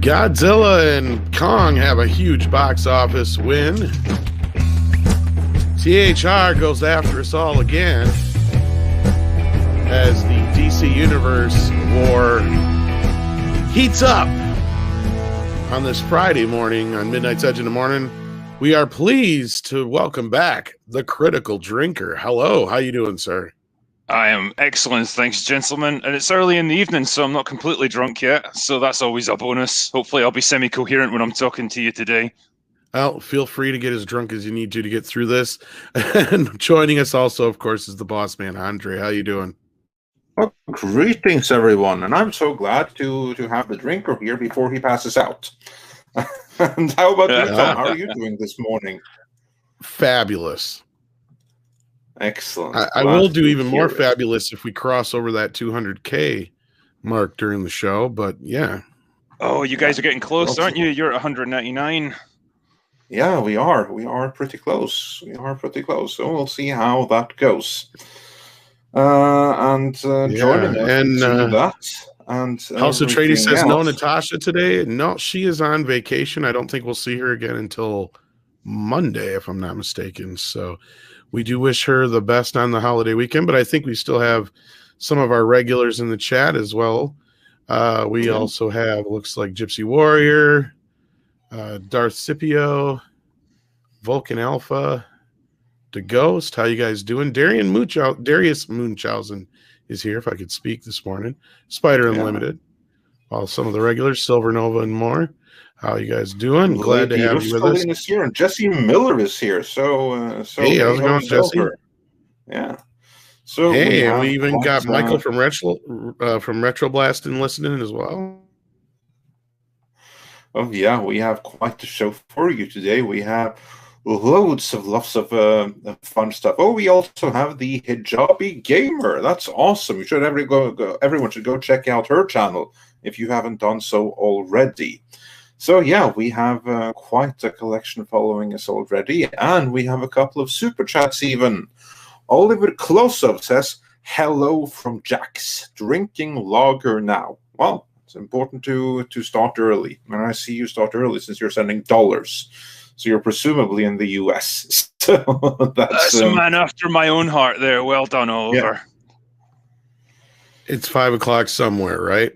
Godzilla and Kong have a huge box office win. THR goes after us all again as the DC Universe war heats up on this Friday morning on Midnight's Edge in the morning. We are pleased to welcome back the Critical Drinker. Hello, how you doing, sir? I am excellent, thanks, gentlemen. And it's early in the evening, so I'm not completely drunk yet. So that's always a bonus. Hopefully I'll be semi-coherent when I'm talking to you today. Well, feel free to get as drunk as you need to get through this. And joining us also, of course, is the boss man, Andre. How you doing? Well, greetings, everyone. And I'm so glad to have the drinker here before he passes out. And how about you, Tom? How are you doing this morning? Fabulous. Excellent. I will do even more fabulous if we cross over that 200K mark during the show, but yeah. Oh, you guys are getting close, aren't you? You're at 199. Yeah, we are. We are pretty close. So we'll see how that goes. Joining us to that. And House of Trady says else. no Natasha today. No, she is on vacation. I don't think we'll see her again until Monday, if I'm not mistaken. So we do wish her the best on the holiday weekend, but I think we still have some of our regulars in the chat as well. We also have, looks like Gypsy Warrior, Darth Scipio, Vulcan Alpha, The Ghost. How you guys doing? Darius Munchausen is here, if I could speak this morning. Spider Unlimited. Some of the regulars, Silver Nova and more. How you guys doing? Glad to have you with us. Is here, and Jesse Miller is here. So hey, how's it going, Jesse? Yeah. So hey, we even got Michael from Retroblast in listening as well. Oh yeah, we have quite the show for you today. We have lots of fun stuff. Oh, we also have the Hijabi Gamer. That's awesome. You should everyone should go check out her channel if you haven't done so already. So yeah, we have quite a collection following us already, and we have a couple of super chats even. Oliver Klosov says, "Hello from Jax, drinking lager now." Well, it's important to start early, and I see you start early since you're sending dollars, so you're presumably in the US. So that's a man after my own heart. There, well done, Oliver. Yeah. It's 5 o'clock somewhere, right?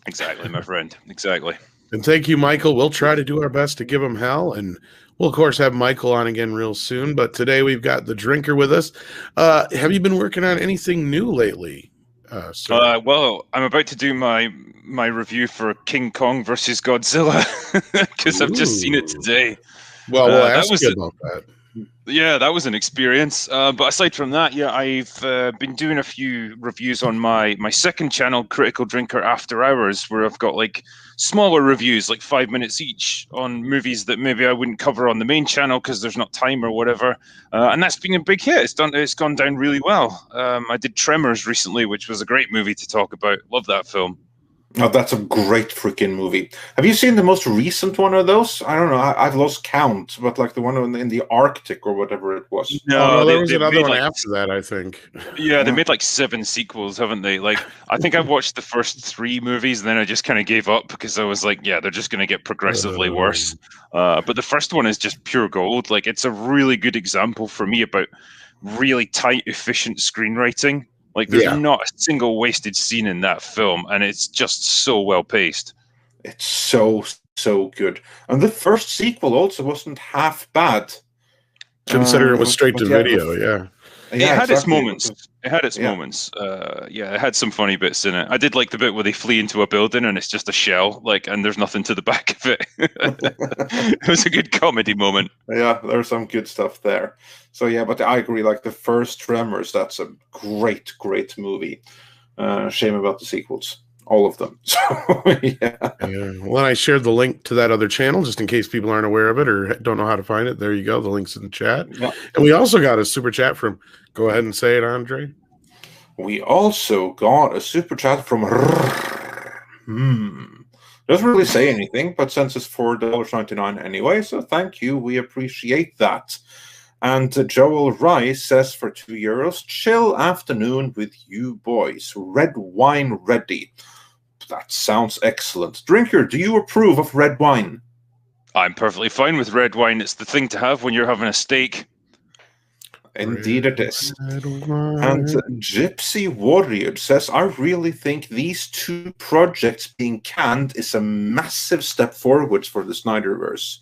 Exactly, my friend. Exactly. And thank you, Michael. We'll try to do our best to give him hell, and we'll, of course, have Michael on again real soon. But today we've got the drinker with us. Have you been working on anything new lately? Well, I'm about to do my review for King Kong versus Godzilla because I've just seen it today. Well, we'll ask you about that. Yeah, that was an experience. But aside from that, yeah, I've been doing a few reviews on my second channel, Critical Drinker After Hours, where I've got like smaller reviews, like 5 minutes each, on movies that maybe I wouldn't cover on the main channel because there's not time or whatever. And that's been a big hit. It's gone down really well. I did Tremors recently, which was a great movie to talk about. Love that film. Oh, that's a great freaking movie. Have you seen the most recent one of those? I don't know. I've lost count, but like the one in the Arctic or whatever it was. No, there was another one after that, I think. Yeah, they made like 7 sequels, haven't they? Like, I think I watched the first 3 movies, and then I just kind of gave up because I was like, yeah, they're just going to get progressively worse. But the first one is just pure gold. Like, it's a really good example for me about really tight, efficient screenwriting. Like, there's not a single wasted scene in that film, and it's just so well paced. It's so good. And the first sequel also wasn't half bad. Considering it was straight to video, yeah. It had its moments. It had its moments. Yeah, it had some funny bits in it. I did like the bit where they flee into a building and it's just a shell, like, and there's nothing to the back of it. It was a good comedy moment. Yeah, there's some good stuff there. So yeah, but I agree. Like the first Tremors, that's a great movie. Shame about the sequels. All of them. So, yeah. Well, I shared the link to that other channel just in case people aren't aware of it or don't know how to find it. There you go. The link's in the chat. Yeah. And we also got a super chat from, go ahead and say it, Andre. We also got a super chat from doesn't really say anything, but since it's $4.99 anyway, so thank you. We appreciate that. And Joel Rice says for €2, chill afternoon with you boys. Red wine ready. That sounds excellent. Drinker, do you approve of red wine? I'm perfectly fine with red wine. It's the thing to have when you're having a steak. Indeed it is. Red And wine. Gypsy Warrior says, I really think these 2 projects being canned is a massive step forwards for the SnyderVerse.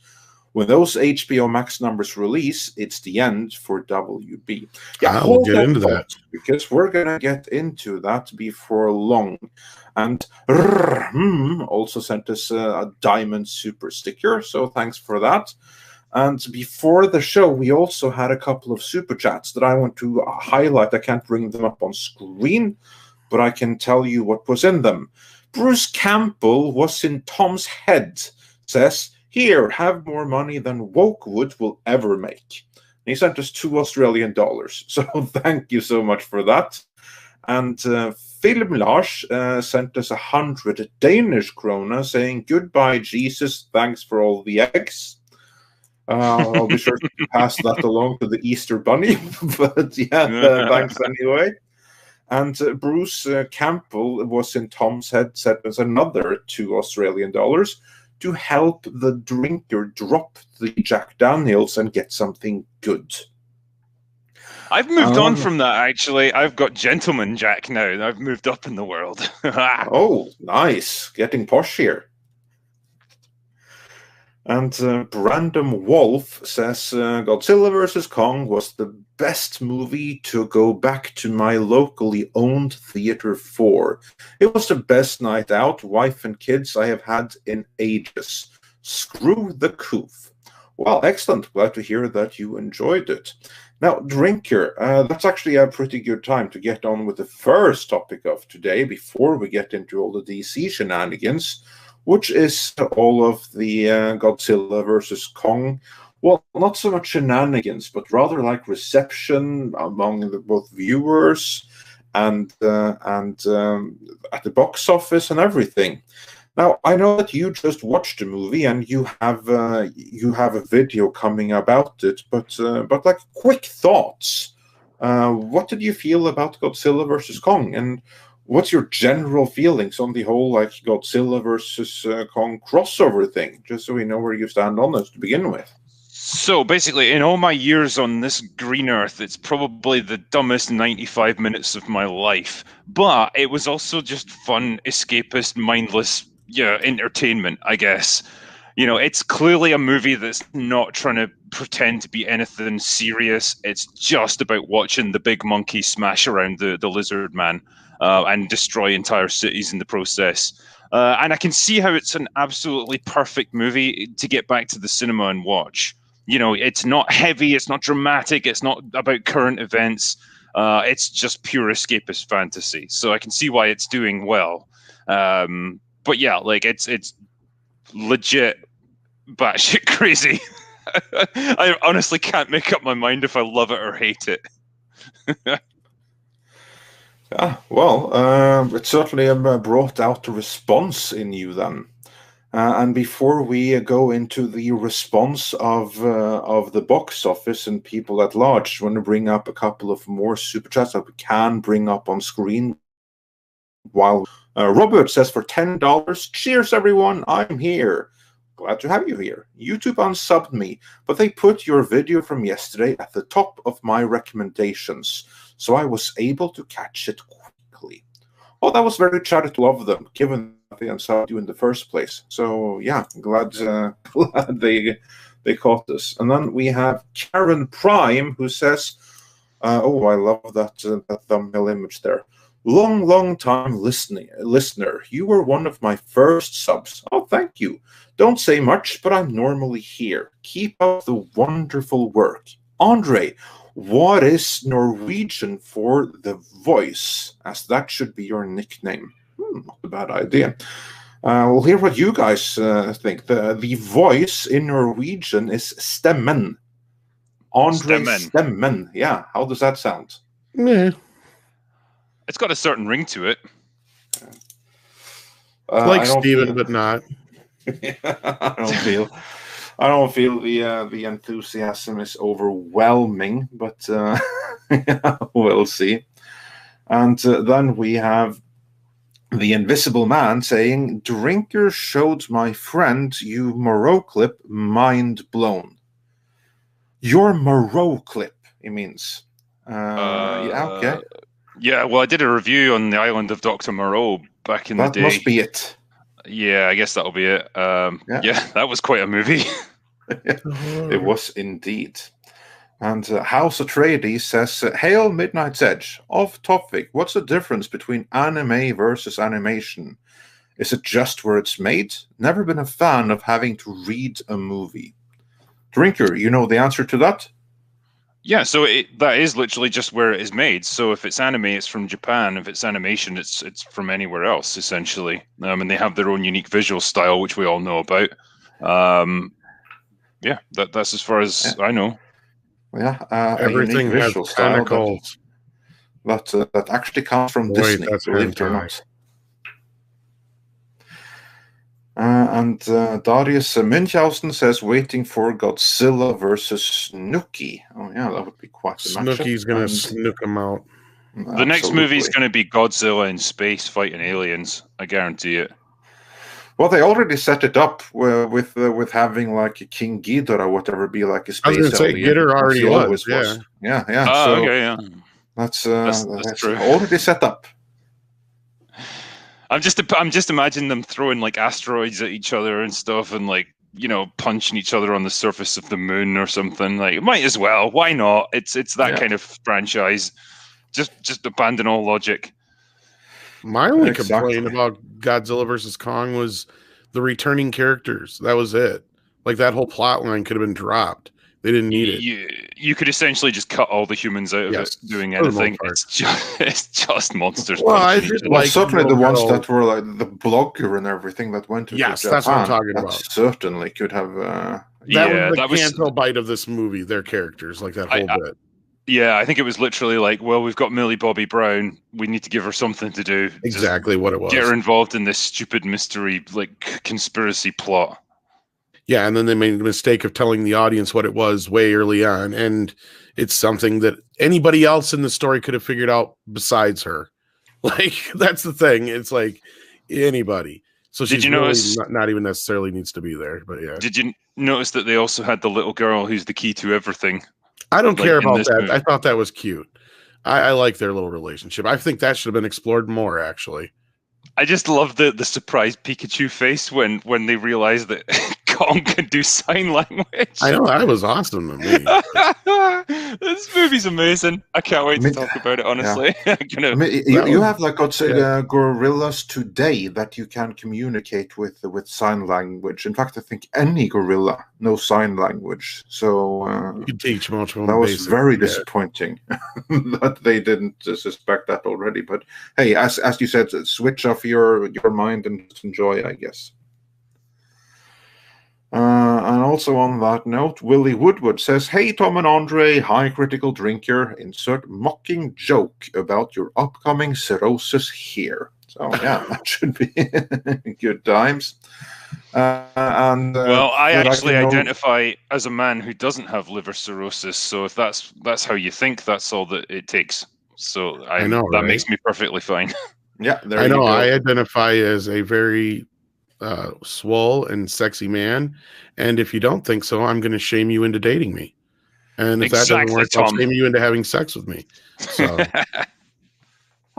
When those HBO Max numbers release, it's the end for WB. Yeah, We'll get into that. because we're going to get into that before long. And also sent us a diamond super sticker, so thanks for that. And before the show, we also had a couple of super chats that I want to highlight. I can't bring them up on screen, but I can tell you what was in them. Bruce Campbell was in Tom's head, says, here, have more money than Wokewood will ever make. And he sent us $2 Australian. So thank you so much for that. And Film Lars sent us 100 Danish krona saying, goodbye, Jesus. Thanks for all the eggs. I'll be sure to pass that along to the Easter Bunny. But yeah, thanks anyway. And Bruce Campbell was in Tom's head, sent us another $2 Australian to help the drinker drop the Jack Daniels and get something good. I've moved on from that, actually. I've got Gentleman Jack now. I've moved up in the world. Oh, nice. Getting posh here. And Brandon Wolf says, Godzilla vs. Kong was the best movie to go back to my locally owned theater for. It was the best night out, wife and kids I have had in ages. Screw the coof. Well, excellent. Glad to hear that you enjoyed it. Now, Drinker, that's actually a pretty good time to get on with the first topic of today before we get into all the DC shenanigans, which is all of the Godzilla versus Kong. Well, not so much shenanigans, but rather like reception among both viewers and at the box office and everything. Now, I know that you just watched the movie and you have a video coming about it, but like quick thoughts. What did you feel about Godzilla versus Kong, and what's your general feelings on the whole like Godzilla versus Kong crossover thing? Just so we know where you stand on this to begin with. So basically, in all my years on this green earth, it's probably the dumbest 95 minutes of my life. But it was also just fun, escapist, mindless, entertainment, I guess. You know, it's clearly a movie that's not trying to pretend to be anything serious. It's just about watching the big monkey smash around the lizard man and destroy entire cities in the process. And I can see how it's an absolutely perfect movie to get back to the cinema and watch. You know, it's not heavy, it's not dramatic, it's not about current events. It's just pure escapist fantasy. So I can see why it's doing well. But yeah, like it's legit batshit crazy. I honestly can't make up my mind if I love it or hate it. Yeah, well, it certainly brought out a response in you then. And before we go into the response of the box office and people at large, I want to bring up a couple of more super chats that we can bring up on screen. While Robert says for $10, cheers everyone, I'm here. Glad to have you here. YouTube unsubbed me, but they put your video from yesterday at the top of my recommendations, so I was able to catch it quickly. Oh, that was very charitable of them, given that they unsubbed you in the first place. So yeah, glad they caught us. And then we have Karen Prime, who says, oh, I love that thumbnail image there. Long time listener. You were one of my first subs. Oh, thank you. Don't say much, but I'm normally here. Keep up the wonderful work. Andre, what is Norwegian for the voice? As that should be your nickname. Not a bad idea. We'll hear what you guys think. The voice in Norwegian is stemmen. Andre Stemmen. Yeah, how does that sound? Yeah. It's got a certain ring to it. Like Steven, but not. I don't feel the enthusiasm is overwhelming, but we'll see. And then we have The Invisible Man saying, Drinker showed my friend you Moreau clip, mind blown. Your Moreau clip, he means. Yeah, okay. Yeah, well, I did a review on the island of Dr. Moreau back in the day. That must be it. Yeah, I guess that'll be it. Yeah, that was quite a movie. It was indeed. And House Atreides says, Hail Midnight's Edge. Off topic, what's the difference between anime versus animation? Is it just where it's made? Never been a fan of having to read a movie. Drinker, you know the answer to that? Yeah, so that is literally just where it is made. So if it's anime, it's from Japan. If it's animation, it's from anywhere else, essentially. And they have their own unique visual style, which we all know about. Yeah, that's as far as I know. Yeah, everything has tentacles. That actually comes from Disney, believe it or not. And Darius Minchhausen says, waiting for Godzilla versus Snooki. Oh, yeah, that would be quite a matchup. Snooki's going to snook him out. The next movie is going to be Godzilla in space fighting aliens. I guarantee it. Well, they already set it up with having like a King Ghidorah or whatever be like a space alien. I was going to say, Ghidorah already was. Yeah. Oh, so okay, yeah. That's true. Already set up. I'm just imagining them throwing like asteroids at each other and stuff, and like, you know, punching each other on the surface of the moon or something. Like, might as well. Why not? It's that kind of franchise. Just abandon all logic. My only complaint about Godzilla versus Kong was the returning characters. That was it. Like, that whole plot line could have been dropped. They didn't need it. You could essentially just cut all the humans out of it doing anything. It's just monsters. Well, I did like certainly the ones that were like the blogger and everything that went to Japan. That's what I'm talking about. Certainly could have. That was the Canto bite of this movie. Their characters, like that whole bit. Yeah, I think it was literally like, well, we've got Millie Bobby Brown. We need to give her something to do. Exactly what it was. Get her involved in this stupid mystery, like conspiracy plot. Yeah, and then they made the mistake of telling the audience what it was way early on, and it's something that anybody else in the story could have figured out besides her. Like, that's the thing. It's like anybody. So she's notice, not even necessarily needs to be there, but yeah. Did you notice that they also had the little girl who's the key to everything? I don't care about that. Movie. I thought that was cute. I like their little relationship. I think that should have been explored more, actually. I just love the surprise Pikachu face when they realized that Kong can do sign language. I know, that was awesome to me. This movie's amazing. I can't wait to talk about it, honestly. Yeah. You have like gorillas today that you can communicate with sign language. In fact, I think any gorilla knows sign language. So you can teach much more. That was very disappointing that they didn't suspect that already. But hey, as you said, switch off your mind and just enjoy, I guess. And also on that note, Willie Woodward says, hey, Tom and Andre, hi, Critical Drinker, insert mocking joke about your upcoming cirrhosis here. So, yeah, that should be good times. Well, I actually identify as a man who doesn't have liver cirrhosis, so if that's how you think, that's all that it takes. So I know that makes me perfectly fine. Yeah, I know. I identify as a very swole and sexy man, and if you don't think so, I'm going to shame you into dating me, and if that doesn't work, I'll shame you into having sex with me. So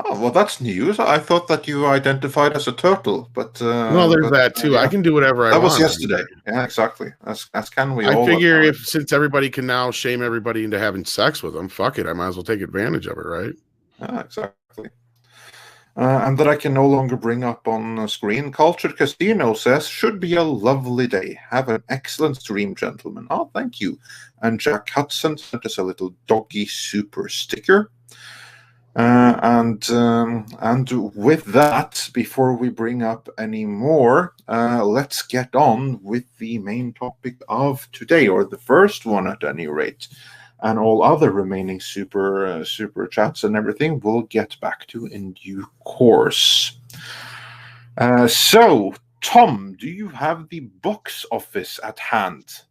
oh, well, that's news. I thought that you identified as a turtle, but well, there's that too. I can do whatever I want. That was yesterday. Yeah, exactly. As can we all. I figure since everybody can now shame everybody into having sex with them, fuck it, I might as well take advantage of it, right? Yeah, exactly. And that I can no longer bring up on screen. Cultured Casino says, should be a lovely day. Have an excellent stream, gentlemen. Oh, thank you. And Jack Hudson sent us a little doggy super sticker. And with that, before we bring up any more, let's get on with the main topic of today, or the first one at any rate. And all other remaining super chats and everything we'll get back to in due course. So, Tom, do you have the box office at hand?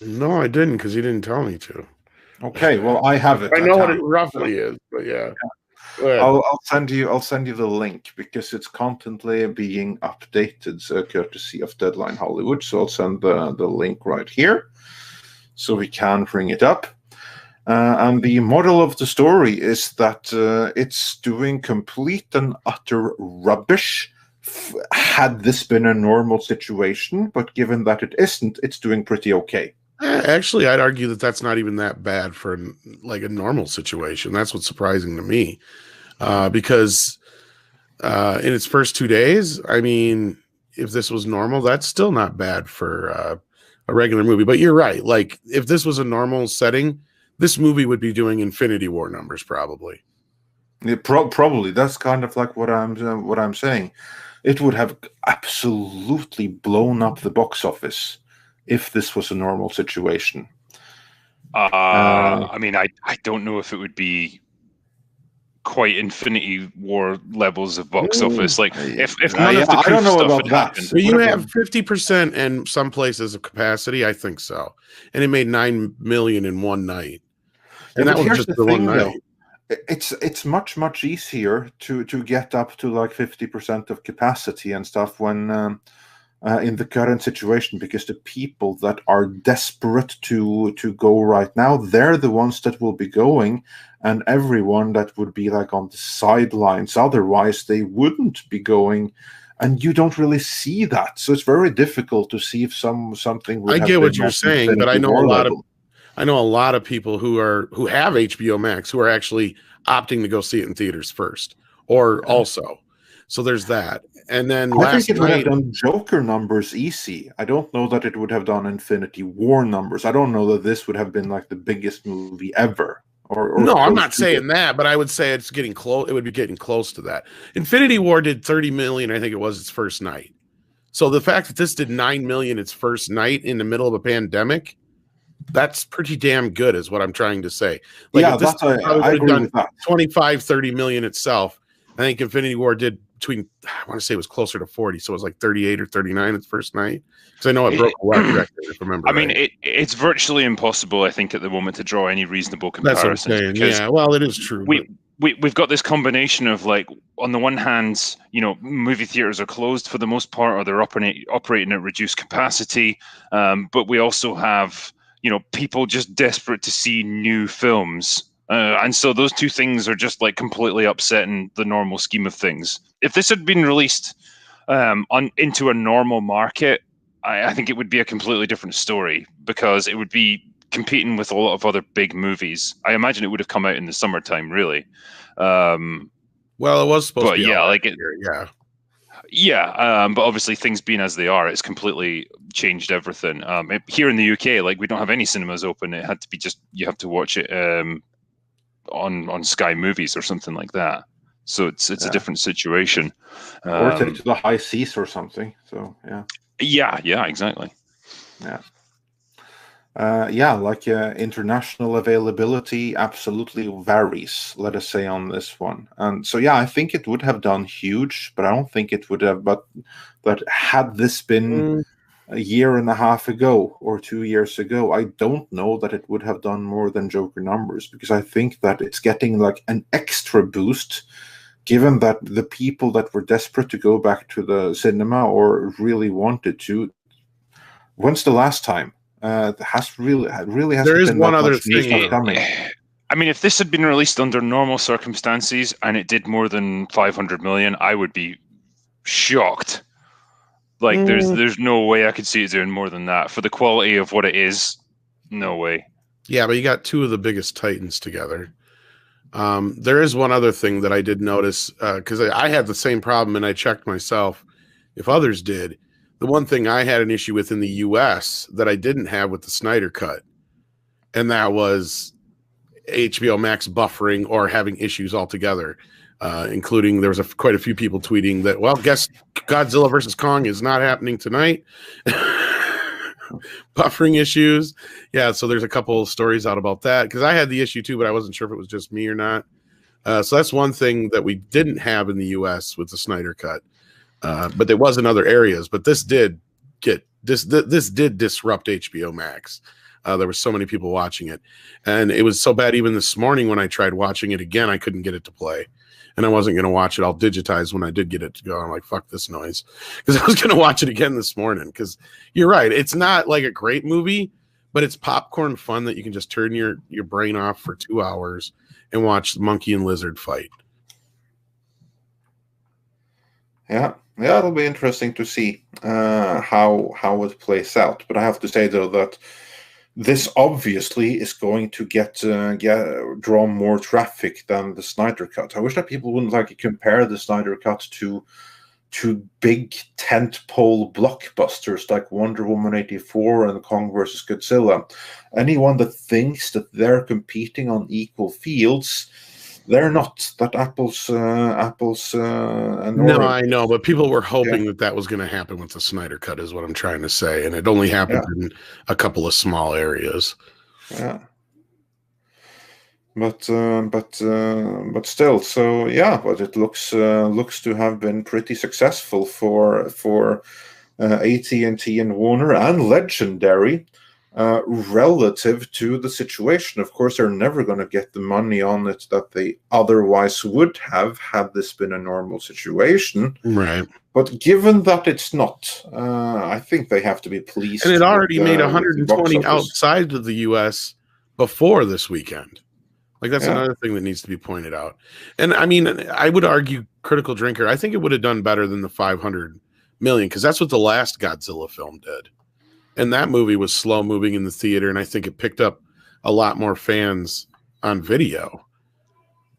No, I didn't, because he didn't tell me to. Okay, well, I have it. I know what it roughly is, but yeah. Go ahead. I'll send you the link because it's constantly being updated, courtesy of Deadline Hollywood. So I'll send the link right here, so we can bring it up. And the moral of the story is that it's doing complete and utter rubbish. Had this been a normal situation, but given that it isn't, it's doing pretty okay. Actually, I'd argue that that's not even that bad for like a normal situation. That's what's surprising to me, because in its first 2 days, I mean, if this was normal, that's still not bad for a regular movie. But you're right. Like, if this was a normal setting, this movie would be doing Infinity War numbers probably. Yeah, probably. That's kind of like what I'm saying. It would have absolutely blown up the box office if this was a normal situation. I mean, I don't know if it would be quite Infinity War levels of box office. Like, if none of the I don't know stuff about had that. happened. But you have 50% in some places of capacity. I think so. And it made $9 million in one night. And that was just the one night. It's much easier to get up to like 50% of capacity and stuff when in the current situation, because the people that are desperate to go right now, they're the ones that will be going, and everyone that would be like on the sidelines otherwise they wouldn't be going, and you don't really see that. So it's very difficult to see if something would I have get what been you're on saying, but I Infinity know War a lot level. of I know a lot of people who have HBO Max who are actually opting to go see it in theaters first, or also. So there's that. And then I think last it would have night, done Joker numbers easy. I don't know that it would have done Infinity War numbers. I don't know that this would have been like the biggest movie ever. Or no, I'm close not to saying it. that, but I would say it's getting close. It would be getting close to that. Infinity War did 30 million, I think it was its first night. So the fact that this did 9 million its first night in the middle of a pandemic, that's pretty damn good, is what I'm trying to say. Like, Yeah, if this I agree done with that. 25, 30 million itself, I think Infinity War did between, I want to say it was closer to 40. So it was like 38 or 39 its first night. Because I know it broke a record, if I remember I mean, right. it's virtually impossible, I think, at the moment to draw any reasonable That's what I'm comparisons. saying. Because Yeah, well, it is true. we've got this combination of, like, on the one hand, you know, movie theaters are closed for the most part, or they're operating at reduced capacity. But we also have, you know, people just desperate to see new films. And so those two things are just like completely upsetting the normal scheme of things. If this had been released into a normal market, I think it would be a completely different story, because it would be competing with a lot of other big movies. I imagine it would have come out in the summertime, really. Well, it was supposed to be yeah, out like last year, yeah. Yeah, but obviously things being as they are, it's completely changed everything. Here in the UK, like, we don't have any cinemas open. It had to be just, you have to watch it on Sky Movies or something like that. So it's a different situation. Or take to the high seas or something. So yeah, exactly. International availability absolutely varies, let us say, on this one. And so, I think it would have done huge, but I don't think it would have. But had this been a year and a half ago or 2 years ago, I don't know that it would have done more than Joker numbers, because I think that it's getting like an extra boost, given that the people that were desperate to go back to the cinema or really wanted to. When's the last time? There is one other thing coming. I mean, if this had been released under normal circumstances and it did more than 500 million, I would be shocked. Like, there's no way I could see it doing more than that for the quality of what it is. No way. Yeah, but you got two of the biggest titans together. There is one other thing that I did notice, because I had the same problem, and I checked myself if others did. The one thing I had an issue with in the US that I didn't have with the Snyder Cut, and that was HBO Max buffering or having issues altogether, including there was quite a few people tweeting that, well, guess Godzilla versus Kong is not happening tonight. Buffering issues. Yeah, so there's a couple of stories out about that, because I had the issue too, but I wasn't sure if it was just me or not. So that's one thing that we didn't have in the US with the Snyder Cut. But there was in other areas. But this did disrupt HBO Max. There were so many people watching it, and it was so bad. Even this morning when I tried watching it again, I couldn't get it to play, and I wasn't going to watch it all digitized when I did get it to go. I'm like, fuck this noise, because I was going to watch it again this morning. Because you're right, it's not like a great movie, but it's popcorn fun that you can just turn your brain off for 2 hours and watch the monkey and lizard fight. Yeah, it'll be interesting to see how it plays out. But I have to say though that this obviously is going to draw more traffic than the Snyder Cut. I wish that people wouldn't like to compare the Snyder Cut to big tentpole blockbusters like Wonder Woman 84 and Kong vs. Godzilla. Anyone that thinks that they're competing on equal fields, they're not. That apples and no, oranges. I know, but people were hoping that was going to happen with the Snyder Cut, is what I'm trying to say, and it only happened in a couple of small areas. Yeah, but still, so yeah, but it looks to have been pretty successful for AT&T and Warner and Legendary. Relative to the situation. Of course, they're never going to get the money on it that they otherwise would have had this been a normal situation. Right. But given that it's not, I think they have to be pleased. And it already made 120 outside of the U.S. before this weekend. Like, that's another thing that needs to be pointed out. And, I mean, I would argue Critical Drinker, I think it would have done better than the 500 million, because that's what the last Godzilla film did. And that movie was slow moving in the theater, and I think it picked up a lot more fans on video.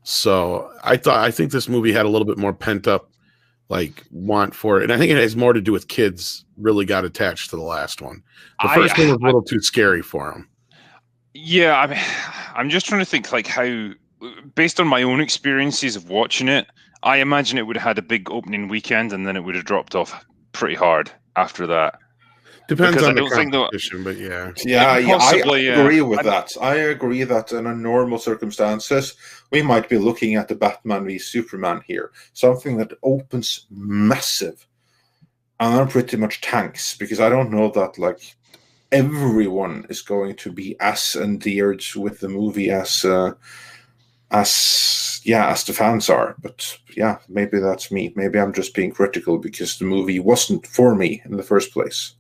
So I think this movie had a little bit more pent up like want for it, and I think it has more to do with kids really got attached to the last one. The first one was a little too scary for them. Yeah, I'm just trying to think like how, based on my own experiences of watching it, I imagine it would have had a big opening weekend, and then it would have dropped off pretty hard after that. Depends because on the competition, but yeah. I agree with that. I agree that in a normal circumstances, we might be looking at the Batman v Superman here, something that opens massive, and then pretty much tanks, because I don't know that like everyone is going to be as endeared with the movie as the fans are. But yeah, maybe that's me. Maybe I'm just being critical because the movie wasn't for me in the first place.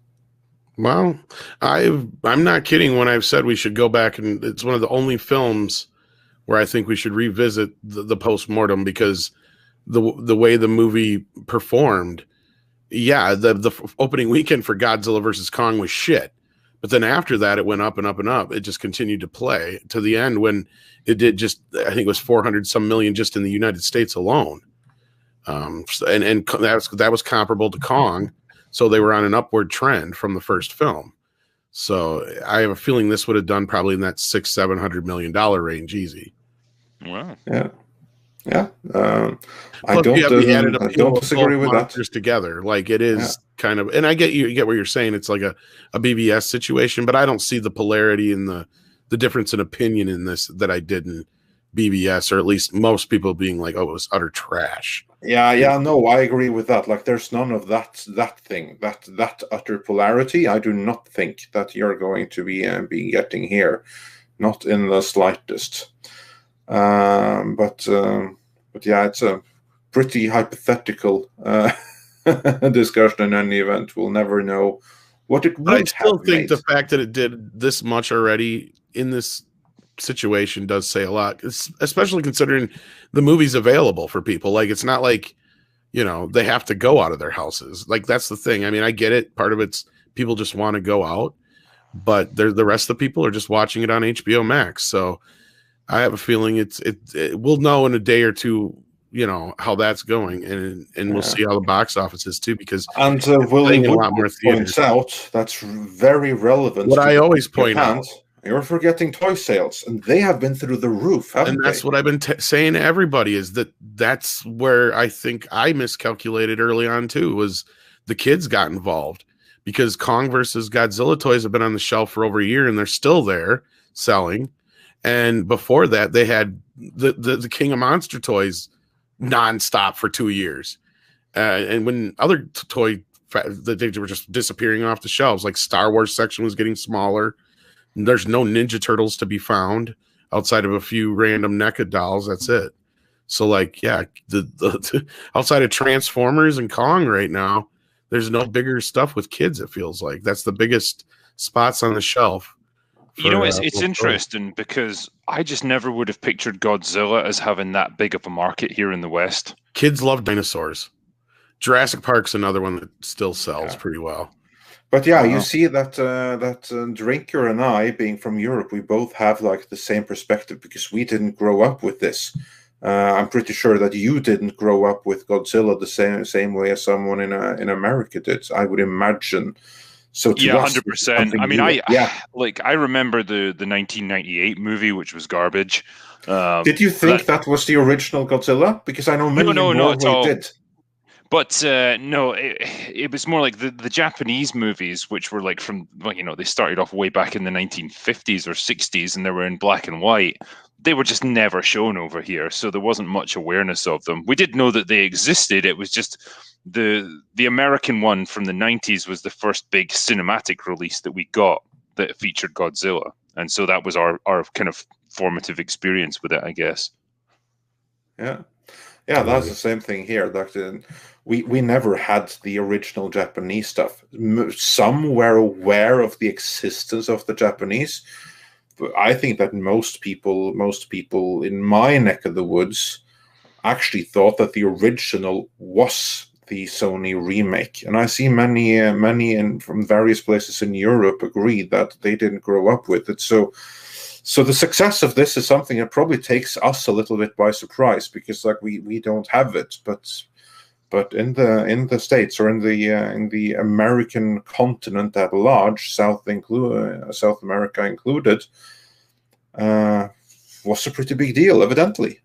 Well, I'm not kidding when I've said we should go back, and it's one of the only films where I think we should revisit the post-mortem, because the way the movie performed, the opening weekend for Godzilla versus Kong was shit. But then after that, it went up and up and up. It just continued to play to the end when it did I think it was 400 some million just in the United States alone. And that was comparable to Kong. So they were on an upward trend from the first film. So I have a feeling this would have done probably in that $600-700 million range easy. Wow. Yeah. I don't disagree with that. Together, like it is kind of, and I get you get what you're saying. It's like a BVS situation, but I don't see the polarity and the difference in opinion in this that I did in BVS, or at least most people being like, "Oh, it was utter trash." No, I agree with that. Like, there's none of that thing, that utter polarity. I do not think that you're going to be getting here, not in the slightest. But yeah, it's a pretty hypothetical discussion in any event. We'll never know what it would have. I still think the fact that it did this much already in this situation does say a lot, especially considering the movie's available for people. Like, it's not like, they have to go out of their houses. Like, that's the thing. I mean, I get it. Part of it's people just want to go out, but the rest of the people are just watching it on HBO Max. So I have a feeling it we'll know in a day or two, how that's going, and we'll see how the box office is too, because Willie a lot more points out that's very relevant. What I always point out, you're forgetting toy sales, and they have been through the roof, haven't and that's they? what I've been saying to everybody, is that's where I think I miscalculated early on too, was the kids got involved, because Kong versus Godzilla toys have been on the shelf for over a year, and they're still there selling. And before that, they had the King of Monster toys nonstop for 2 years. And when other they were just disappearing off the shelves, like Star Wars section was getting smaller. There's no Ninja Turtles to be found outside of a few random NECA dolls. That's it. So like, yeah, the outside of Transformers and Kong right now, there's no bigger stuff with kids. It feels like that's the biggest spots on the shelf. You know, it's interesting because I just never would have pictured Godzilla as having that big of a market here in the West. Kids love dinosaurs. Jurassic Park's another one that still sells pretty well. But yeah, you see that Drinker and I, being from Europe, we both have like the same perspective because we didn't grow up with this. I'm pretty sure that you didn't grow up with Godzilla the same way as someone in America did. I would imagine. So to 100%. I mean, I remember the 1998 movie, which was garbage. Did you think that was the original Godzilla? Because I know many in Norway did. But no, it was more like the Japanese movies, which were like from, well, you know, they started off way back in the 1950s or 60s, and they were in black and white. They were just never shown over here, so there wasn't much awareness of them. We did know that they existed. It was just the American one from the 90s was the first big cinematic release that we got that featured Godzilla, and so that was our kind of formative experience with it, I guess. Yeah, that's the same thing here. We never had the original Japanese stuff. Some were aware of the existence of the Japanese, but I think that most people in my neck of the woods actually thought that the original was the Sony remake. And I see many from various places in Europe agree that they didn't grow up with it. So the success of this is something that probably takes us a little bit by surprise, because like we don't have it, but in the States or in the American continent at large, South America included, was a pretty big deal, evidently.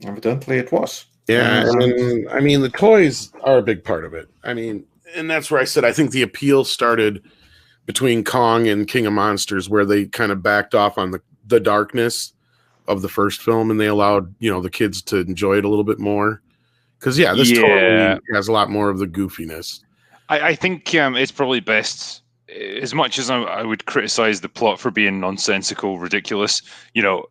Evidently it was. Yeah, and I mean, the toys are a big part of it. I mean, and that's where I said I think the appeal started between Kong and King of Monsters, where they kind of backed off on the darkness of the first film, and they allowed, you know, the kids to enjoy it a little bit more. Because this totally has a lot more of the goofiness. I think it's probably best, as much as I would criticize the plot for being nonsensical, ridiculous, you know,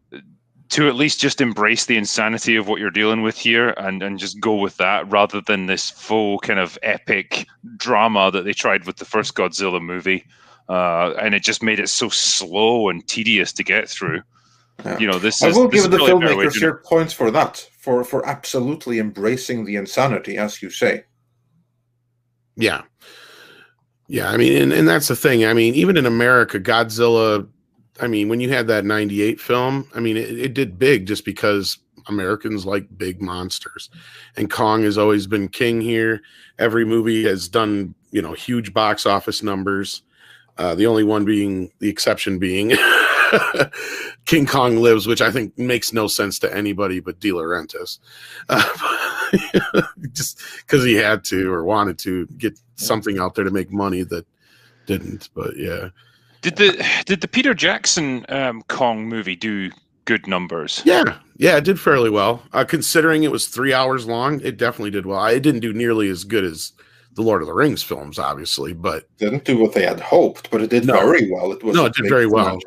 to at least just embrace the insanity of what you're dealing with here and just go with that, rather than this faux kind of epic drama that they tried with the first Godzilla movie. And it just made it so slow and tedious to get through. Yeah. You know, I will give the filmmakers here points for that, for absolutely embracing the insanity, as you say. Yeah. I mean, and that's the thing. I mean, even in America, Godzilla, I mean, when you had that 98 film, I mean, it did big just because Americans like big monsters. And Kong has always been king here. Every movie has done, you know, huge box office numbers. The only one being, the exception being King Kong Lives, which I think makes no sense to anybody but De Laurentiis. Just because he had to or wanted to get something out there to make money that didn't. But yeah. Did the Peter Jackson Kong movie do good numbers? Yeah, it did fairly well. Considering it was 3 hours long, it definitely did well. It didn't do nearly as good as the Lord of the Rings films, obviously, but didn't do what they had hoped, but it did very well. It did very well.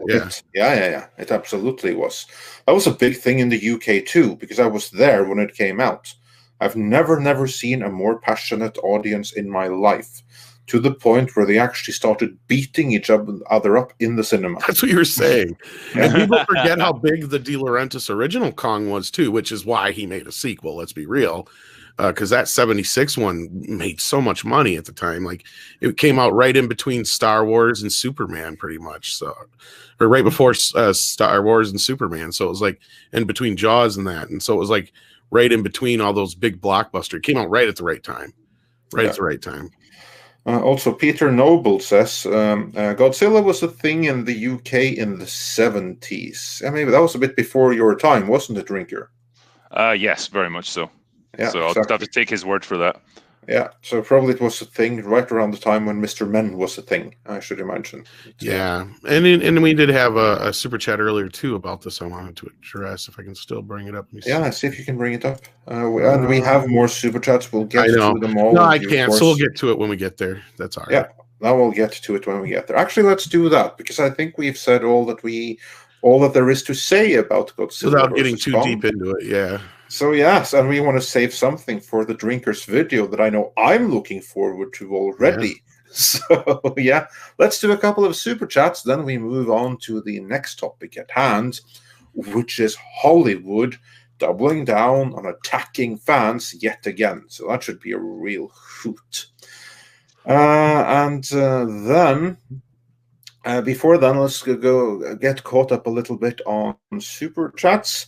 Yeah. It absolutely was. That was a big thing in the UK too, because I was there when it came out. I've never seen a more passionate audience in my life, to the point where they actually started beating each other up in the cinema. That's what you were saying. And people forget how big the De Laurentiis original Kong was too, which is why he made a sequel, let's be real. Because that 76 one made so much money at the time. Like, it came out right in between Star Wars and Superman, pretty much. So, or right before Star Wars and Superman. So it was like in between Jaws and that. And so it was like right in between all those big blockbusters. It came out right at the right time. At the right time. Also, Peter Noble says Godzilla was a thing in the UK in the 70s. I mean, that was a bit before your time, wasn't it, Drinker? Yes, very much so. Yeah, so I'll have to take his word for that. Yeah, so probably it was a thing right around the time when Mr. Men was a thing, I should imagine. Yeah, and we did have a super chat earlier too about this. I wanted to address, if I can still bring it up. Yeah, see if you can bring it up. And we have more super chats. We'll get to them all. No, I can't. So we'll get to it when we get there. That's all right. Yeah, Now we'll get to it when we get there. Actually, let's do that, because I think we've said all that there is to say about Godzilla Without getting versus too Kong. deep into it, yeah. So yes, and we want to save something for the Drinkers video that I know I'm looking forward to already. Yeah. So yeah, let's do a couple of super chats, then we move on to the next topic at hand, which is Hollywood doubling down on attacking fans yet again. So that should be a real hoot. And then before then, let's go get caught up a little bit on super chats.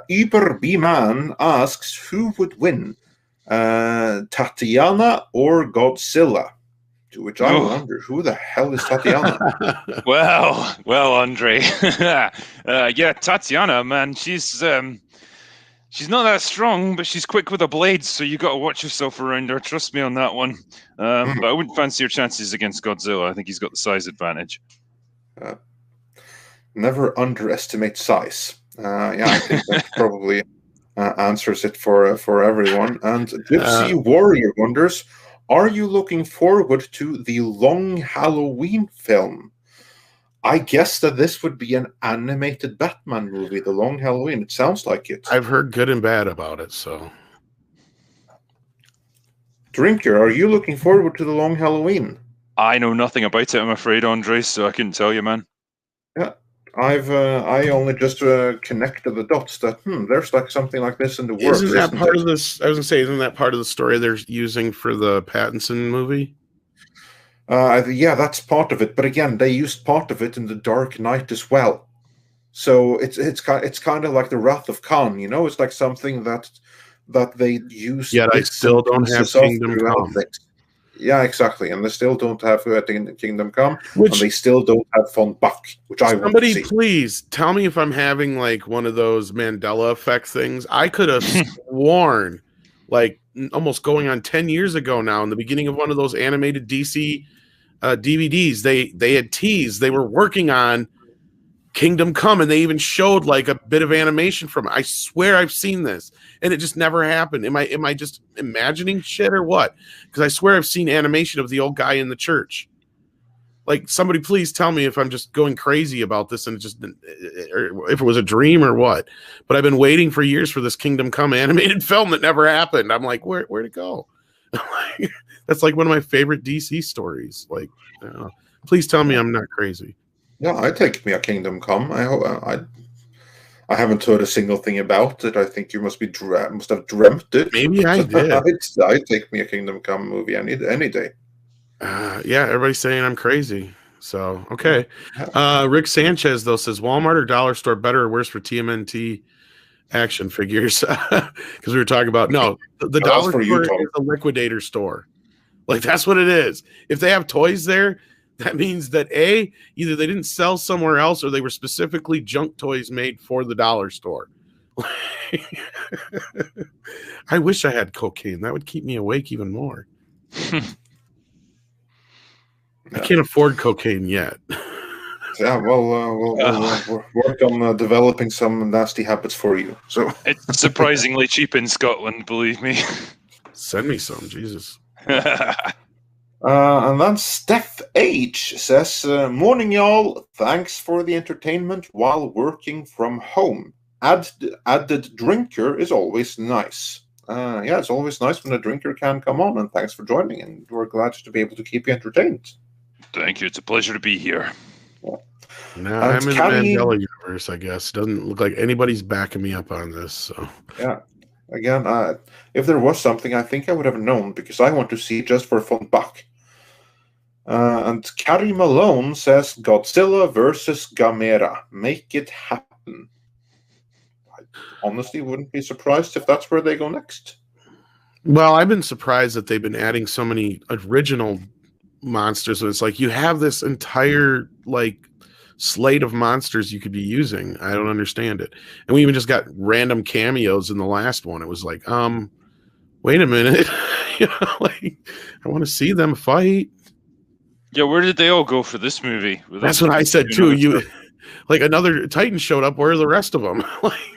Uber B-Man asks, who would win, Tatiana or Godzilla? To which I wonder, who the hell is Tatiana? well, Andre. Yeah, Tatiana, man, she's not that strong, but she's quick with a blade, so you got to watch yourself around her. Trust me on that one. But I wouldn't fancy your chances against Godzilla. I think he's got the size advantage. Never underestimate size. Yeah, I think that probably answers it for everyone. And Gypsy Warrior wonders, are you looking forward to the Long Halloween film? I guess that this would be an animated Batman movie, The Long Halloween. It sounds like it. I've heard good and bad about it, so. Drinker, are you looking forward to The Long Halloween? I know nothing about it, I'm afraid, Andre, so I couldn't tell you, man. Yeah, I only just connected the dots that there's like something like this in the works. Isn't that part of this? I was gonna say, isn't that part of the story they're using for the Pattinson movie? Yeah, that's part of it. But again, they used part of it in The Dark Knight as well. So it's kind of like the Wrath of Khan, you know. It's like something that they use. Yet I still don't have Kingdom Come. Yeah, exactly, and they still don't have Kingdom Come, and they still don't have Von Buck, which I want to see. Somebody please tell me if I'm having like one of those Mandela effect things. I could have sworn, like almost going on 10 years ago now, in the beginning of one of those animated DC DVDs, they had teased they were working on Kingdom Come, and they even showed like a bit of animation from it. I swear I've seen this, and it just never happened. Am I just imagining shit or what? Because I swear I've seen animation of the old guy in the church. Like, somebody please tell me if I'm just going crazy about this, and it just, or if it was a dream or what. But I've been waiting for years for this Kingdom Come animated film that never happened. I'm like, where'd it go? That's like one of my favorite DC stories. Like, please tell me I'm not crazy. Yeah, I take me a Kingdom Come. I haven't heard a single thing about it. I think you must have dreamt it. Maybe I did. I'd take me a Kingdom Come movie any day. Yeah, everybody's saying I'm crazy. So okay. Rick Sanchez though says, Walmart or dollar store better or worse for TMNT action figures? Because we were talking about the dollar store is a liquidator store. Like, that's what it is. If they have toys there, that means that either they didn't sell somewhere else or they were specifically junk toys made for the dollar store. I wish I had cocaine. That would keep me awake even more. I can't afford cocaine yet. Yeah, we'll work on developing some nasty habits for you. So it's surprisingly cheap in Scotland, believe me. Send me some, Jesus. And then Steph H says, morning, y'all. Thanks for the entertainment while working from home. Added drinker is always nice. Yeah, it's always nice when a drinker can come on, and thanks for joining, and we're glad to be able to keep you entertained. Thank you. It's a pleasure to be here. Yeah. No, I'm in the Mandela universe, I guess. Doesn't look like anybody's backing me up on this. So yeah. Again, if there was something, I think I would have known, because I want to see it just for Von Buck. And Carrie Malone says, Godzilla versus Gamera. Make it happen. I honestly wouldn't be surprised if that's where they go next. Well, I've been surprised that they've been adding so many original monsters. So it's like you have this entire slate of monsters you could be using. I don't understand it. And we even just got random cameos in the last one. It was like, wait a minute. I want to see them fight. Yeah, where did they all go for this movie? That's what I said too. Another Titan showed up. Where are the rest of them?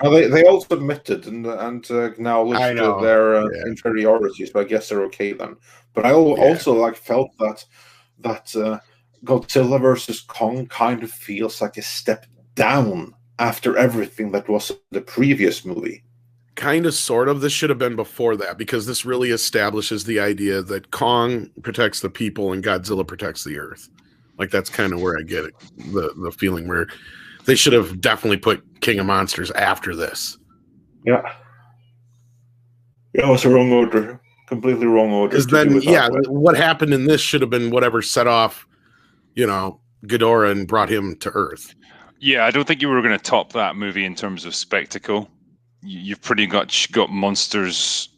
They all submitted and acknowledged their inferiority, so I guess they're okay then. But I also felt that that Godzilla versus Kong kind of feels like a step down after everything that was the previous movie. Kind of, sort of. This should have been before that, because this really establishes the idea that Kong protects the people and Godzilla protects the Earth. Like, that's kind of where I get it, the feeling where they should have definitely put King of Monsters after this. Yeah. Yeah, it was a wrong order. Completely wrong order. Because then, what happened in this should have been whatever set off, Ghidorah and brought him to Earth. Yeah, I don't think you were going to top that movie in terms of spectacle. You've pretty much got monsters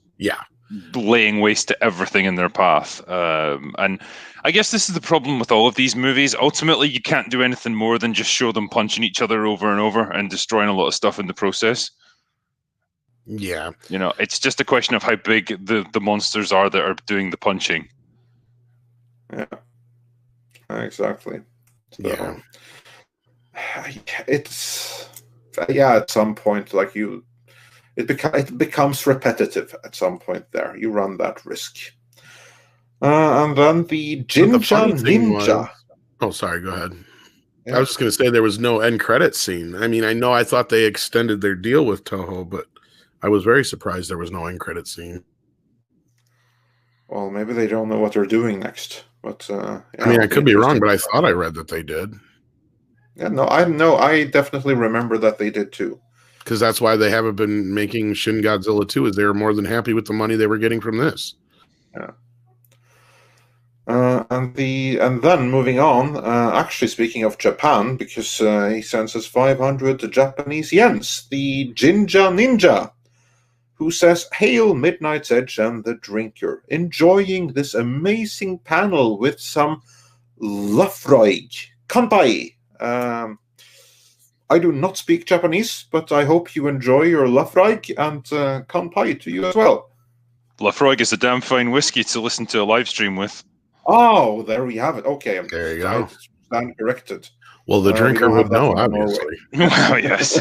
laying waste to everything in their path. And I guess this is the problem with all of these movies. Ultimately, you can't do anything more than just show them punching each other over and over and destroying a lot of stuff in the process. Yeah. It's just a question of how big the monsters are that are doing the punching. Yeah. Exactly. So, yeah. It's at some point, like it becomes repetitive at some point there. You run that risk. And then the Ninja. Oh, sorry, go ahead. Yeah. I was just going to say there was no end credit scene. I mean, I thought they extended their deal with Toho, but I was very surprised there was no end credit scene. Well, maybe they don't know what they're doing next. But I could be wrong, but I thought I read that they did. Yeah, I definitely remember that they did too. Because that's why they haven't been making Shin Godzilla 2, is they were more than happy with the money they were getting from this. Yeah. And then moving on, actually speaking of Japan, because he sends us 500 Japanese yens, the Jinja Ninja, who says, "Hail Midnight's Edge and the Drinker, enjoying this amazing panel with some Lafroig. Kanpai. I do not speak Japanese, but I hope you enjoy your Lafroig, and kanpai to you as well." Lafroig is a damn fine whiskey to listen to a live stream with. Oh, there we have it. Okay, there you go. Stand corrected. Well, the drinker would know, obviously. Well, yes.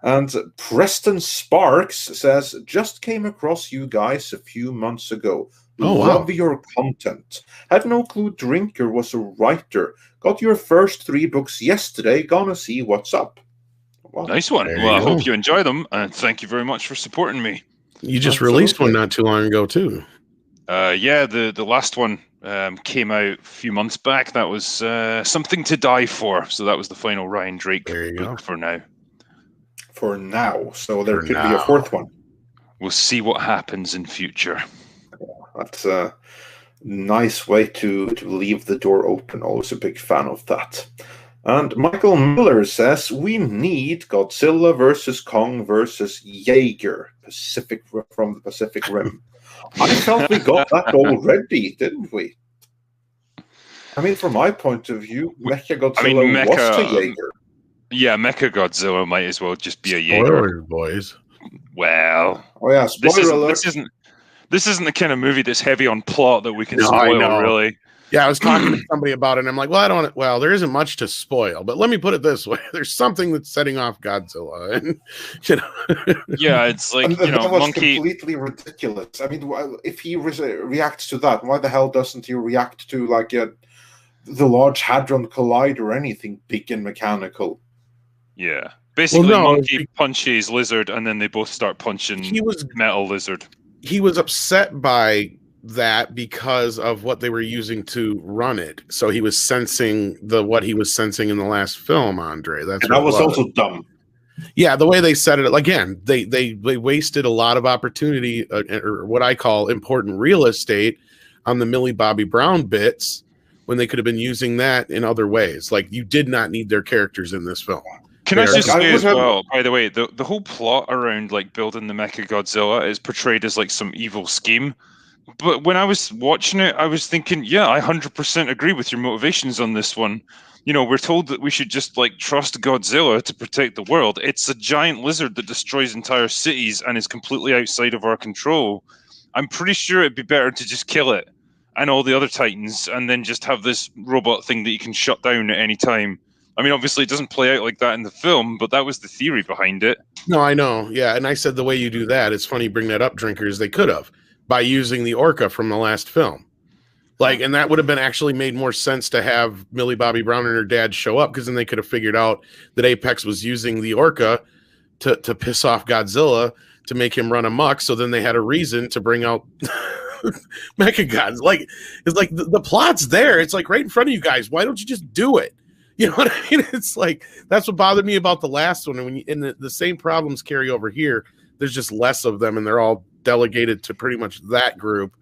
And Preston Sparks says, "Just came across you guys a few months ago. Love your content. Had no clue Drinker was a writer. Got your first 3 books yesterday. Gonna see what's up." Wow. Nice one. Well, I hope you enjoy them, and thank you very much for supporting me. You just released one not too long ago, too. The last one came out a few months back. That was Something to Die For. So that was the final Ryan Drake book for now. For now. So there could be a 4th one. We'll see what happens in future. That's a nice way to leave the door open. Always a big fan of that. And Michael Miller says, "We need Godzilla versus Kong versus Jaeger, from the Pacific Rim." I felt we got that already, didn't we? I mean, from my point of view, Mechagodzilla was to Jaeger. Yeah, Mechagodzilla might as well just be a Jaeger. Boys. Well, spoiler alert. This isn't the kind of movie that's heavy on plot that we can spoil, really. Yeah, I was talking to somebody about it, and I'm like, there isn't much to spoil, but let me put it this way. There's something that's setting off Godzilla. And, Yeah, it's like, that was Monkey... completely ridiculous. I mean, if he reacts to that, why the hell doesn't he react to, like, the Large Hadron Collider or anything big and mechanical? Yeah. Basically, Monkey punches Lizard, and then they both start punching Metal Lizard. He was upset by that because of what they were using to run it. So he was sensing what he was sensing in the last film, Andre. That was also dumb. Yeah, the way they said it, again, they wasted a lot of opportunity, or what I call important real estate, on the Millie Bobby Brown bits, when they could have been using that in other ways. Like, you did not need their characters in this film. Can I just say as well, by the way, the whole plot around, like, building the Mechagodzilla is portrayed as, like, some evil scheme. But when I was watching it, I was thinking, yeah, I 100% agree with your motivations on this one. We're told that we should just, like, trust Godzilla to protect the world. It's a giant lizard that destroys entire cities and is completely outside of our control. I'm pretty sure it'd be better to just kill it and all the other Titans, and then just have this robot thing that you can shut down at any time. I mean, obviously, it doesn't play out like that in the film, but that was the theory behind it. No, I know. Yeah, and I said the way you do that, it's funny you bring that up, Drinkers, they could have, by using the Orca from the last film. Like, and that would have been actually made more sense to have Millie Bobby Brown and her dad show up, because then they could have figured out that Apex was using the Orca to piss off Godzilla to make him run amok. So then they had a reason to bring out Mechagods. Like, it's like the plot's there. It's like right in front of you guys. Why don't you just do it? You know what I mean? It's like, that's what bothered me about the last one. And when the same problems carry over here, there's just less of them, and they're all delegated to pretty much that group,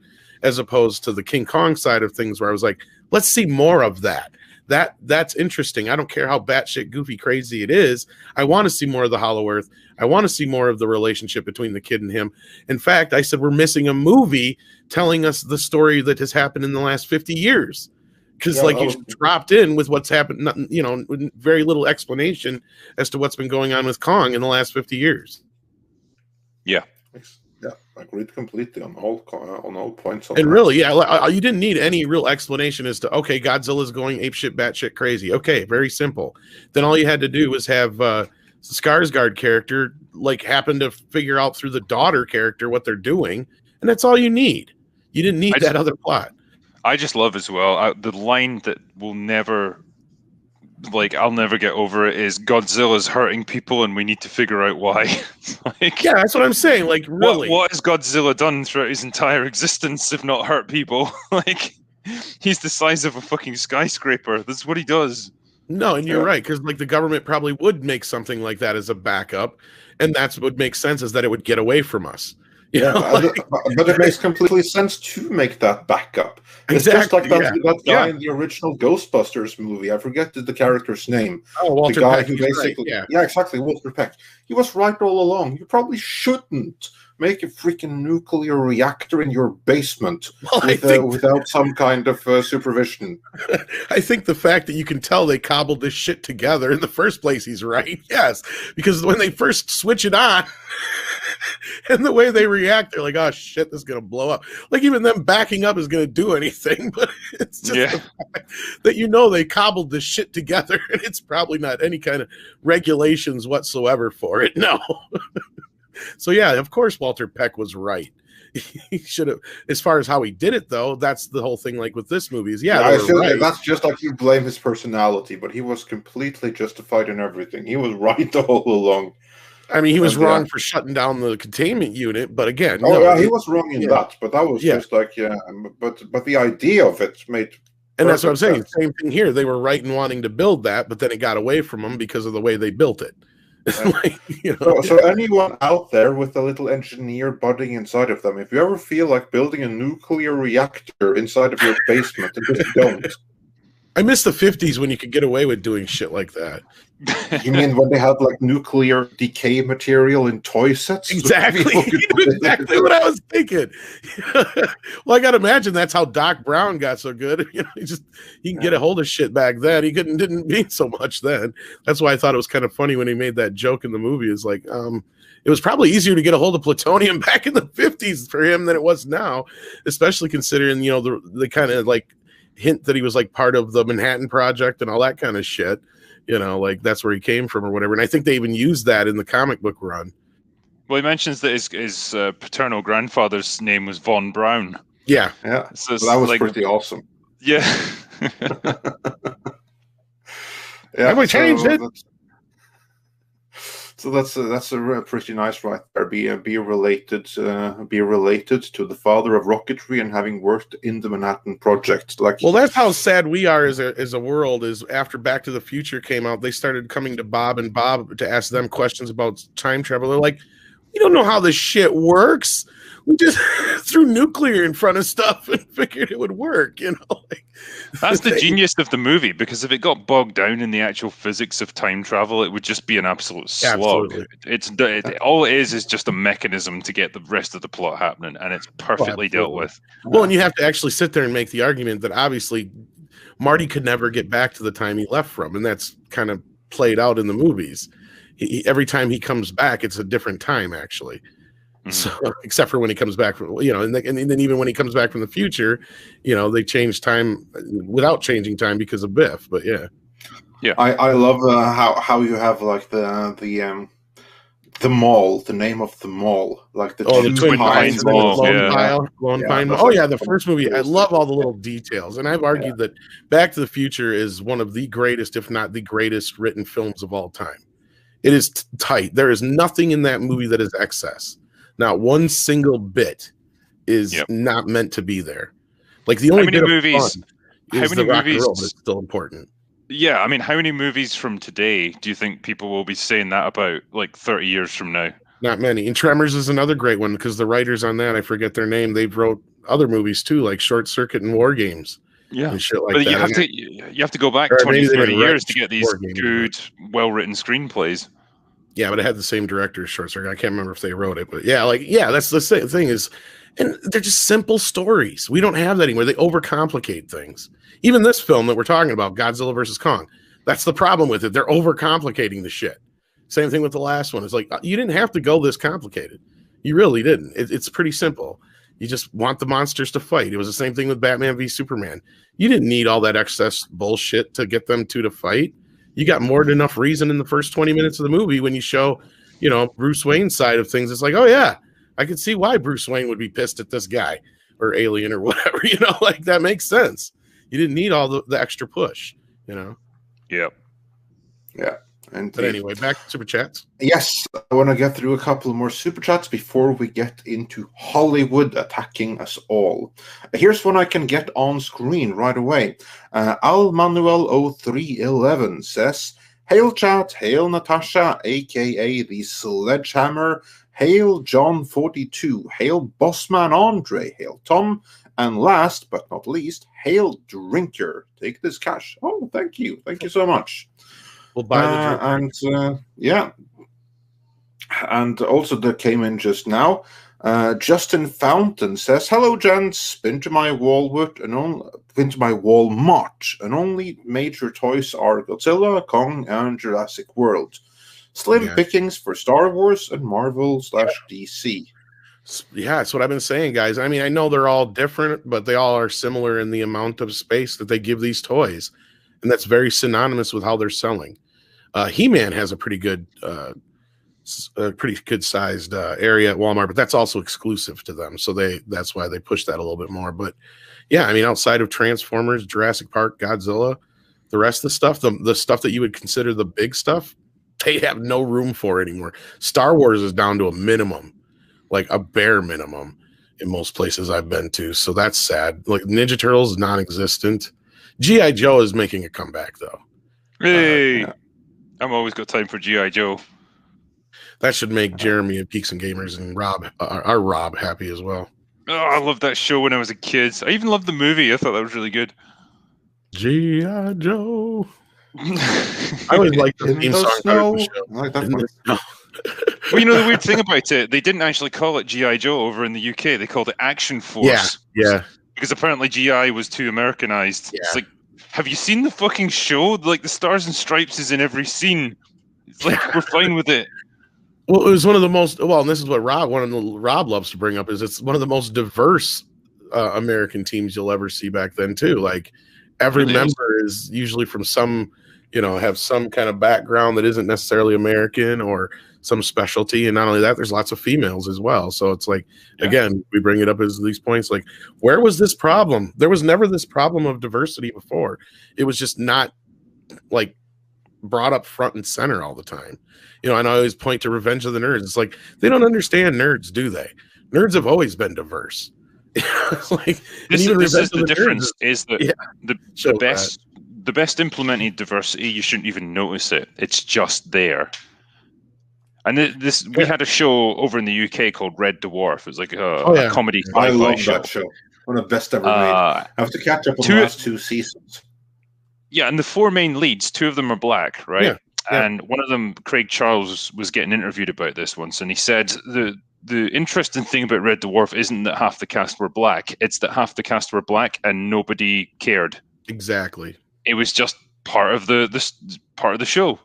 as opposed to the King Kong side of things, where I was like, let's see more of that. That's interesting. I don't care how batshit goofy crazy it is. I want to see more of the Hollow Earth. I want to see more of the relationship between the kid and him. In fact, I said we're missing a movie telling us the story that has happened in the last 50 years. Because you dropped in with what's happened, you know, with very little explanation as to what's been going on with Kong in the last 50 years. Yeah. Yeah, I agreed completely on all points. And really, yeah, you didn't need any real explanation as to, okay, Godzilla's going apeshit, batshit crazy. Okay, very simple. Then all you had to do was have Skarsgård character happen to figure out through the daughter character what they're doing, and that's all you need. You didn't need that other plot. I just love as well the line that will never, I'll never get over it, is Godzilla's hurting people and we need to figure out why. Yeah, that's what I'm saying. Like, really, what has Godzilla done throughout his entire existence if not hurt people? He's the size of a fucking skyscraper. That's what he does. No, and you're right, because the government probably would make something like that as a backup, and that's what would make sense, is that it would get away from us. But it makes complete sense to make that backup. It's just like that guy in the original Ghostbusters movie. I forget the character's name. Oh, Walter the guy Peck, who basically, exactly, Walter Peck. He was right all along. You probably shouldn't make a freaking nuclear reactor in your basement without some kind of supervision. I think the fact that you can tell they cobbled this shit together in the first place, he's right. Yes, because when they first switch it on, and the way they react, they're like, oh shit, this is going to blow up. Like, even them backing up is going to do anything, but it's just the fact that they cobbled this shit together, and it's probably not any kind of regulations whatsoever for it. No. So yeah, of course Walter Peck was right. He should have, as far as how he did it though, that's the whole thing with this movie is I feel like that's just like you blame his personality, but he was completely justified in everything. He was right all along. I mean, he was wrong for shutting down the containment unit, but again, he was wrong in that, but that was just but the idea of it made. And that's what I'm saying. Same thing here. They were right in wanting to build that, but then it got away from them because of the way they built it. So anyone out there with a little engineer budding inside of them, if you ever feel like building a nuclear reactor inside of your basement, just don't. I miss the 50s when you could get away with doing shit like that. You mean when they had decay decay material in toy sets? Exactly. Exactly what I was thinking. Well, I got to imagine that's how Doc Brown got so good. He can get a hold of shit back then. He didn't mean so much then. That's why I thought it was kind of funny when he made that joke in the movie. Is like, it was probably easier to get a hold of plutonium back in the 50s for him than it was now, especially considering, the kind of hint that he was part of the Manhattan Project and all that kind of shit. That's where he came from or whatever. And I think they even used that in the comic book run. Well, he mentions that his paternal grandfather's name was Von Braun. Yeah. Yeah. So that was pretty awesome. Yeah. Yeah. We changed it. So that's a pretty nice right there. Be related to the father of rocketry and having worked in the Manhattan Project. Well, that's how sad we are as a world. Is after Back to the Future came out, they started coming to Bob to ask them questions about time travel. They're like, we don't know how this shit works. We just threw nuclear in front of stuff and figured it would work. That's the genius of the movie, because if it got bogged down in the actual physics of time travel, it would just be an absolute slog. All it is just a mechanism to get the rest of the plot happening, and it's perfectly dealt with. Well, and you have to actually sit there and make the argument that obviously Marty could never get back to the time he left from, and that's kind of played out in the movies. Every time he comes back, it's a different time, actually. So, except for when he comes back from, and then even when he comes back from the future, they change time without changing time because of Biff. But yeah. I love how you have The Mall, the name of the mall, like the the two Twin Pines Pines Mall, Lone yeah. Pine. Lone Yeah, Pine. that's Oh like yeah, the one of first movie. I coolest love all things. the little details, and I've argued that Back to the Future is one of the greatest, if not the greatest, written films of all time. It is tight. There is nothing in that movie that is excess. Not one single bit is not meant to be there. Like the How only many bit of movies? fun How is many the rock and movies? roll, but it's still important. Yeah, I mean, how many movies from today do you think people will be saying that about, like 30 years from now? Not many. And Tremors is another great one because the writers on that, I forget their name, they've wrote other movies too, like Short Circuit and War Games and shit like But that. you have to go back Or 20, maybe they 30 didn't write years to get these War Games, good, well-written screenplays. Yeah, but it had the same director as Short Circuit. I can't remember if they wrote it, but that's the same thing is, and they're just simple stories. We don't have that anymore. They overcomplicate things. Even this film that we're talking about, Godzilla versus Kong, that's the problem with it. They're overcomplicating the shit. Same thing with the last one. It's like, you didn't have to go this complicated. You really didn't. It's pretty simple. You just want the monsters to fight. It was the same thing with Batman v Superman. You didn't need all that excess bullshit to get them to fight. You got more than enough reason in the first 20 minutes of the movie when you show, Bruce Wayne's side of things. It's like, oh yeah, I could see why Bruce Wayne would be pissed at this guy or alien or whatever, like that makes sense. You didn't need all the extra push, Yep. Yeah. And But anyway, back to Super Chats. Yes, I want to get through a couple more Super Chats before we get into Hollywood attacking us all. Here's one I can get on screen right away. Al Manuel 0311 says, "Hail chat, hail Natasha, aka the Sledgehammer, hail John 42, hail Bossman Andre, hail Tom, and last but not least, hail Drinker. Take this cash." Oh, thank you so much. We'll buy the drink. And also that came in just now. Justin Fountain says, "Hello, gents. Been to my Walmart, and only major toys are Godzilla, Kong, and Jurassic World. Slim pickings for Star Wars and Marvel/DC." Yeah, that's what I've been saying, guys. I mean, I know they're all different, but they all are similar in the amount of space that they give these toys. And that's very synonymous with how they're selling. He-Man has a pretty good sized area at Walmart, but that's also exclusive to them. So that's why they push that a little bit more. But yeah, I mean, outside of Transformers, Jurassic Park, Godzilla, the rest of the stuff, the stuff that you would consider the big stuff, they have no room for anymore. Star Wars is down to a minimum, like a bare minimum in most places I've been to. So that's sad. Like Ninja Turtles is non-existent. G.I. Joe is making a comeback though. Hey, I've always got time for G.I. Joe. That should make Jeremy at Geeks and Gamers and our Rob happy as well. Oh, I loved that show when I was a kid. I even loved the movie. I thought that was really good. G.I. Joe. I always liked the theme song. I like that one. Well, the weird thing about it, they didn't actually call it G.I. Joe over in the UK. They called it Action Force. Yeah. Because apparently GI was too Americanized. Yeah. It's like, have you seen the fucking show? Like, the Stars and Stripes is in every scene. It's like, we're fine with it. Well, it was one of the most, and this is what Rob loves to bring up, is it's one of the most diverse American teams you'll ever see back then, too. Like, every member is usually from some, have some kind of background that isn't necessarily American or some specialty. And not only that, there's lots of females as well. So it's like, again, we bring it up as these points, like, where was this problem? There was never this problem of diversity before. It was just not like brought up front and center all the time. And I always point to Revenge of the Nerds. It's like, they don't understand nerds, do they? Nerds have always been diverse. Like, this is the difference. Is that the best implemented diversity, you shouldn't even notice it. It's just there. And we had a show over in the UK called Red Dwarf. It was like a comedy sci-fi I love show. that show. One of the best ever made. I have to catch up on the last 2 seasons. Yeah, and the 4 main leads, 2 of them are black, right? Yeah. And one of them, Craig Charles, was getting interviewed about this once, and he said the interesting thing about Red Dwarf isn't that half the cast were black; it's that half the cast were black and nobody cared. Exactly. It was just part of the show.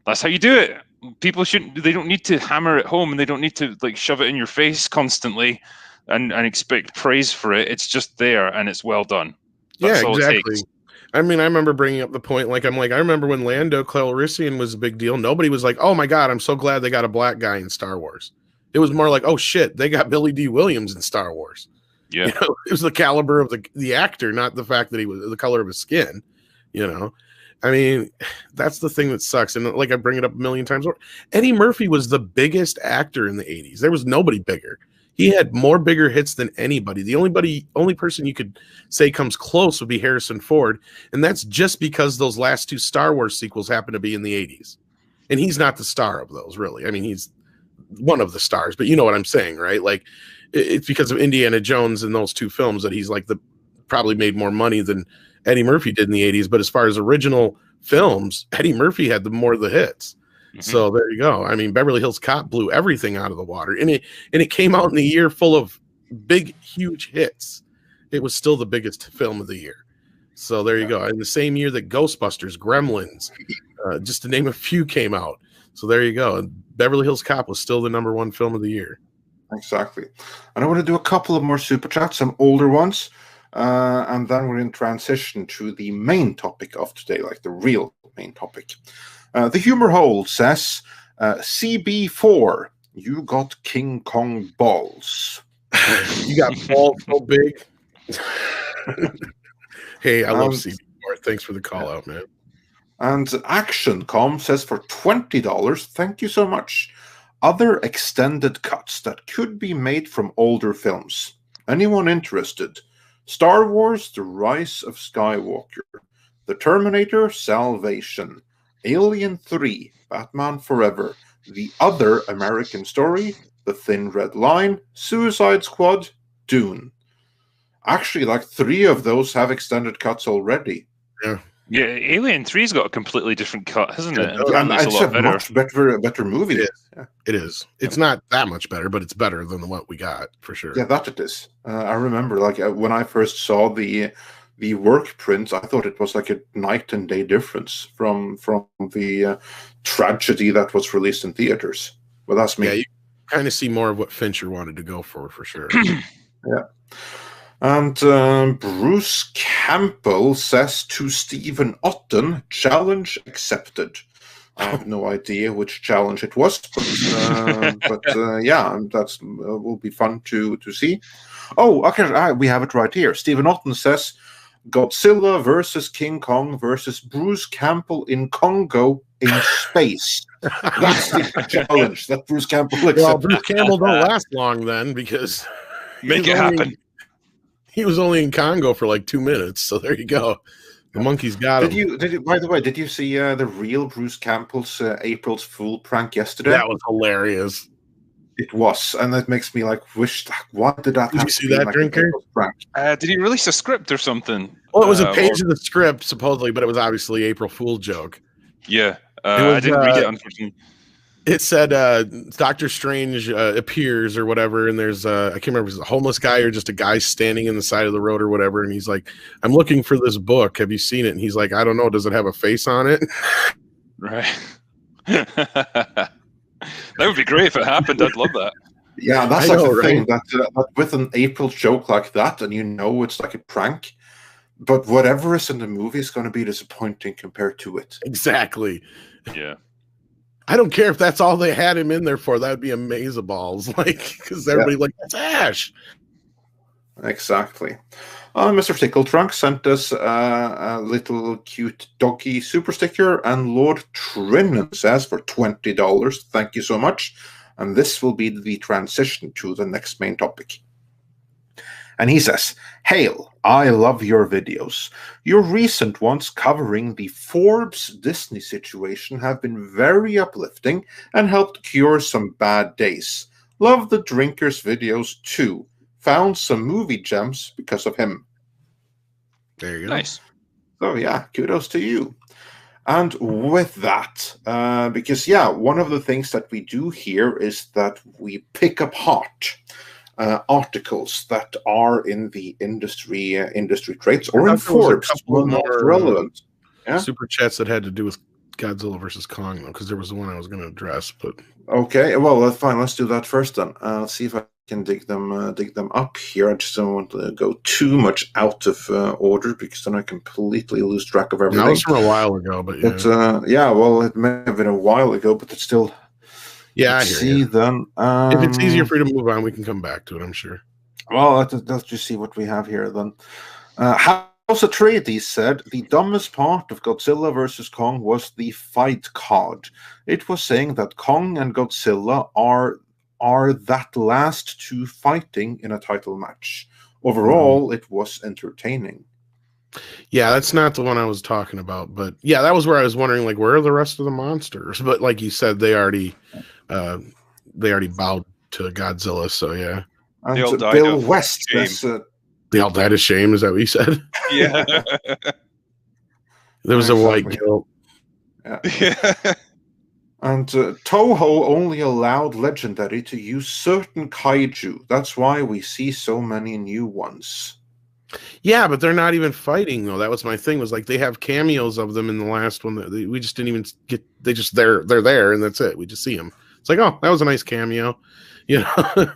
That's how you do it. People they don't need to hammer it home, and they don't need to like shove it in your face constantly and expect praise for it. It's just there, and it's well done. That's all exactly. it takes. I mean, I remember bringing up the point, like, I'm like, I remember when Lando Calrissian was a big deal. Nobody was like, oh my God, I'm so glad they got a black guy in Star Wars. It was more like, oh shit, they got Billy D. Williams in Star Wars. Yeah. You know, it was the caliber of the actor, not the fact that he was the color of his skin. You know, I mean, that's the thing that sucks. And like I bring it up a million times. Eddie Murphy was the biggest actor in the 80s. There was nobody bigger. He had more bigger hits than anybody. The only person you could say comes close would be Harrison Ford. And that's just because those last two Star Wars sequels happen to be in the 80s. And he's not the star of those, really. I mean, he's one of the stars, but you know what I'm saying, right? Like, it's because of Indiana Jones and those two films that he's like probably made more money than Eddie Murphy did in the 80s. But as far as original films, Eddie Murphy had more of the hits. So there you go. I mean, Beverly Hills Cop blew everything out of the water, and it came out in a year full of big, huge hits. It was still the biggest film of the year. So there you go. In the same year that Ghostbusters, Gremlins, just to name a few, came out. So there you go. And Beverly Hills Cop was still the #1 film of the year. Exactly. And I want to do a couple of more super chats, some older ones, and then we're in transition to the main topic of today, like the real main topic. The Humor Hole says, CB4, you got King Kong balls. You got balls so big. Hey, I love CB4. Thanks for the call out, man. And ActionCom says for $20, thank you so much. Other extended cuts that could be made from older films. Anyone interested? Star Wars, The Rise of Skywalker. The Terminator, Salvation. Alien 3, Batman Forever, The Other American Story, The Thin Red Line, Suicide Squad, Dune. Actually, like 3 of those have extended cuts already. Yeah, Alien 3's got a completely different cut, hasn't it? And it's a much better movie. It is. It's not that much better, but it's better than what we got, for sure. Yeah, that it is. I remember, like, when I first saw the work print, I thought it was like a night and day difference from the tragedy that was released in theaters. Well, that's me. Yeah, you kind of see more of what Fincher wanted to go for sure. Yeah. And Bruce Campbell says to Stephen Otten, challenge accepted. I have no idea which challenge it was, but yeah, that will be fun to see. Oh, okay, we have it right here. Stephen Otten says, Godzilla versus King Kong versus Bruce Campbell in Congo in space. That's the challenge that Bruce Campbell accepted. Well, Bruce Campbell don't last long then, because make it happen. He was only in Congo for like 2 minutes, so there you go. The monkeys got him. Did you? By the way, did you see the real Bruce Campbell's April's Fool prank yesterday? That was hilarious. It was, and that makes me like wish. Why did that? Did you see that, Drinker? Did he release a script or something? Well, it was a page of the script supposedly, but it was obviously April Fool joke. Yeah, I didn't read it, unfortunately. It said Doctor Strange appears or whatever, and there's I can't remember if it's a homeless guy or just a guy standing in the side of the road or whatever, and he's like, "I'm looking for this book. Have you seen it?" And he's like, "I don't know. Does it have a face on it?" Right. That would be great if it happened. I'd love that. Yeah, that's like the thing that with an April joke like that, and you know it's like a prank, but whatever is in the movie is going to be disappointing compared to it. Exactly. Yeah. I don't care if that's all they had him in there for. That would be amazeballs, like, because everybody like, that's Ash. Exactly. Mr. Tickle Trunk sent us a little cute doggy super sticker, and Lord Trinan says for $20. Thank you so much. And this will be the transition to the next main topic. And he says, Hail, I love your videos. Your recent ones covering the Forbes Disney situation have been very uplifting and helped cure some bad days. Love the Drinkers videos too. Found some movie gems because of him. There you go. Nice. So yeah, kudos to you. And with that, because yeah, one of the things that we do here is that we pick up hot articles that are in the industry trades or in Forbes, more relevant. Yeah? Super chats that had to do with Godzilla versus Kong, though, because there was the one I was going to address. But okay, well, that's fine. Let's do that first then. Let's see if I can dig them up here. I just don't want to go too much out of order because then I completely lose track of everything. That was from a while ago, but yeah. But well, it may have been a while ago, but it's still. Yeah, let's see then. If it's easier for you to move on, we can come back to it, I'm sure. Well, let's just see what we have here then. House Atreides said the dumbest part of Godzilla vs. Kong was the fight card. It was saying that Kong and Godzilla are that last two fighting in a title match. Overall, it was entertaining. Yeah, that's not the one I was talking about, but yeah, that was where I was wondering, like, where are the rest of the monsters? But like you said, they already bowed to Godzilla, so yeah. And Bill West, they all died of shame. Is that what you said? Yeah. There was a white guilt. Yeah. And Toho only allowed Legendary to use certain kaiju. That's why we see so many new ones. Yeah, but they're not even fighting though. That was my thing. Was like they have cameos of them in the last one. We just didn't even get. They're there and that's it. We just see them. It's like, oh, that was a nice cameo, you know.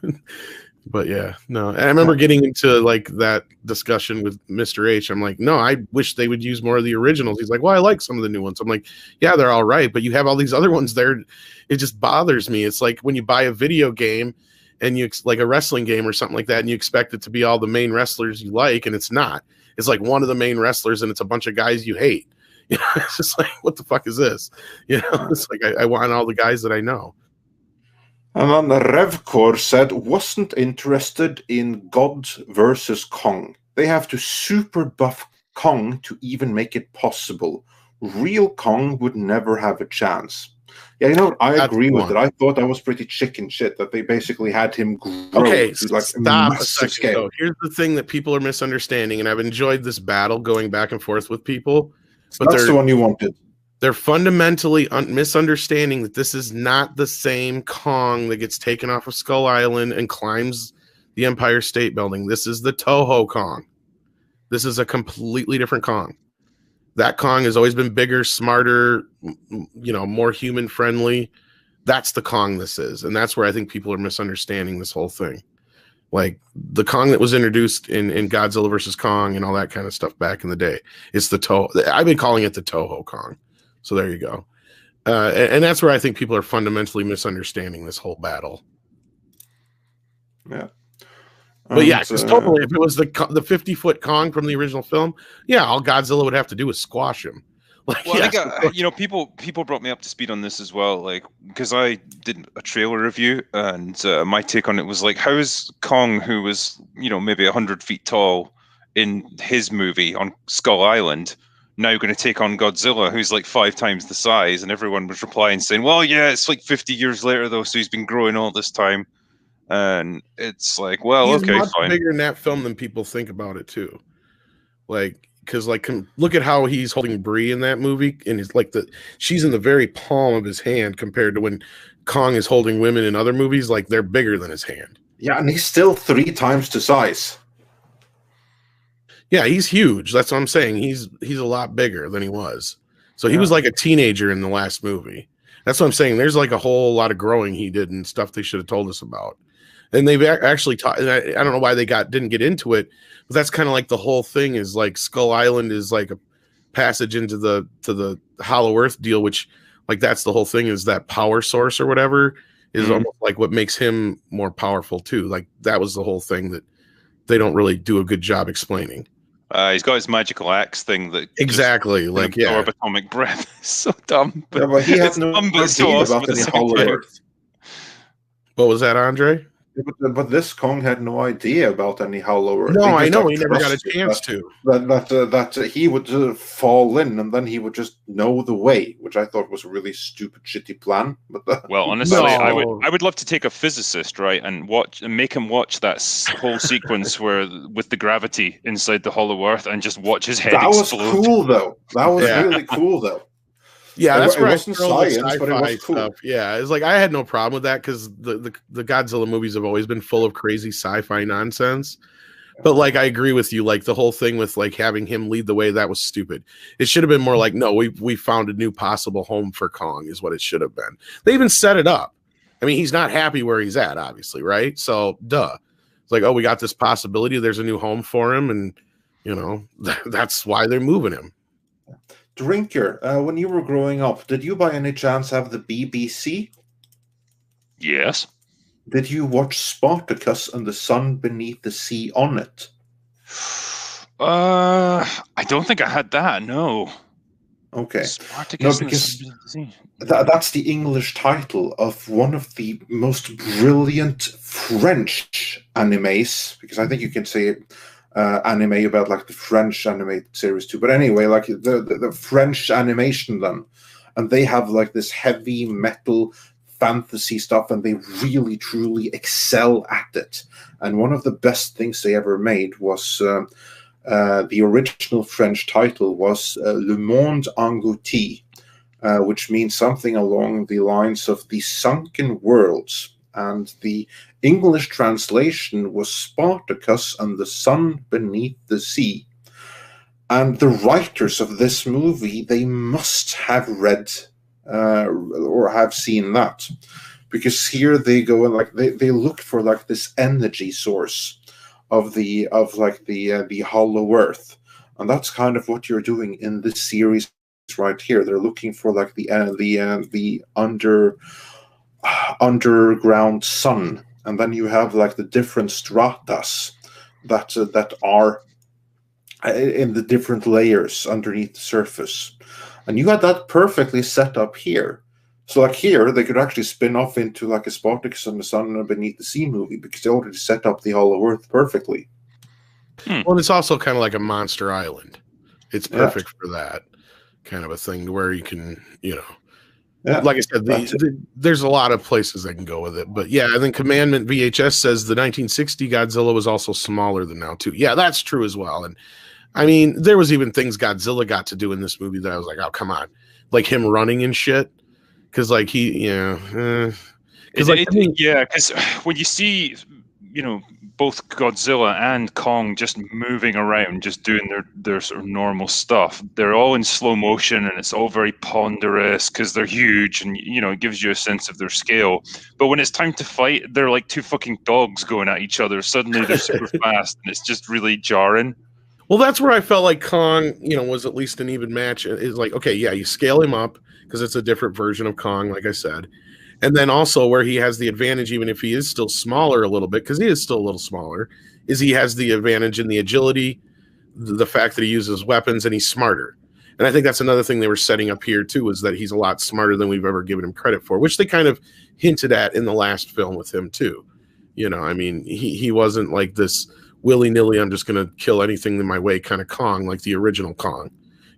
But yeah, no. And I remember getting into like that discussion with Mr. H. I'm like, no, I wish they would use more of the originals. He's like, well, I like some of the new ones. I'm like, yeah, they're all right, but you have all these other ones there. It just bothers me. It's like when you buy a video game and you like a wrestling game or something like that, and you expect it to be all the main wrestlers you like, and it's not. It's like one of the main wrestlers, and it's a bunch of guys you hate. You know, it's just like, what the fuck is this? You know, it's like I want all the guys that I know. And then Revcor said, wasn't interested in God versus Kong. They have to super buff Kong to even make it possible. Real Kong would never have a chance. Yeah, you know what? I agree with it. I thought that was pretty chicken shit that they basically had him grow to like stop a second, though. Here's the thing that people are misunderstanding, and I've enjoyed this battle going back and forth with people. But that's the one you wanted. They're fundamentally misunderstanding that this is not the same Kong that gets taken off of Skull Island and climbs the Empire State Building. This is the Toho Kong. This is a completely different Kong. That Kong has always been bigger, smarter, you know, more human friendly. That's the Kong this is. And that's where I think people are misunderstanding this whole thing. Like the Kong that was introduced in Godzilla versus Kong and all that kind of stuff back in the day. It's the Toho. I've been calling it the Toho Kong. So there you go. And that's where I think people are fundamentally misunderstanding this whole battle. Yeah. But yeah, because totally, if it was the 50-foot Kong from the original film, yeah, all Godzilla would have to do is squash him. Like, well, yes, I think, you know, people brought me up to speed on this as well, like, because I did a trailer review, and my take on it was like, how is Kong, who was, you know, maybe 100 feet tall in his movie on Skull Island, now going to take on Godzilla, who's like 5 times the size? And everyone was replying saying, well, yeah, it's like 50 years later though, so he's been growing all this time. And it's like, well, he's okay, much fine. Bigger in that film than people think about it too. Like, because like, look at how he's holding Bree in that movie, and it's like she's in the very palm of his hand compared to when Kong is holding women in other movies. Like they're bigger than his hand. Yeah, and he's still 3 times the size. Yeah, he's huge. That's what I'm saying. He's a lot bigger than he was. So he was like a teenager in the last movie. That's what I'm saying. There's like a whole lot of growing he did and stuff they should have told us about. And they've actually taught. And I don't know why they didn't get into it, but that's kind of like the whole thing is like Skull Island is like a passage into the Hollow Earth deal, which like that's the whole thing is that power source or whatever is almost like what makes him more powerful too. Like that was the whole thing that they don't really do a good job explaining. He's got his magical axe thing that exactly like absorb atomic breath. So dumb, but he has no idea about the Hollow Earth. What was that, Andre? But this Kong had no idea about any Hollow Earth. No, I know he never got a chance to. That he would fall in and then he would just know the way, which I thought was a really stupid, shitty plan. But well, honestly, I would love to take a physicist, right, and make him watch that whole sequence where with the gravity inside the Hollow Earth and just watch his head explode. That was cool, though. That was really cool, though. Yeah, that's where it wasn't science, but it was cool. Stuff. Yeah, it's like I had no problem with that because the Godzilla movies have always been full of crazy sci-fi nonsense. But like I agree with you, like the whole thing with like having him lead the way, that was stupid. It should have been more like, no, we found a new possible home for Kong is what it should have been. They even set it up. I mean, he's not happy where he's at, obviously, right? So, duh. It's like, oh, we got this possibility. There's a new home for him, and that's why they're moving him. Drinker, when you were growing up, did you by any chance have the BBC? Yes. Did you watch Spartacus and the Sun Beneath the Sea on it? I don't think I had that. No. Okay. Spartacus No, because that's the English title of one of the most brilliant French animes. Because I think you can say anime about like the French animated series too. But anyway, like the French animation then, and they have like this heavy metal fantasy stuff, and they really truly excel at it. And one of the best things they ever made was the original French title was Le Monde Englouti, which means something along the lines of the sunken worlds. And the English translation was Spartacus and the Sun Beneath the Sea. And the writers of this movie, they must have read or have seen that, because here they go and like they look for like this energy source of the hollow earth, and that's kind of what you're doing in this series right here. They're looking for like the underground sun, and then you have like the different stratas that are in the different layers underneath the surface. And you had that perfectly set up here. So like here, they could actually spin off into like a Spartacus and the Sun Beneath the Sea movie, because they already set up the Hollow Earth perfectly. Well, it's also kind of like a Monster Island. It's perfect for that kind of a thing where you can, like I said, there's a lot of places they can go with it. But yeah, I think Commandment VHS says the 1960 Godzilla was also smaller than now too. Yeah, that's true as well. And I mean, there was even things Godzilla got to do in this movie that I was like, oh, come on. Like him running and shit. Because, like, because when you see, both Godzilla and Kong just moving around, just doing their sort of normal stuff, they're all in slow motion, and it's all very ponderous because they're huge, and, it gives you a sense of their scale. But when it's time to fight, they're like two fucking dogs going at each other. Suddenly they're super fast, and it's just really jarring. Well, that's where I felt like Kong, was at least an even match. It's like, okay, yeah, you scale him up because it's a different version of Kong, like I said. And then also where he has the advantage, even if he is still smaller a little bit, because he is still a little smaller, is he has the advantage in the agility, the fact that he uses weapons, and he's smarter. And I think that's another thing they were setting up here, too, is that he's a lot smarter than we've ever given him credit for, which they kind of hinted at in the last film with him, too. I mean, he wasn't like this willy-nilly, I'm just going to kill anything in my way kind of Kong, like the original Kong,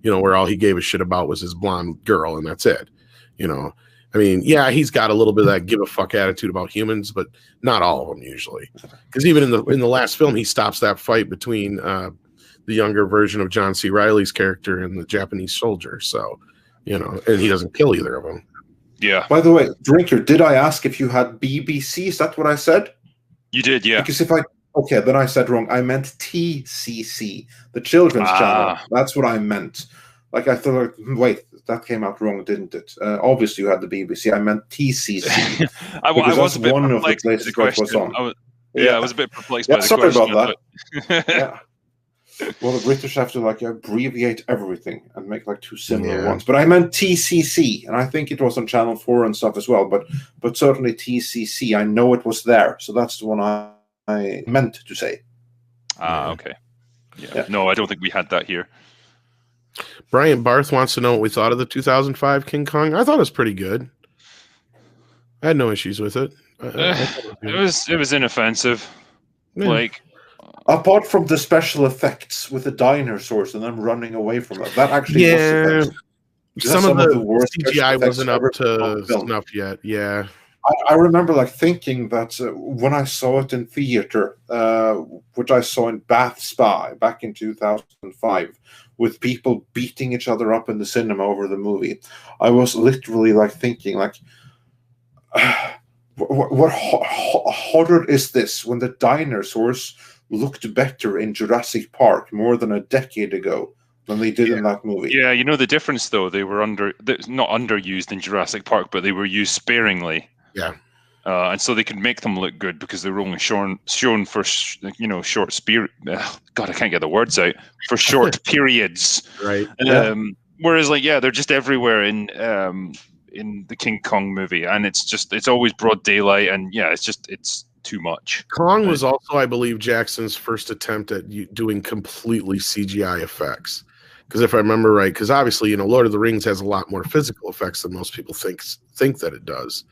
where all he gave a shit about was his blonde girl, and that's it. I mean, yeah, he's got a little bit of that give a fuck attitude about humans, but not all of them usually. Because even in the last film, he stops that fight between the younger version of John C. Reilly's character and the Japanese soldier. So, and he doesn't kill either of them. Yeah. By the way, Drinker, did I ask if you had BBC? Is that what I said? You did, yeah. Because okay, then I said wrong. I meant TCC, the children's channel. That's what I meant. Like, I thought, wait, that came out wrong, didn't it? Obviously, you had the BBC. I meant TCC. I was a bit one of the places where it was on. I was a bit perplexed by the sorry question. About that. Yeah. Well, the British have to like abbreviate everything and make like two similar ones. But I meant TCC, and I think it was on Channel 4 and stuff as well. But certainly TCC, I know it was there. So that's the one I meant to say. Okay. Yeah. No, I don't think we had that here. Brian Barth wants to know what we thought of the 2005 King Kong. I thought it was pretty good. I had no issues with it. It was inoffensive. Yeah. Like, apart from the special effects with the dinosaurs and them running away from it, that actually was some of the worst CGI wasn't up to snuff yet. Yeah. I remember like thinking that when I saw it in theater, which I saw in Bath Spa back in 2005, with people beating each other up in the cinema over the movie, I was literally like thinking like, what horror is this when the dinosaurs looked better in Jurassic Park more than a decade ago than they did in that movie? Yeah, the difference though, they were not underused in Jurassic Park, but they were used sparingly. Yeah. and so they could make them look good because they were only shown for short God, I can't get the words out, for short periods. Right. Whereas they're just everywhere in the King Kong movie, and it's always broad daylight, and it's too much. Kong was also, I believe, Jackson's first attempt at doing completely CGI effects. Because if I remember right, because obviously, Lord of the Rings has a lot more physical effects than most people think that it does.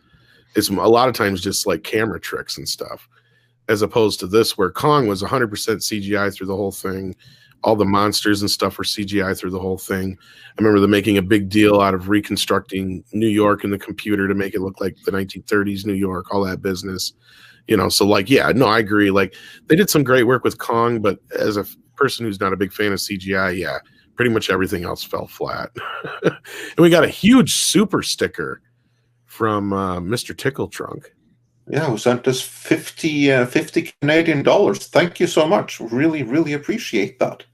It's a lot of times just like camera tricks and stuff, as opposed to this where Kong was 100% CGI through the whole thing. All the monsters and stuff were CGI through the whole thing. I remember them making a big deal out of reconstructing New York in the computer to make it look like the 1930s New York, all that business. So I agree. Like, they did some great work with Kong, but as a person who's not a big fan of CGI, pretty much everything else fell flat. And we got a huge super sticker from Mr. Tickle Trunk. Yeah, who sent us 50 Canadian dollars. Thank you so much. Really, really appreciate that.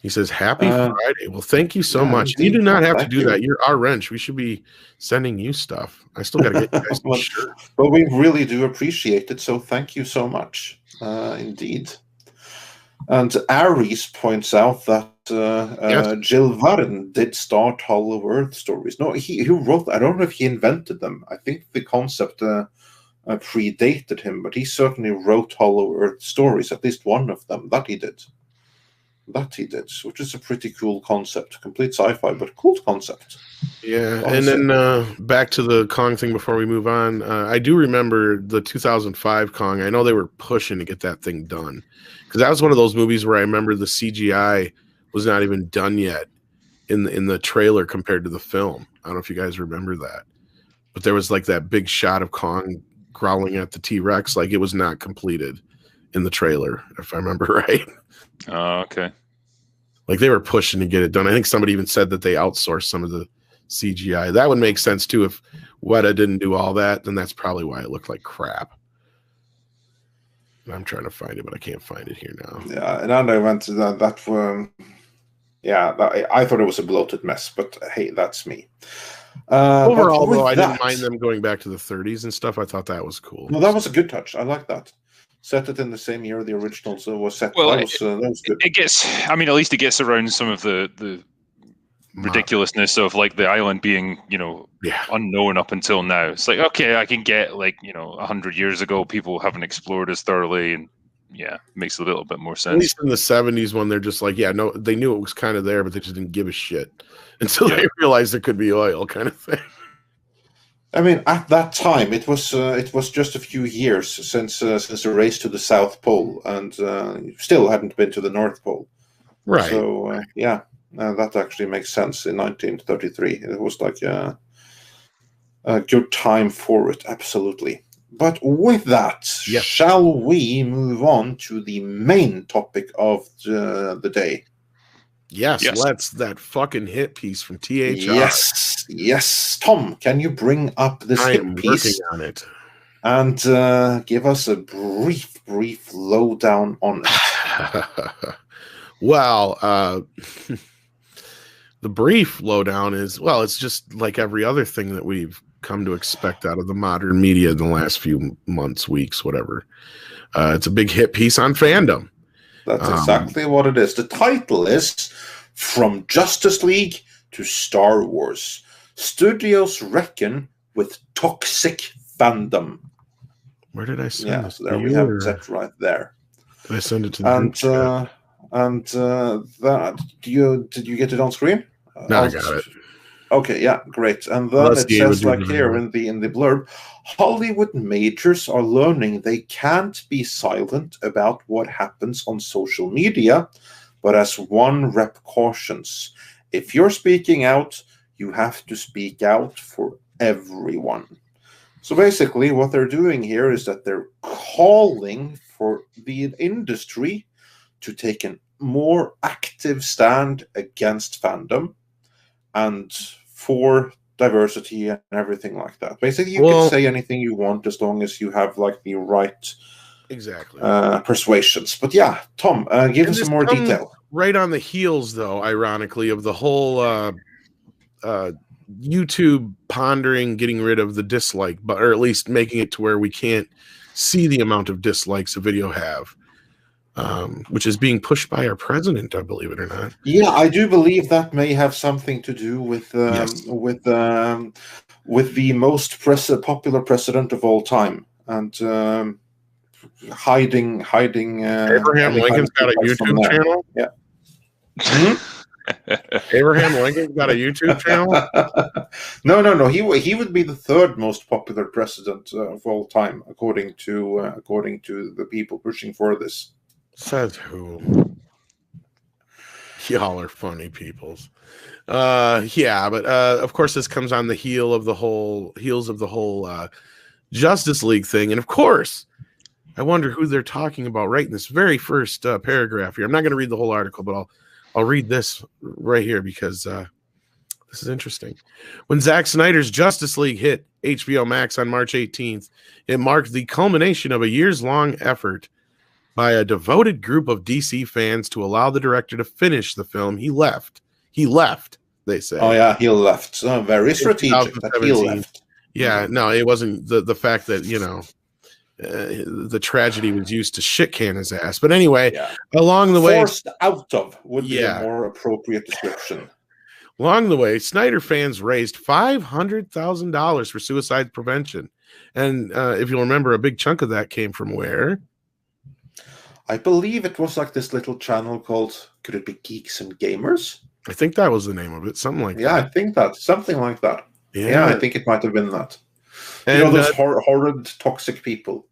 He says, Happy Friday. Well, thank you so much. Indeed. You do not have to do that. You're our wrench. We should be sending you stuff. I still got to get you guys a shirt. But we really do appreciate it, so thank you so much. Indeed. And Aries points out that Jill Varren did start Hollow Earth stories. No, he wrote, I don't know if he invented them. I think the concept predated him, but he certainly wrote Hollow Earth stories, at least one of them. That he did, which is a pretty cool concept. Complete sci-fi, but cool concept. Yeah, and then back to the Kong thing before we move on. I do remember the 2005 Kong. I know they were pushing to get that thing done, because that was one of those movies where I remember the CGI was not even done yet in the trailer compared to the film. I don't know if you guys remember that, but there was like that big shot of Kong growling at the T-Rex, like it was not completed in the trailer, if I remember right. Oh, okay. Like they were pushing to get it done. I think somebody even said that they outsourced some of the CGI. That would make sense too. If Weta didn't do all that, then that's probably why it looked like crap. I'm trying to find it, but I can't find it here now. Yeah, and I went to that. I thought it was a bloated mess, but hey, that's me. Overall, though, I didn't mind them going back to the 30s and stuff. I thought that was cool. No, that was a good touch. I like that. Set it in the same year the original was set. Well, that was good. It gets. I mean, at least it gets around some of the ridiculousness of like the island being, unknown up until now. It's like, okay, I can get 100 years ago, people haven't explored as thoroughly, and makes a little bit more sense. At least in the 70s when they're just like, they knew it was kind of there, but they just didn't give a shit until they realized there could be oil, kind of thing. I mean, at that time, it was just a few years since the race to the South Pole, and still hadn't been to the North Pole. Right. So that actually makes sense. In 1933, it was like a good time for it, absolutely. But with that, shall we move on to the main topic of the day? Yes, let's. That fucking hit piece from THR. Yes. Tom, can you bring up this hit piece? I am working on it. And give us a brief lowdown on it. Well, the brief lowdown is, it's just like every other thing that we've come to expect out of the modern media in the last few months, weeks, whatever. It's a big hit piece on fandom. That's exactly what it is. The title is From Justice League to Star Wars. Studios reckon with toxic fandom. Where did I send this? There we have it right there. Did I send it to the group chat? And that did you get it on screen? No, I got it. Okay, yeah, great. And then it says like here in the blurb, Hollywood majors are learning they can't be silent about what happens on social media, but as one rep cautions, if you're speaking out, you have to speak out for everyone. So basically what they're doing here is that they're calling for the industry to take a more active stand against fandom and for diversity and everything like that. Basically, you can say anything you want as long as you have like the right persuasions. But Tom, give us some more detail. Right on the heels, though, ironically, of the whole YouTube pondering getting rid of the dislike, but or at least making it to where we can't see the amount of dislikes a video have, which is being pushed by our president, I believe it or not. Yeah, I do believe that may have something to do with Yes. with the most popular president of all time, and hiding. Abraham Lincoln's got a YouTube channel. Yeah. Abraham Lincoln's got a YouTube channel. No. He would be the third most popular president of all time, according to the people pushing for this. Says who? Y'all are funny peoples. Yeah, but of course this comes on the heels of the whole Justice League thing, and of course, I wonder who they're talking about right in this very first paragraph here. I'm not going to read the whole article, but I'll read this right here because this is interesting. When Zack Snyder's Justice League hit HBO Max on March 18th, it marked the culmination of a years-long effort by a devoted group of DC fans to allow the director to finish the film. He left, they say. Oh, yeah, he left. Very strategic that he left. Yeah, no, it wasn't the fact that, the tragedy was used to shit can his ass. But anyway, along the way... Forced out of would be a more appropriate description. Along the way, Snyder fans raised $500,000 for suicide prevention. And if you'll remember, a big chunk of that came from where? I believe it was like this little channel called, could it be Geeks and Gamers? I think that was the name of it, something like that. Yeah, I think that, something like that. Yeah, I think it might have been that. And, those horrid, toxic people.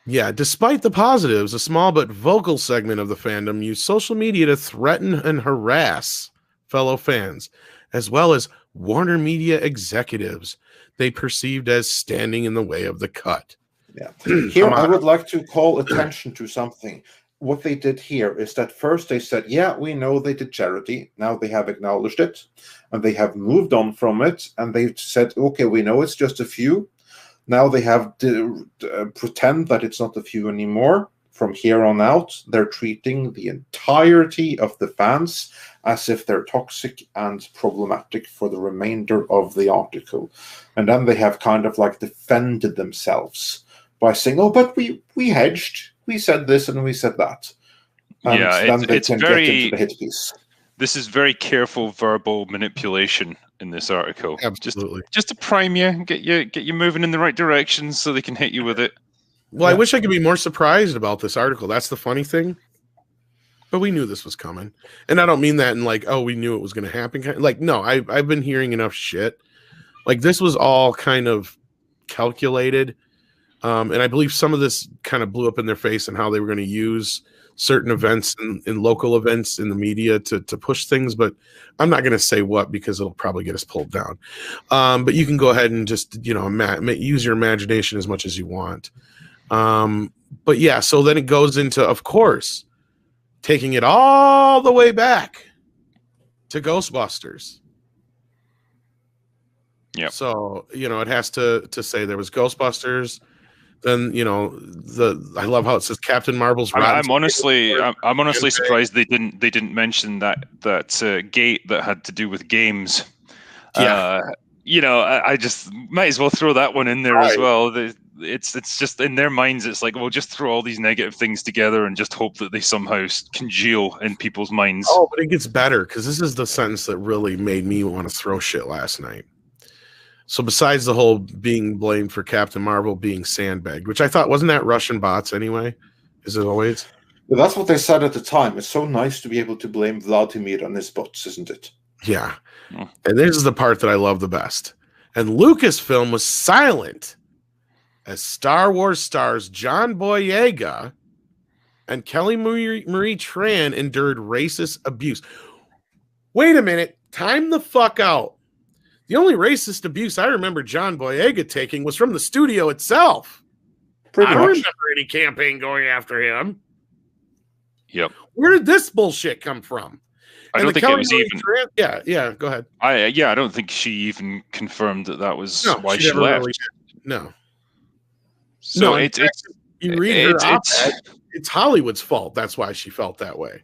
Yeah, despite the positives, a small but vocal segment of the fandom used social media to threaten and harass fellow fans, as well as Warner Media executives they perceived as standing in the way of the cut. Yeah. Here, I would like to call attention to something. What they did here is that first they said, yeah, we know they did charity. Now they have acknowledged it, and they have moved on from it, and they said, okay, we know it's just a few. Now they have to pretend that it's not a few anymore. From here on out, they're treating the entirety of the fans as if they're toxic and problematic for the remainder of the article. And then they have kind of like defended themselves by saying, oh, but we hedged. We said this and we said that. And then they can get into the hit piece. This is very careful verbal manipulation in this article. Absolutely. Just to prime you and get you moving in the right direction so they can hit you with it. Well, I wish I could be more surprised about this article. That's the funny thing. But we knew this was coming. And I don't mean that in like, oh, we knew it was going to happen. Like, no, I've been hearing enough shit. Like, this was all kind of calculated. And I believe some of this kind of blew up in their face and how they were going to use certain events in local events in the media to push things. But I'm not going to say what because it'll probably get us pulled down. But you can go ahead and just, use your imagination as much as you want. But yeah, so then it goes into, of course, taking it all the way back to Ghostbusters. Yeah. So, it has to say there was Ghostbusters. Then, I love how it says Captain Marvel's. I'm honestly surprised they didn't mention that gate that had to do with games. Yeah. I just might as well throw that one in there as well. It's just in their minds. It's like, we'll just throw all these negative things together and just hope that they somehow congeal in people's minds. Oh, but it gets better because this is the sentence that really made me want to throw shit last night. So besides the whole being blamed for Captain Marvel being sandbagged, which I thought, wasn't that Russian bots anyway? Is it always? Well, that's what they said at the time. It's so nice to be able to blame Vladimir on his bots, isn't it? Yeah. And this is the part that I love the best. And Lucasfilm was silent as Star Wars stars John Boyega and Kelly Marie Tran endured racist abuse. Wait a minute. Time the fuck out. The only racist abuse I remember John Boyega taking was from the studio itself. I don't remember any campaign going after him. Yep. Where did this bullshit come from? I don't think it was even. Yeah. Go ahead. I don't think she even confirmed that was why she left. Really, no. So you read her op-ed, it's Hollywood's fault. That's why she felt that way.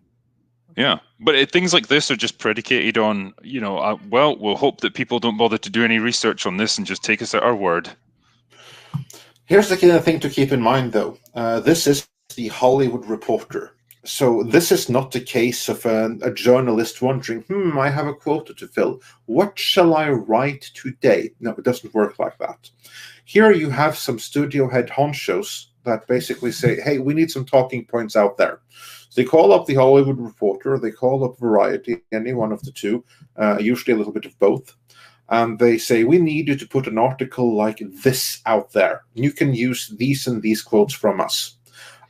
Yeah, but things like this are just predicated on, well, we'll hope that people don't bother to do any research on this and just take us at our word. Here's the kind of thing to keep in mind, though. This is the Hollywood Reporter. So this is not the case of a journalist wondering, I have a quota to fill. What shall I write today? No, it doesn't work like that. Here you have some studio head honchos that basically say, hey, we need some talking points out there. So they call up the Hollywood Reporter, they call up Variety, any one of the two, usually a little bit of both. And they say, we need you to put an article like this out there. You can use these and these quotes from us.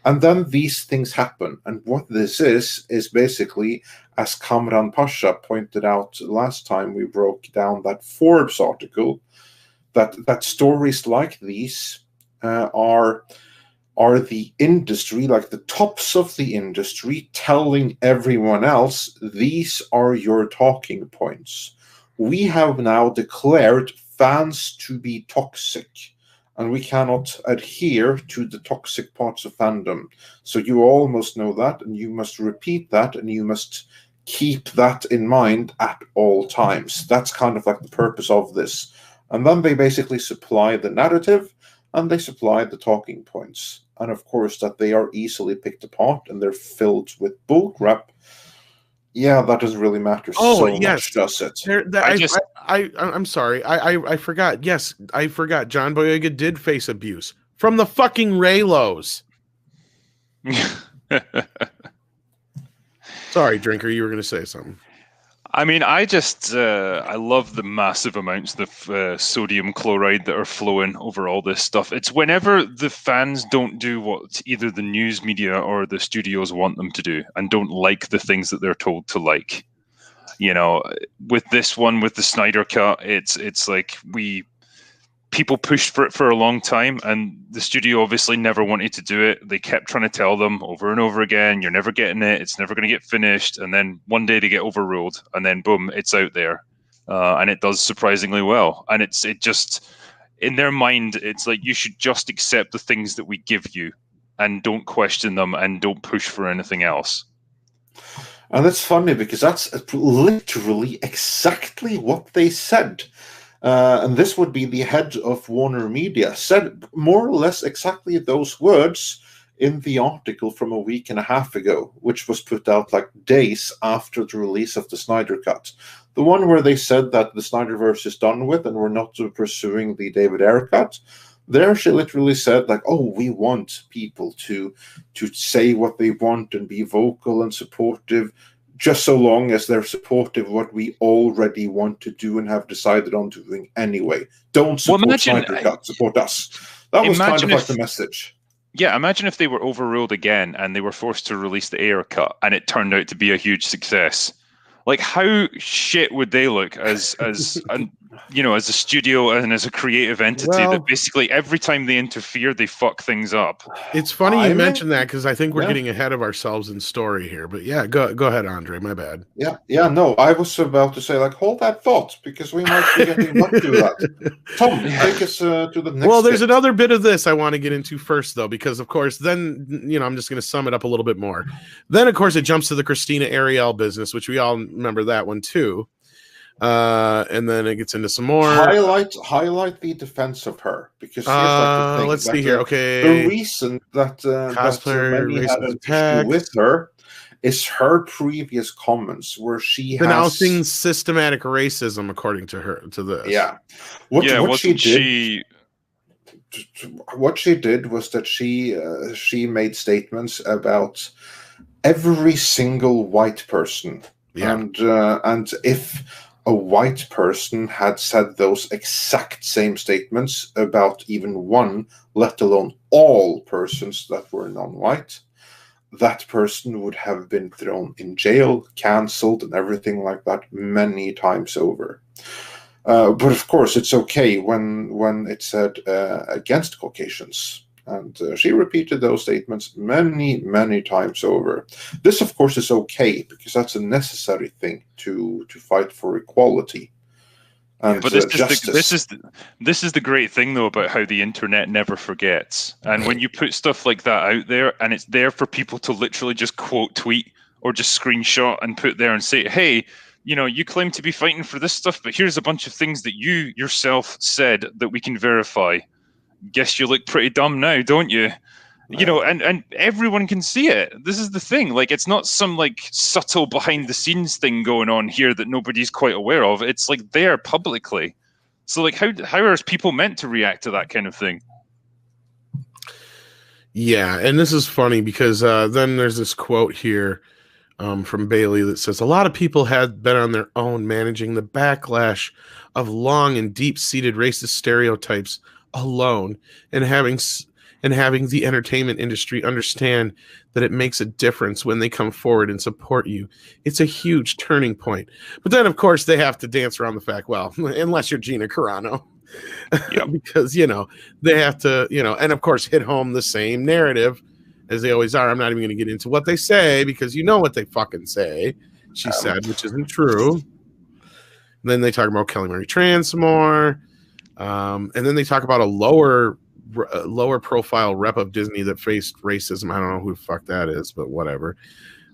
And then these things happen. And what this is basically, as Kamran Pasha pointed out last time we broke down that Forbes article, that stories like these are the industry, like the tops of the industry, telling everyone else, these are your talking points. We have now declared fans to be toxic, and we cannot adhere to the toxic parts of fandom. So you all must know that, and you must repeat that, and you must keep that in mind at all times. That's kind of like the purpose of this. And then they basically supply the narrative, and they supply the talking points. And of course, that they are easily picked apart, and they're filled with bullcrap. Yeah, that doesn't really matter much, does it? I'm sorry. I forgot. Yes, I forgot. John Boyega did face abuse from the fucking Raylos. Sorry, Drinker, you were going to say something. I mean, I love the massive amounts of sodium chloride that are flowing over all this stuff. It's whenever the fans don't do what either the news media or the studios want them to do and don't like the things that they're told to like. With this one, with the Snyder Cut, it's like people pushed for it for a long time, and the studio obviously never wanted to do it. They kept trying to tell them over and over again, you're never getting it, it's never going to get finished. And then one day they get overruled, and then boom, it's out there. And it does surprisingly well. And it just, in their mind, it's like, you should just accept the things that we give you and don't question them and don't push for anything else. And it's funny because that's literally exactly what they said. And this would be the head of Warner Media, said more or less exactly those words in the article from a week and a half ago, which was put out like days after the release of the Snyder Cut. The one where they said that the SnyderVerse is done with and we're not pursuing the David Ayer cut. There she literally said, like, oh, we want people to say what they want and be vocal and supportive, just so long as they're supportive of what we already want to do and have decided on doing anyway. Don't support Snyder Cut, support us. That was kind of like the message. Yeah, imagine if they were overruled again and they were forced to release the Ayer Cut and it turned out to be a huge success. Like, how shit would they look as a studio and as a creative entity that basically every time they interfere, they fuck things up? It's funny you mentioned that because I think we're getting ahead of ourselves in story here. But yeah, go ahead, Andre. My bad. Yeah. No, I was about to say, like, hold that thought because we might be getting back to that. Tom, take us to the next. Well, there's another bit of this I want to get into first, though, because of course, then I'm just going to sum it up a little bit more. Then, of course, it jumps to the Christina Ariel business, which we all remember that one too. And then it gets into some more. Highlight the defense of her because here's like the thing. Let's see here. Okay, the reason that many had an issue with her is her previous comments where she denouncing systematic racism, according to her. To this, what she did was that she made statements about every single white person, and if a white person had said those exact same statements about even one, let alone all persons that were non-white, that person would have been thrown in jail, cancelled, and everything like that many times over. But of course, it's okay when it's said against Caucasians. And she repeated those statements many, many times over. This, of course, is okay because that's a necessary thing to fight for equality. And, but this is the great thing, though, about how the internet never forgets. And when you put stuff like that out there, and it's there for people to literally just quote tweet or just screenshot and put there and say, hey, you know, you claim to be fighting for this stuff, but here's a bunch of things that you yourself said that we can verify. Guess you look pretty dumb now, don't you? You know, and everyone can see it. This is the thing. Like, it's not some like subtle behind the scenes thing going on here that nobody's quite aware of. It's like there publicly. So like, how are people meant to react to that kind of thing? Yeah, and this is funny because then there's this quote here from Bailey that says, a lot of people had been on their own managing the backlash of long and deep-seated racist stereotypes alone, and having the entertainment industry understand that it makes a difference when they come forward and support you. It's a huge turning point. But then, of course, they have to dance around the fact, well, unless you're Gina Carano. Yep. Because, you know, they have to, you know, and of course hit home the same narrative as they always are. I'm not even going to get into what they say because you know what they fucking say, she said, which isn't true. And then they talk about Kelly Marie Tran some more. And then they talk about a lower profile rep of Disney that faced racism. I don't know who the fuck that is, but whatever.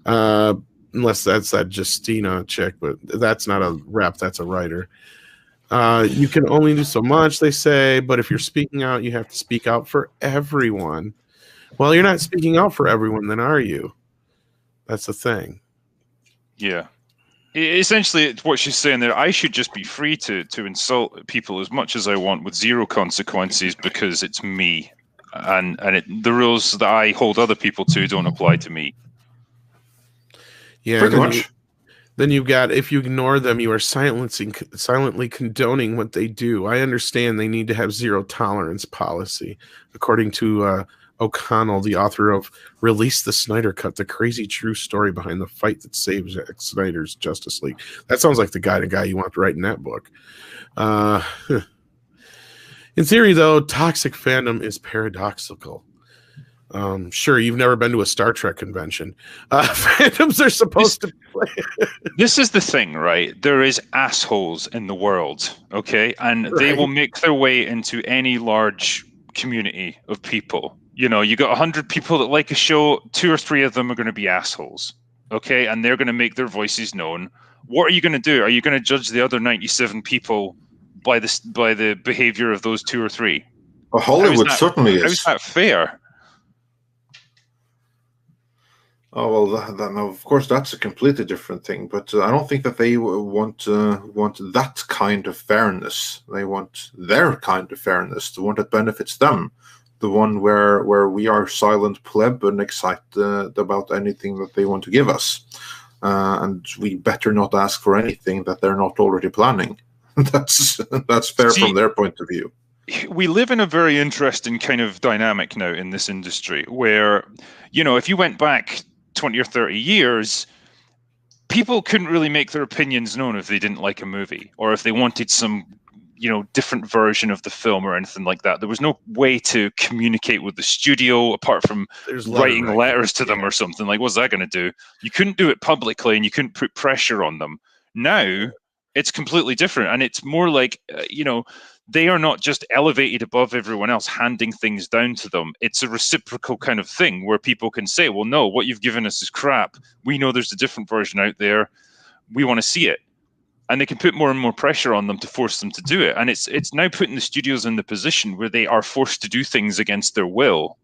Unless that's that Justina chick, but that's not a rep, that's a writer. You can only do so much, they say, but if you're speaking out, you have to speak out for everyone. Well, you're not speaking out for everyone, then are you? That's the thing. Yeah. Essentially, what she's saying there, I should just be free to insult people as much as I want with zero consequences because it's me. And the rules that I hold other people to don't apply to me. Yeah, pretty much. Then you've got, if you ignore them, you are silently condoning what they do. I understand they need to have zero tolerance policy. According to O'Connell, the author of Release the Snyder Cut, the crazy true story behind the fight that saves Zack Snyder's Justice League. That sounds like the guy you want to write in that book. In theory, though, toxic fandom is paradoxical. Sure, you've never been to a Star Trek convention. Fandoms are supposed to play. This is the thing, right? There is assholes in the world, okay? And they will make their way into any large community of people. You know, you got 100 people that like a show, 2 or 3 of them are going to be assholes, okay? And they're going to make their voices known. What are you going to do? Are you going to judge the other 97 people by the behavior of those 2 or 3? Well, Hollywood certainly is. How is that fair? Oh well, no, of course that's a completely different thing. But I don't think that they want that kind of fairness. They want their kind of fairness, the one that benefits them, the one where we are silent pleb and excited about anything that they want to give us, and we better not ask for anything that they're not already planning. That's fair from their point of view. We live in a very interesting kind of dynamic now in this industry where, you know, if you went back 20 or 30 years, people couldn't really make their opinions known if they didn't like a movie or if they wanted some, you know, different version of the film or anything like that. There was no way to communicate with the studio apart from writing letters to them or something. Like, what's that going to do? You couldn't do it publicly and you couldn't put pressure on them. Now it's completely different, and it's more like, you know, they are not just elevated above everyone else, handing things down to them. It's a reciprocal kind of thing where people can say, well, no, what you've given us is crap. We know there's a different version out there. We want to see it. And they can put more and more pressure on them to force them to do it. And it's now putting the studios in the position where they are forced to do things against their will.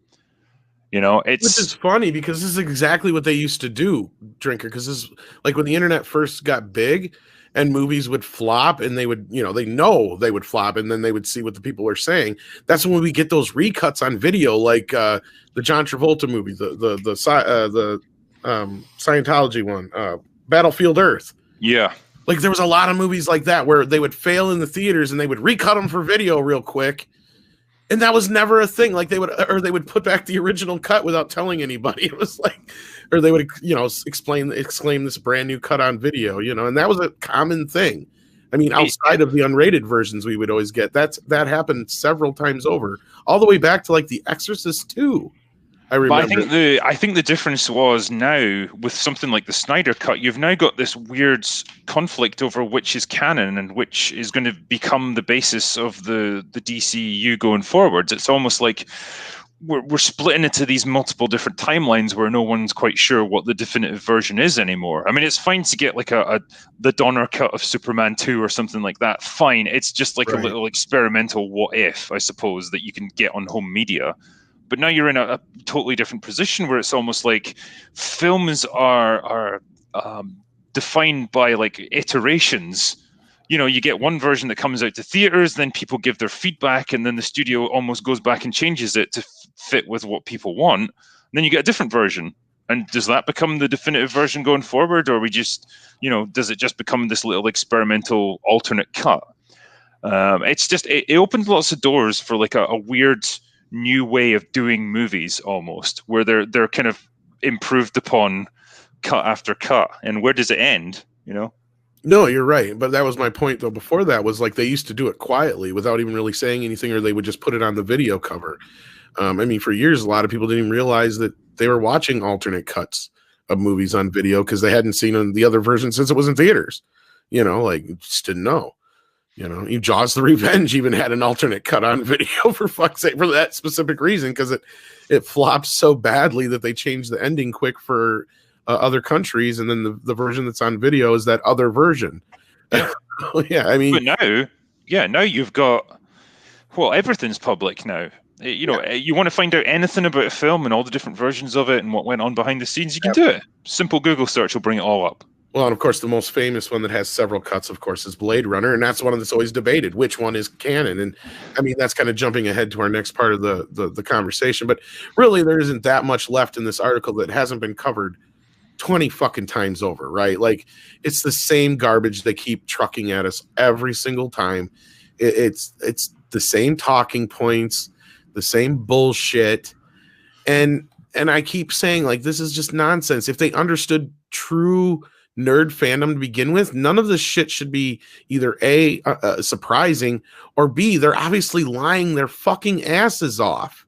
You know, which is funny because this is exactly what they used to do, Drinker. Because this is like when the internet first got big, and movies would flop, and they would, you know they would flop, and then they would see what the people were saying. That's when we get those recuts on video, like the John Travolta movie, the Scientology one, Battlefield Earth. Yeah, like there was a lot of movies like that where they would fail in the theaters, and they would recut them for video real quick, and that was never a thing. Like they would put back the original cut without telling anybody. It was like. Or they would, you know, exclaim this brand new cut on video, you know, and that was a common thing. I mean, outside of the unrated versions we would always get, that happened several times over, all the way back to like The Exorcist 2. I remember. But I think the difference was now with something like the Snyder Cut, you've now got this weird conflict over which is canon and which is going to become the basis of the DCU going forwards. It's almost like we're splitting into these multiple different timelines where no one's quite sure what the definitive version is anymore. I mean, it's fine to get like the Donner cut of Superman 2 or something like that. Fine. It's just like a little experimental what if, I suppose, that you can get on home media. But now you're in a totally different position where it's almost like films are defined by like iterations. You know, you get one version that comes out to theaters, then people give their feedback, and then the studio almost goes back and changes it to fit with what people want. And then you get a different version. And does that become the definitive version going forward? Or we just, you know, does it just become this little experimental alternate cut? It's just, it opens lots of doors for like a weird new way of doing movies almost, where they're kind of improved upon cut after cut. And where does it end, you know? No, you're right. But that was my point, though. Before that was like they used to do it quietly without even really saying anything, or they would just put it on the video cover. I mean, for years, a lot of people didn't even realize that they were watching alternate cuts of movies on video because they hadn't seen the other version since it was in theaters. You know, like, just didn't know. You know, Jaws the Revenge even had an alternate cut on video, for fuck's sake, for that specific reason, because it flopped so badly that they changed the ending quick for other countries, and then the version that's on video is that other version. Yeah, I mean, but now you've got, well, everything's public now. You know, you want to find out anything about a film and all the different versions of it and what went on behind the scenes, you can do it. Simple Google search will bring it all up. Well, and of course, the most famous one that has several cuts, of course, is Blade Runner, and that's one that's always debated. Which one is canon? And I mean, that's kind of jumping ahead to our next part of the conversation. But really, there isn't that much left in this article that hasn't been covered 20 fucking times over, right? Like, it's the same garbage they keep trucking at us every single time. It's the same talking points, the same bullshit, and I keep saying, like, this is just nonsense. If they understood true nerd fandom to begin with, none of this shit should be either A, surprising, or B, they're obviously lying their fucking asses off.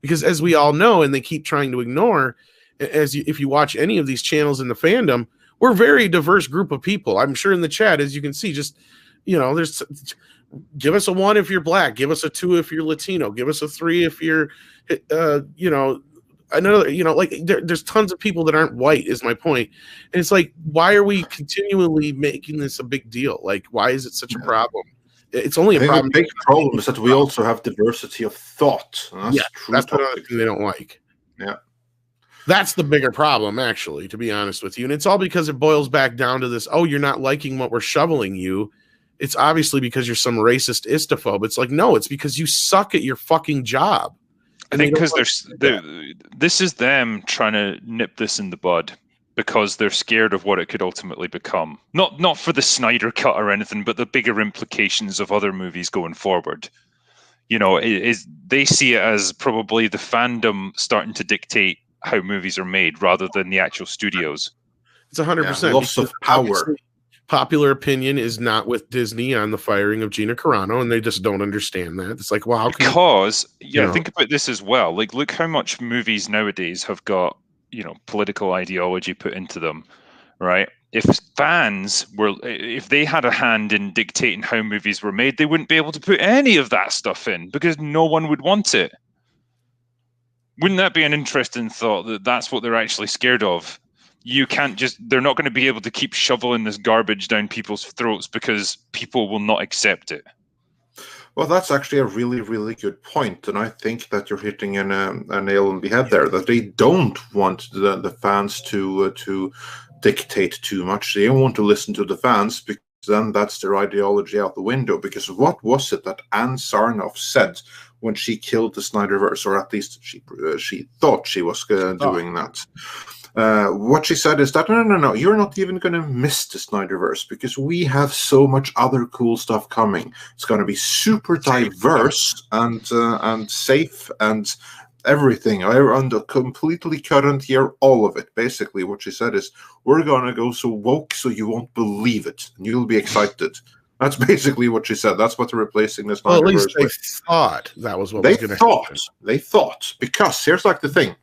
Because as we all know, and they keep trying to ignore, if you watch any of these channels in the fandom, we're a very diverse group of people. I'm sure in the chat, as you can see, just, you know, there's, give us a 1 if you're black, give us a 2 if you're Latino, give us a 3 if you're, you know, another, you know, like there's tons of people that aren't white, is my point. And it's like, why are we continually making this a big deal? Like, why is it such a problem? It's only a problem. The big problem is that we also have diversity of thought. That's another thing they don't like. Yeah. That's the bigger problem, actually, to be honest with you. And it's all because it boils back down to this, oh, you're not liking what we're shoveling you. It's obviously because you're some racist istophobe. It's like, no, it's because you suck at your fucking job. I think because this is them trying to nip this in the bud because they're scared of what it could ultimately become. Not for the Snyder cut or anything, but the bigger implications of other movies going forward. You know, they see it as probably the fandom starting to dictate how movies are made rather than the actual studios. It's 100%. Lots of power. Popular opinion is not with Disney on the firing of Gina Carano, and they just don't understand that. It's like, well, how can think about this as well. Like, look how much movies nowadays have got, you know, political ideology put into them, right? If fans if they had a hand in dictating how movies were made, they wouldn't be able to put any of that stuff in because no one would want it. Wouldn't that be an interesting thought, that that's what they're actually scared of? They're not going to be able to keep shoveling this garbage down people's throats because people will not accept it. Well, that's actually a really, really good point. And I think that you're hitting a nail on the head there, that they don't want the fans to dictate too much. They don't want to listen to the fans because then that's their ideology out the window. Because what was it that Ann Sarnoff said when she killed the SnyderVerse, or at least she thought she was doing that? What she said is that, no, you're not even going to miss the SnyderVerse because we have so much other cool stuff coming. It's going to be super diverse and safe and everything. I completely couldn't hear all of it. Basically, what she said is, we're going to go so woke so you won't believe it, and you'll be excited. That's basically what she said. That's what they're replacing this. Well, at least they thought that was what was going to happen. They thought, because here's like the thing,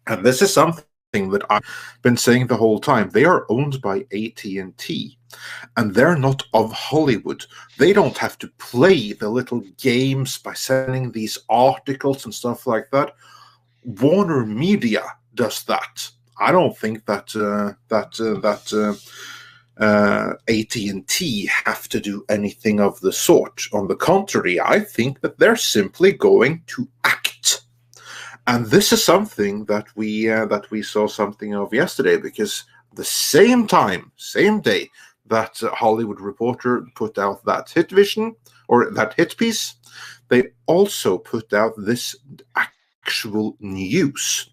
and this is something that I've been saying the whole time. They are owned by AT&T, and they're not of Hollywood. They don't have to play the little games by sending these articles and stuff like that. Warner Media does that. I don't think that AT&T have to do anything of the sort. On the contrary, I think that they're simply going to act. And this is something that we saw something of yesterday, because the same day that Hollywood Reporter put out that hit vision, or that hit piece, they also put out this actual news.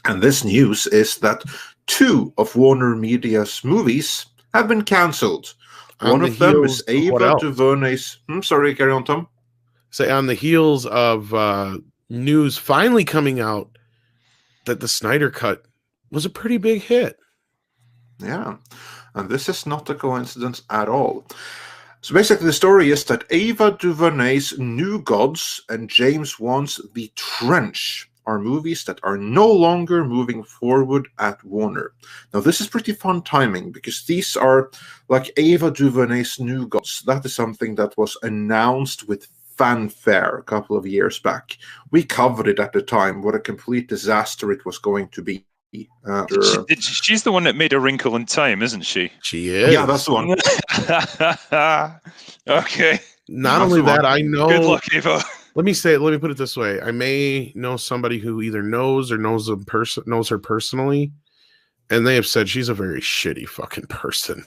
And this news is that 2 of Warner Media's movies have been cancelled. One of them is Ava DuVernay's... sorry, carry on, Tom. Say, on the heels of news finally coming out that the Snyder Cut was a pretty big hit. Yeah, and this is not a coincidence at all. So basically the story is that Ava DuVernay's New Gods and James Wan's The Trench are movies that are no longer moving forward at Warner. Now, this is pretty fun timing, because these are like Ava DuVernay's New Gods. That is something that was announced with fanfare a couple of years back. We covered it at the time, what a complete disaster it was going to be. She's the one that made A Wrinkle in Time, isn't she? She is. Yeah, that's the one. Okay. Not only that, I know... Good luck, Ava. Let me put it this way. I may know somebody who either knows or knows her personally, and they have said she's a very shitty fucking person.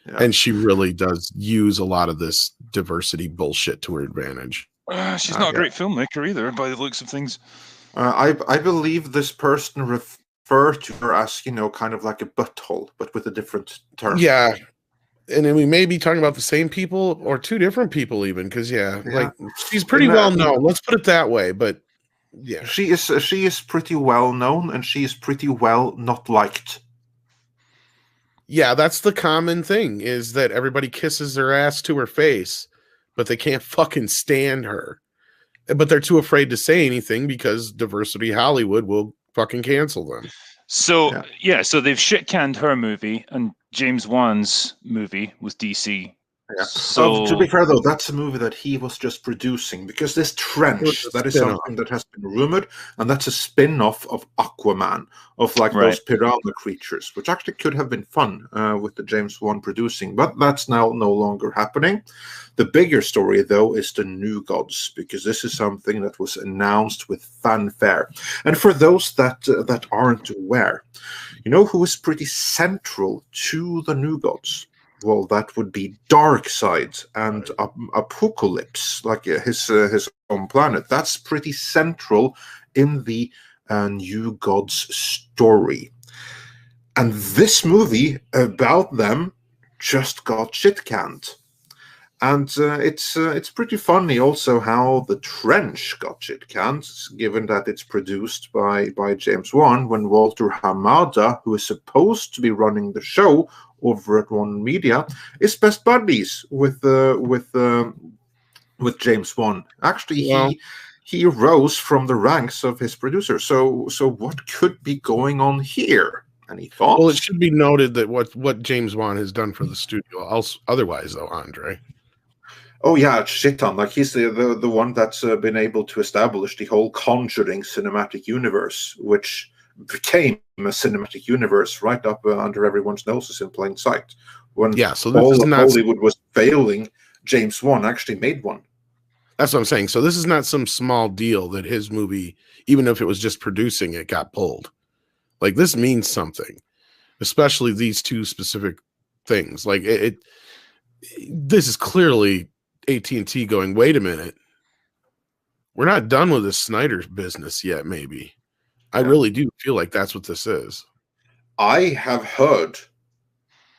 Yeah. And she really does use a lot of this diversity bullshit to her advantage. She's not a great filmmaker either, by the looks of things. I believe this person referred to her as, kind of like a butthole, but with a different term. Yeah. And then we may be talking about the same people or 2 different people even, because like she's pretty well known. Let's put it that way. But yeah, she is pretty well known, and she is pretty well not liked. Yeah, that's the common thing, is that everybody kisses their ass to her face, but they can't fucking stand her. But they're too afraid to say anything because Diversity Hollywood will fucking cancel them. So so they've shit-canned her movie and James Wan's movie with DC. Yeah. So to be fair, though, that's a movie that he was just producing, because this Trench, that is something that has been rumored, and that's a spin-off of Aquaman, of like those piranha creatures, which actually could have been fun with the James Wan producing, but that's now no longer happening. The bigger story, though, is the New Gods, because this is something that was announced with fanfare. And for those that aren't aware, who is pretty central to the New Gods? Well, that would be Darkseid and Apocalypse, like his own planet. That's pretty central in the New Gods story. And this movie about them just got shit-canned. And it's pretty funny also how The Trench got shit-canned, given that it's produced by James Wan, when Walter Hamada, who is supposed to be running the show over at Warner Media, is best buddies with James Wan. Actually, he rose from the ranks of his producer. So what could be going on here? Any thoughts? Well, it should be noted that what James Wan has done for the studio, otherwise though, Andre. Oh yeah, shit ton. Like, he's the one that's been able to establish the whole Conjuring cinematic universe, which became a cinematic universe right up under everyone's noses in plain sight. When Hollywood was failing, James Wan actually made one. That's what I'm saying. So this is not some small deal that his movie, even if it was just producing it, got pulled. Like, this means something, especially these 2 specific things. Like, this is clearly AT&T going, wait a minute, we're not done with this Snyder business yet, maybe. I really do feel like that's what this is. I have heard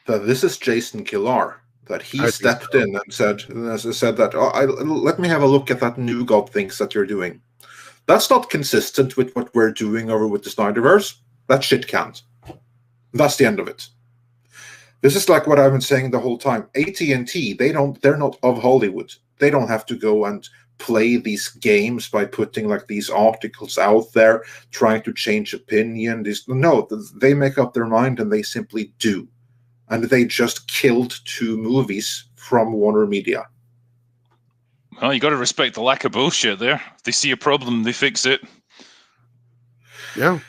that this is Jason Killar, that he stepped in and said that, let me have a look at that New God things that you're doing. That's not consistent with what we're doing over with the SnyderVerse. That shit can't. That's the end of it. This is like what I've been saying the whole time. AT&T, they're not of Hollywood. They don't have to go and play these games by putting like these articles out there, trying to change opinion. No, they make up their mind and they simply do. And they just killed 2 movies from Warner Media. Well, you got to respect the lack of bullshit there. If they see a problem, they fix it. Yeah.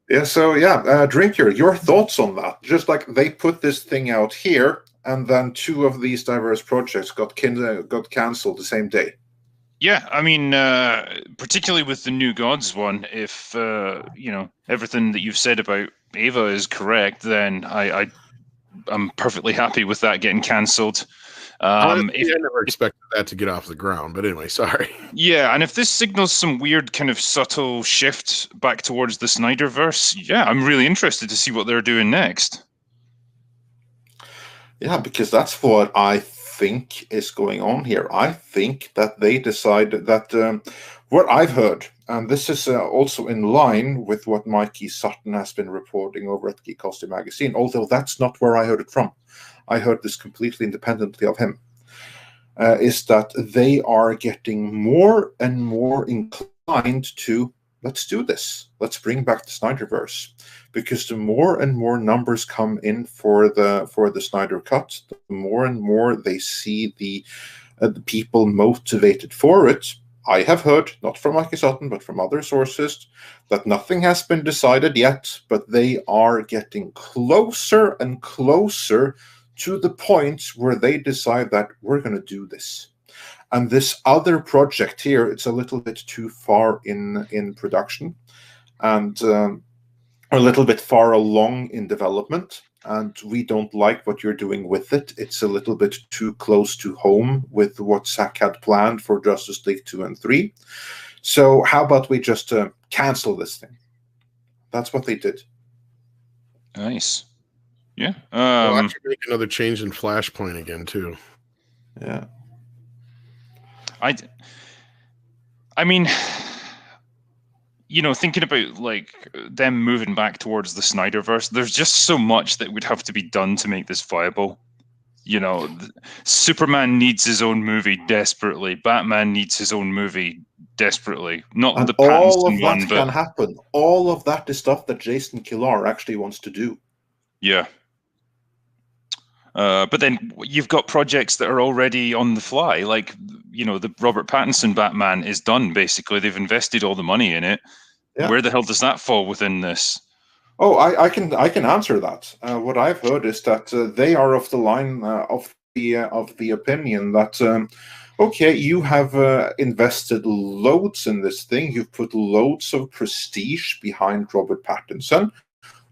Yeah, so yeah, Drinker, your thoughts on that? Just like they put this thing out here, and then 2 of these diverse projects got cancelled the same day. Yeah, I mean, particularly with the New Gods one, if you know, everything that you've said about Ava is correct, then I'm perfectly happy with that getting cancelled. Honestly, I never expected that to get off the ground, but anyway, sorry. Yeah, and if this signals some weird kind of subtle shift back towards the SnyderVerse, yeah, I'm really interested to see what they're doing next. Yeah, because that's what I think is going on here. I think that they decided that what I've heard, and this is also in line with what Mikey Sutton has been reporting over at Geekosity magazine, although that's not where I heard it from. I heard this completely independently of him, is that they are getting more and more inclined to, let's do this. Let's bring back the SnyderVerse. Because the more and more numbers come in for the Snyder Cut, the more and more they see the people motivated for it. I have heard, not from Mikey Sutton, but from other sources, that nothing has been decided yet, but they are getting closer and closer to the point where they decide that we're going to do this. And this other project here, it's a little bit too far in production and a little bit far along in development. And we don't like what you're doing with it. It's a little bit too close to home with what Zack had planned for Justice League 2 and 3. So how about we just cancel this thing? That's what they did. Nice. Yeah. Well, actually make another change in Flashpoint again, too. Yeah. I mean, you know, thinking about like them moving back towards the SnyderVerse, there's just so much that would have to be done to make this viable. You know, Superman needs his own movie desperately. Batman needs his own movie desperately. Not And the all of Pattinson that one, can but happen. All of that is stuff that Jason Kilar actually wants to do. yeah. But then you've got projects that are already on the fly, like, you know, the Robert Pattinson Batman is done, basically. They've invested all the money in it. Yeah. Where the hell does that fall within this? Oh, I can answer that. What I've heard is that they are of the line of the opinion that okay, you have invested loads in this thing. You've put loads of prestige behind Robert Pattinson.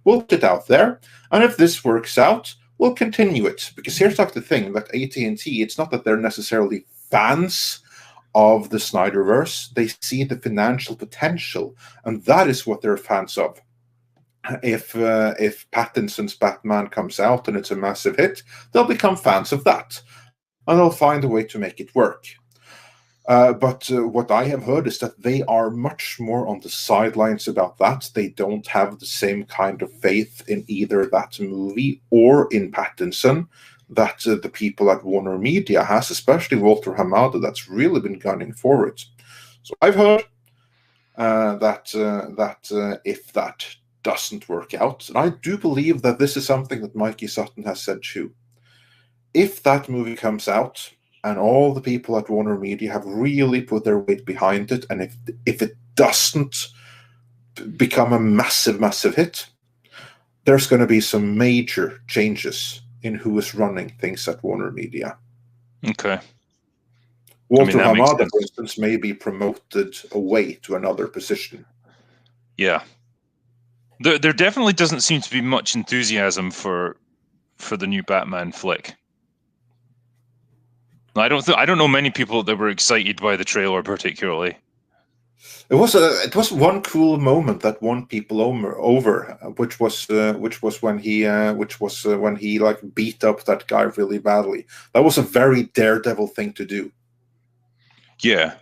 We'll put it out there, and if this works out, we'll continue it. Because here's like the thing, that AT&T, it's not that they're necessarily fans of the SnyderVerse. They see the financial potential, and that is what they're fans of. If Pattinson's Batman comes out and it's a massive hit, they'll become fans of that, and they'll find a way to make it work. But what I have heard is that they are much more on the sidelines about that. They don't have the same kind of faith in either that movie or in Pattinson that the people at Warner Media has, especially Walter Hamada, that's really been gunning for it. So I've heard that if that doesn't work out, and I do believe that this is something that Mikey Sutton has said too, if that movie comes out and all the people at Warner Media have really put their weight behind it, and if it doesn't become a massive hit, there's going to be some major changes in who is running things at Warner Media. Okay. Walter Hamada, for instance, may be promoted away to another position. Yeah. There definitely doesn't seem to be much enthusiasm for the new Batman flick. I don't know many people that were excited by the trailer particularly. It was one cool moment that won people over, which was when he like beat up that guy really badly. That was a very daredevil thing to do. Yeah,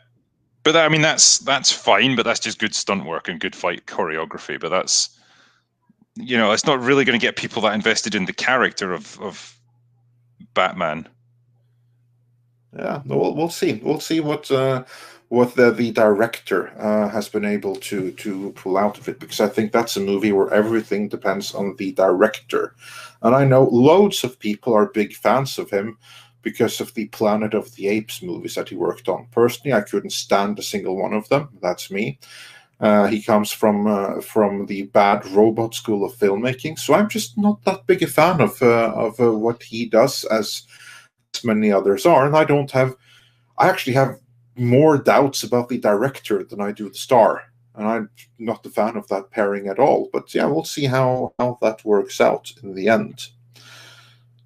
but I mean that's fine, but that's just good stunt work and good fight choreography. But that's, you know, it's not really going to get people that invested in the character of Batman. Yeah, no, we'll see. We'll see what the director has been able to pull out of it, because I think that's a movie where everything depends on the director. And I know loads of people are big fans of him because of the Planet of the Apes movies that he worked on. Personally, I couldn't stand a single one of them. That's me. He comes from the Bad Robot school of filmmaking, so I'm just not that big a fan of what he does as many others are, and I actually have more doubts about the director than I do the star, and I'm not a fan of that pairing at all. But yeah, we'll see how that works out in the end.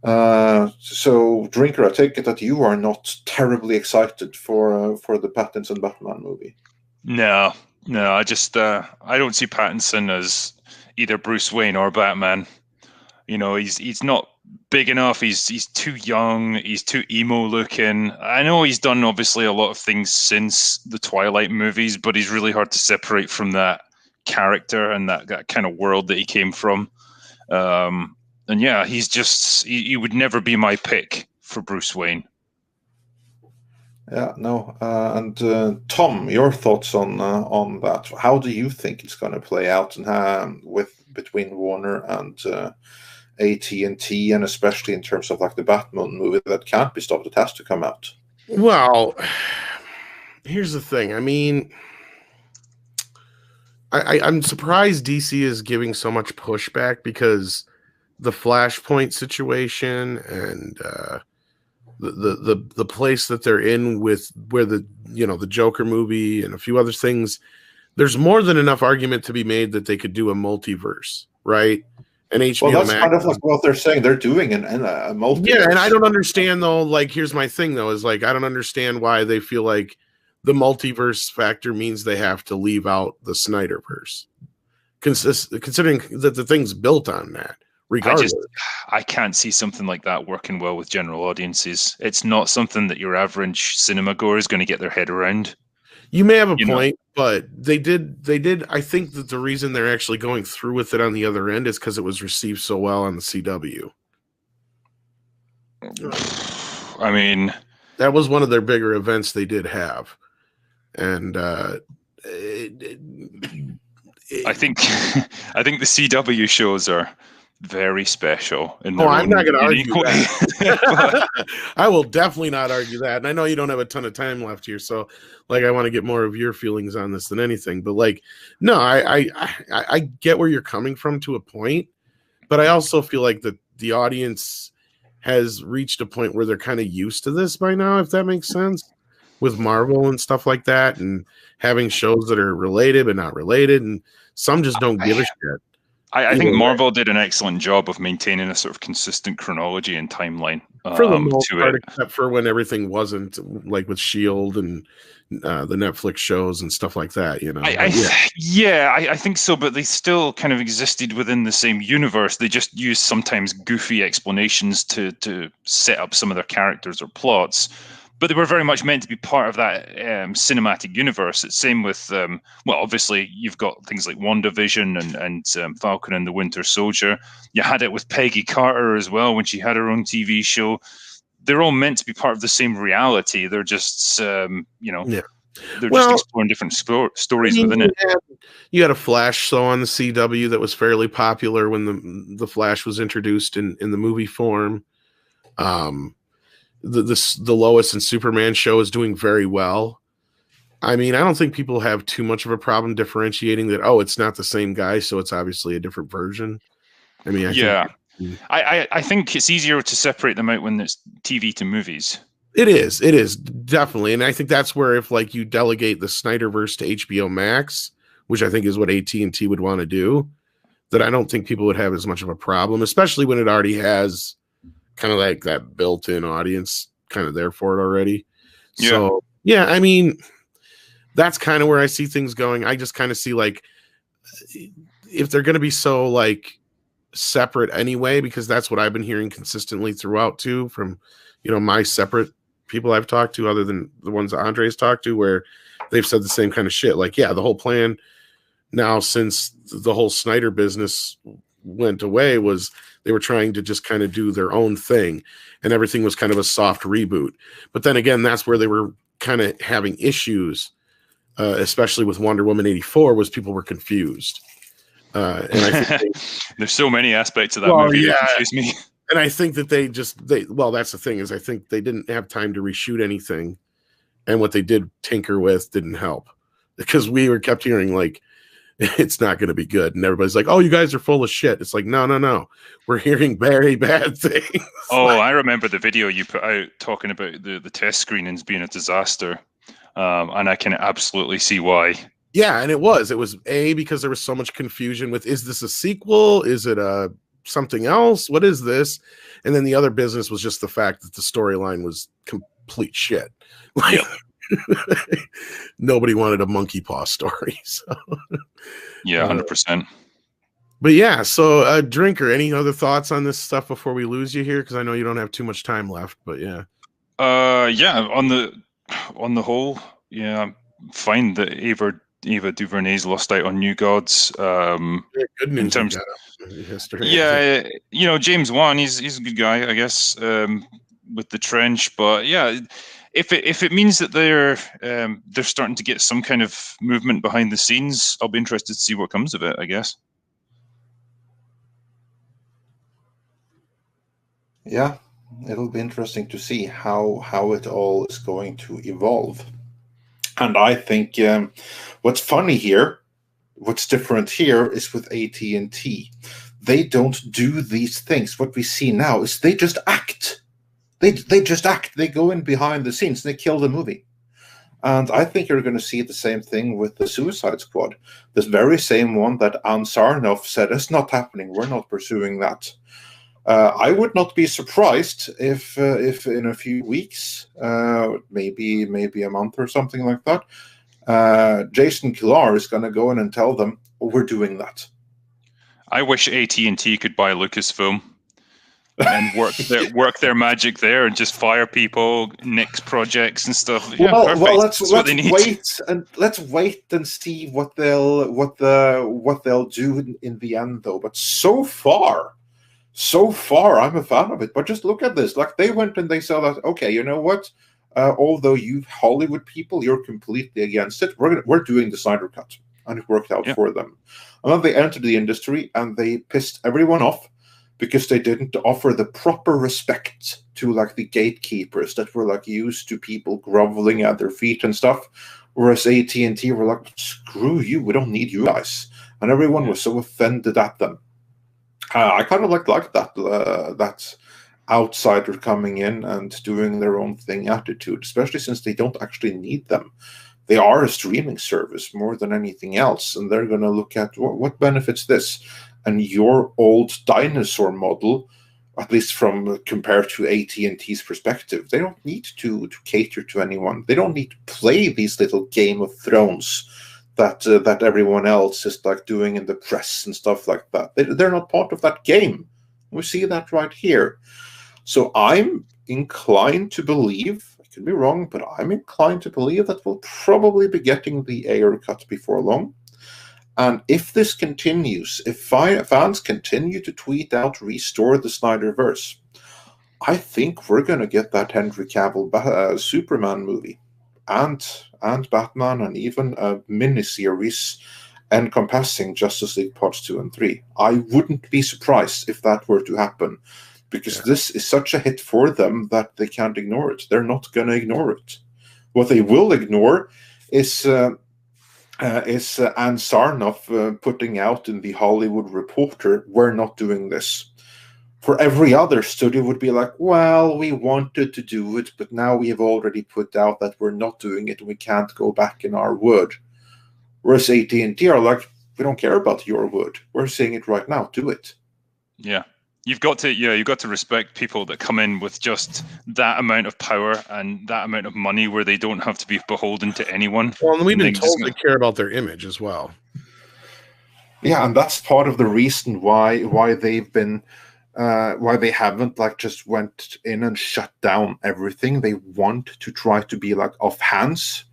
So, Drinker, I take it that you are not terribly excited for the Pattinson Batman movie. No, I just I don't see Pattinson as either Bruce Wayne or Batman. You know, he's not big enough. He's too young. He's too emo looking. I know he's done obviously a lot of things since the Twilight movies, but he's really hard to separate from that character and that kind of world that he came from. And yeah, he would never be my pick for Bruce Wayne. Yeah, no. And Tom, your thoughts on that? How do you think it's going to play out between Warner and AT&T, and especially in terms of like the Batman movie that can't be stopped, it has to come out? Well, here's the thing. I mean, I'm surprised DC is giving so much pushback, because the Flashpoint situation and the place that they're in with where the Joker movie and a few other things, there's more than enough argument to be made that they could do a multiverse, right? And HBO well, that's Max, kind of like what they're saying. They're doing a multiverse. Yeah, and I don't understand though. Like, here's my thing though: is like I don't understand why they feel like the multiverse factor means they have to leave out the SnyderVerse, considering that the thing's built on that. Regardless, I can't see something like that working well with general audiences. It's not something that your average cinema goer is going to get their head around. You may have a point, but they did. I think that the reason they're actually going through with it on the other end is because it was received so well on the CW. I mean, that was one of their bigger events they did have, and I think the CW shows are very special. I'm not going to argue that. I will definitely not argue that. And I know you don't have a ton of time left here, so like I want to get more of your feelings on this than anything. But like, no, I get where you're coming from to a point, but I also feel like the audience has reached a point where they're kind of used to this by now, if that makes sense, with Marvel and stuff like that, and having shows that are related but not related, and some just don't give a shit. I think Marvel did an excellent job of maintaining a sort of consistent chronology and timeline for the most part, except for when everything wasn't, like with S.H.I.E.L.D. and the Netflix shows and stuff like that, you know. I think so, but they still kind of existed within the same universe. They just used sometimes goofy explanations to set up some of their characters or plots. But they were very much meant to be part of that cinematic universe. It's same with, obviously you've got things like WandaVision and Falcon and the Winter Soldier. You had it with Peggy Carter as well when she had her own TV show. They're all meant to be part of the same reality. They're just, they're just exploring different stories within it. You had a Flash show on the CW that was fairly popular when the Flash was introduced in the movie form. The Lois and Superman show is doing very well. I mean, I don't think people have too much of a problem differentiating that, it's not the same guy, so it's obviously a different version. I mean, I think it's easier to separate them out when it's TV to movies. It is definitely. And I think that's where if like you delegate the SnyderVerse to HBO Max, which I think is what AT&T would want to do, that I don't think people would have as much of a problem, especially when it already has kind of like that built-in audience kind of there for it already. Yeah. So, yeah, I mean, that's kind of where I see things going. I just kind of see like if they're going to be so like separate anyway, because that's what I've been hearing consistently throughout too from, my separate people I've talked to other than the ones that Andre's talked to, where they've said the same kind of shit. Like, yeah, the whole plan now since the whole Snyder business went away was they were trying to just kind of do their own thing, and everything was kind of a soft reboot. But then again, that's where they were kind of having issues, especially with Wonder Woman 84, was people were confused. And I think there's so many aspects of that movie that confuse me. And I think that well, that's the thing, is I think they didn't have time to reshoot anything, and what they did tinker with didn't help, because we kept hearing like, it's not going to be good, and everybody's like, oh, you guys are full of shit. It's like, no, we're hearing very bad things. Oh, I remember the video you put out talking about the test screenings being a disaster, and I can absolutely see why. Yeah, and it was because there was so much confusion with, is this a sequel? Is it something else? What is this? And then the other business was just the fact that the storyline was complete shit. Like, nobody wanted a monkey paw story. So. Yeah, 100%. But yeah, so Drinker, any other thoughts on this stuff before we lose you here? Because I know you don't have too much time left, but yeah. Yeah, on the whole, yeah, I'm fine that Ava DuVernay's lost out on New Gods. Good news in terms of history. Yeah, James Wan, he's a good guy, I guess, with the Trench. But yeah, if it means that they're starting to get some kind of movement behind the scenes, I'll be interested to see what comes of it, I guess. Yeah, it'll be interesting to see how it all is going to evolve. And I think what's funny here, what's different here is with AT&T. They don't do these things. What we see now is they just act. They just act. They go in behind the scenes and they kill the movie. And I think you're going to see the same thing with the Suicide Squad. This very same one that Ann Sarnoff said, it's not happening. We're not pursuing that. I would not be surprised if in a few weeks, maybe a month or something like that, Jason Kilar is going to go in and tell them, oh, we're doing that. I wish AT&T could buy Lucasfilm and work their magic there and just fire people, nix projects and stuff. Yeah, well, let's wait and see what they'll do in the end, though. But so far, I'm a fan of it. But just look at this. Like, they went and they said that, okay, you know what? Although you Hollywood people, you're completely against it, we're doing the Snyder Cut. And it worked out for them. And then they entered the industry and they pissed everyone off because they didn't offer the proper respect to like the gatekeepers that were like used to people groveling at their feet and stuff. Whereas AT&T were like, screw you, we don't need you guys. And everyone was so offended at them. I kind of like that outsider coming in and doing their own thing attitude, especially since they don't actually need them. They are a streaming service more than anything else, and they're going to look at what benefits this. And your old dinosaur model, at least from compared to AT&T's perspective, they don't need to cater to anyone. They don't need to play these little Game of Thrones that everyone else is like doing in the press and stuff like that. They're not part of that game. We see that right here. So I'm inclined to believe, I could be wrong, but I'm inclined to believe that we'll probably be getting the Ayer cut before long. And if this continues, if fans continue to tweet out, restore the SnyderVerse, I think we're going to get that Henry Cavill Superman movie and Batman, and even a miniseries encompassing Justice League Parts 2 and 3. I wouldn't be surprised if that were to happen, because this is such a hit for them that they can't ignore it. They're not going to ignore it. What they will ignore is Ann Sarnoff putting out in the Hollywood Reporter, we're not doing this. For every other studio would be like, well, we wanted to do it, but now we have already put out that we're not doing it and we can't go back in our word. Whereas AT&T are like, we don't care about your word. We're saying it right now. Do it. Yeah. You've got to respect people that come in with just that amount of power and that amount of money where they don't have to be beholden to anyone. Well, and we've been told they care about their image as well. Yeah, and that's part of the reason why they've been why they haven't like just went in and shut down everything. They want to try to be like off hands.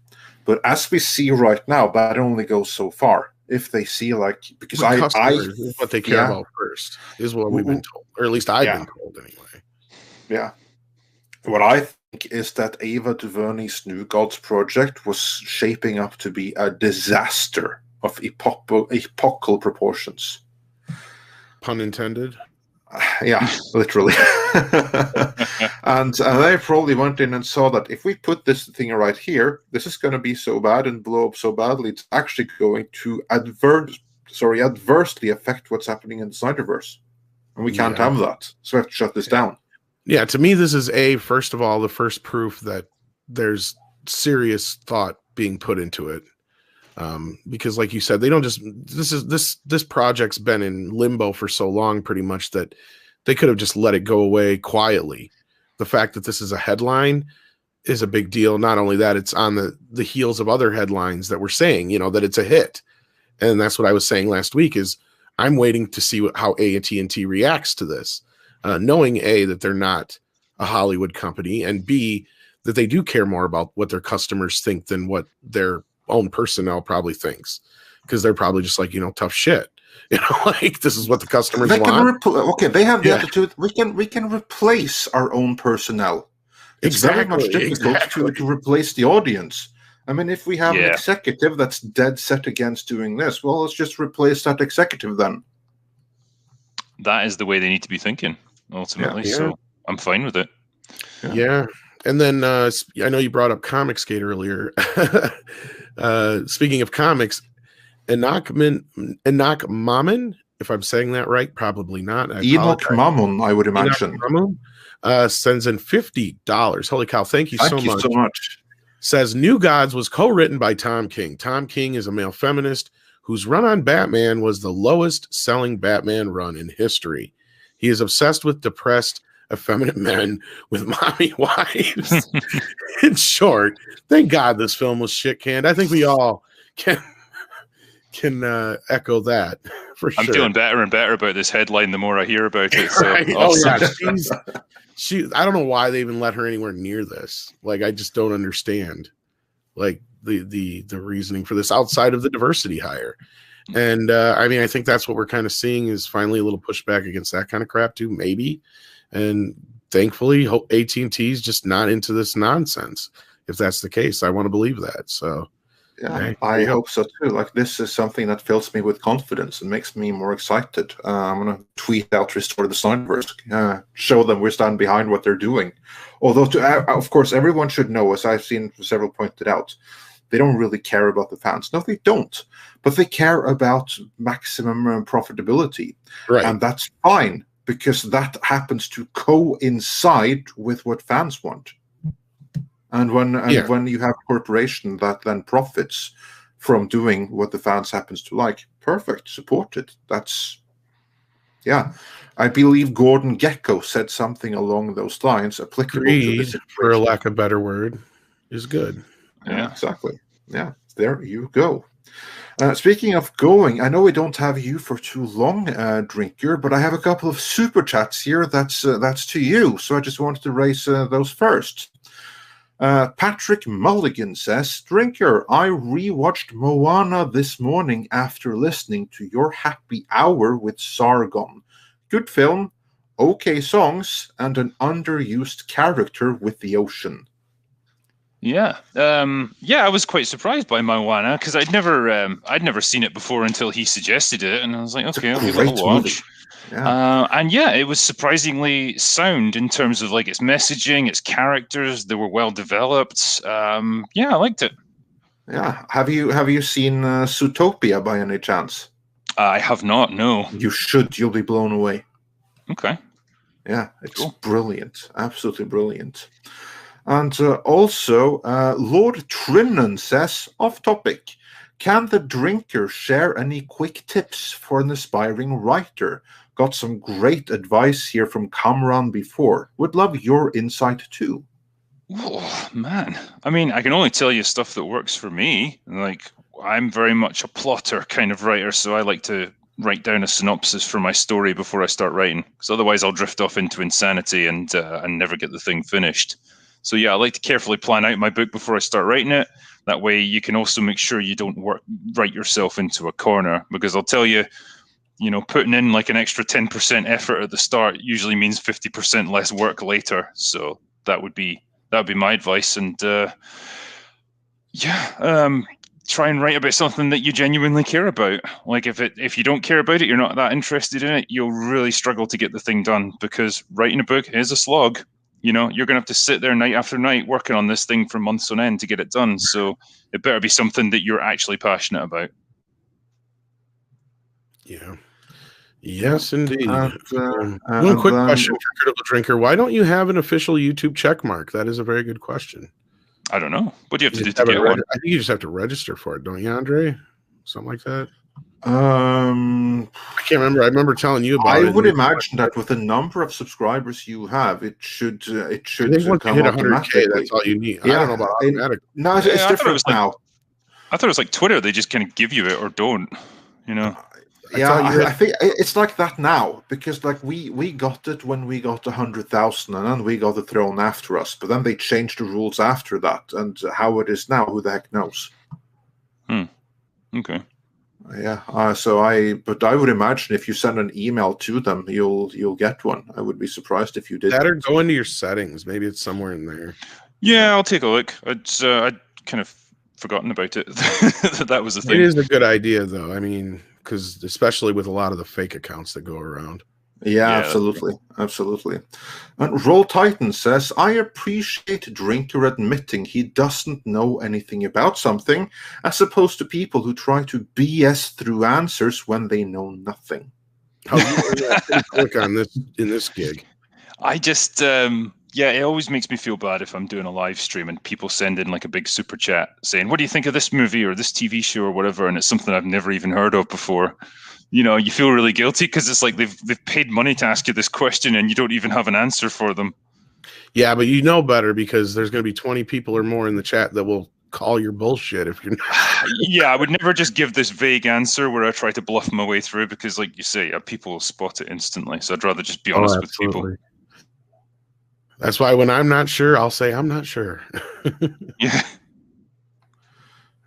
But as we see right now, that only goes so far. if they see like, because customers is what they care about first, is what we've been told, or at least I've been told anyway. Yeah. What I think is that Ava DuVernay's New Gods project was shaping up to be a disaster of epochal proportions. Pun intended. Yeah, literally. and they probably went in and saw that if we put this thing right here, this is going to be so bad and blow up so badly, it's actually going to adversely affect what's happening in the SnyderVerse. And we can't have that. So we have to shut this down. Yeah, to me, this is first of all, the first proof that there's serious thought being put into it. Because like you said, they don't just, this project's been in limbo for so long, pretty much, that they could have just let it go away quietly. The fact that this is a headline is a big deal. Not only that, it's on the heels of other headlines that were saying, that it's a hit. And that's what I was saying last week, is I'm waiting to see how AT&T reacts to this, knowing A, that they're not a Hollywood company, and B, that they do care more about what their customers think than what their own personnel probably thinks, because they're probably just like, tough shit, like this is what the customers want. They have the attitude, we can replace our own personnel. It's very much difficult to replace the audience. I mean, if we have an executive that's dead set against doing this, well, let's just replace that executive then. That is the way they need to be thinking, ultimately. So I'm fine with it. Yeah. And then I know you brought up Comicsgate earlier. Speaking of comics, Enoch Mammon, if I'm saying that right, probably not. Enoch Mammon, I would imagine. Sends in $50. Holy cow. Thank you so much. Says New Gods was co-written by Tom King. Tom King is a male feminist whose run on Batman was the lowest selling Batman run in history. He is obsessed with depressed, effeminate men with mommy wives. In short, thank God this film was shit canned. I think we all can echo that for sure. I'm feeling better and better about this headline the more I hear about it. So right? Awesome. Oh yeah, I don't know why they even let her anywhere near this. Like, I just don't understand, like, the reasoning for this outside of the diversity hire. And I mean, I think that's what we're kind of seeing, is finally a little pushback against that kind of crap too, maybe. And thankfully, AT&T is just not into this nonsense. If that's the case, I want to believe that. So yeah, I hope so too. Like, this is something that fills me with confidence and makes me more excited. I'm going to tweet out Restore the SnyderVerse, show them we stand behind what they're doing. Although, of course, everyone should know, as I've seen several pointed out, they don't really care about the fans. No, they don't. But they care about maximum profitability. Right. And that's fine, because that happens to coincide with what fans want. And when you have a corporation that then profits from doing what the fans happens to like, perfect, support it. That's, I believe Gordon Gekko said something along those lines, applicable to this situation. For a lack of a better word, is good. Yeah, exactly. Yeah, there you go. Speaking of going, I know we don't have you for too long, Drinker, but I have a couple of super chats here. That's to you. So I just wanted to raise those first. Patrick Mulligan says, Drinker, I rewatched Moana this morning after listening to your happy hour with Sargon. Good film, okay songs, and an underused character with the ocean. Yeah, I was quite surprised by Moana, because I'd never seen it before until he suggested it, and I was like, okay, I'll give it a watch. Yeah. And it was surprisingly sound in terms of like its messaging, its characters. They were well developed. I liked it. Yeah. Have you seen Zootopia by any chance? I have not. No. You should. You'll be blown away. Okay. Yeah, it's brilliant. Absolutely brilliant. And also, Lord Trimnan says, off topic, can the Drinker share any quick tips for an aspiring writer? Got some great advice here from Kamran before. Would love your insight too. Oh, man. I mean, I can only tell you stuff that works for me. Like, I'm very much a plotter kind of writer, so I like to write down a synopsis for my story before I start writing, because otherwise I'll drift off into insanity and never get the thing finished. So yeah, I like to carefully plan out my book before I start writing it. That way you can also make sure you don't write yourself into a corner, because I'll tell you, putting in like an extra 10% effort at the start usually means 50% less work later. So that would be my advice. And try and write about something that you genuinely care about. Like if you don't care about it, you're not that interested in it, you'll really struggle to get the thing done, because writing a book is a slog. You're going to have to sit there night after night working on this thing for months on end to get it done. So it better be something that you're actually passionate about. Yeah. Yes, indeed. And one quick question for Critical Drinker. Why don't you have an official YouTube check mark? That is a very good question. I don't know. What do you have to do to get one? I think you just have to register for it, don't you, Andre? Something like that. I can't remember. I remember telling you about it. I would imagine that with the number of subscribers you have, it should I think once you hit 100K, that's all you need. Yeah. I don't know about automatic. No, it's different now. I thought it was like Twitter. They just kind of give you it or don't. I think it's like that now, because like we got it when we got 100,000, and then we got it thrown after us. But then they changed the rules after that, and how it is now, who the heck knows? Okay. Yeah. But I would imagine if you send an email to them, you'll get one. I would be surprised if you did. That or go into your settings. Maybe it's somewhere in there. Yeah, I'll take a look. I'd kind of forgotten about it. that was the thing. It is a good idea, though. I mean, because especially with a lot of the fake accounts that go around. Yeah, absolutely. And Roll Titan says, I appreciate Drinker admitting he doesn't know anything about something, as opposed to people who try to BS through answers when they know nothing. How do you click on this in this gig? I just it always makes me feel bad if I'm doing a live stream and people send in like a big super chat saying, what do you think of this movie or this TV show or whatever, and it's something I've never even heard of before. You feel really guilty because it's like they've paid money to ask you this question and you don't even have an answer for them. Yeah, but you know better, because there's going to be 20 people or more in the chat that will call your bullshit if you're not. Yeah, I would never just give this vague answer where I try to bluff my way through, because like you say, people will spot it instantly. So I'd rather just be honest with people. That's why when I'm not sure, I'll say I'm not sure. Yeah.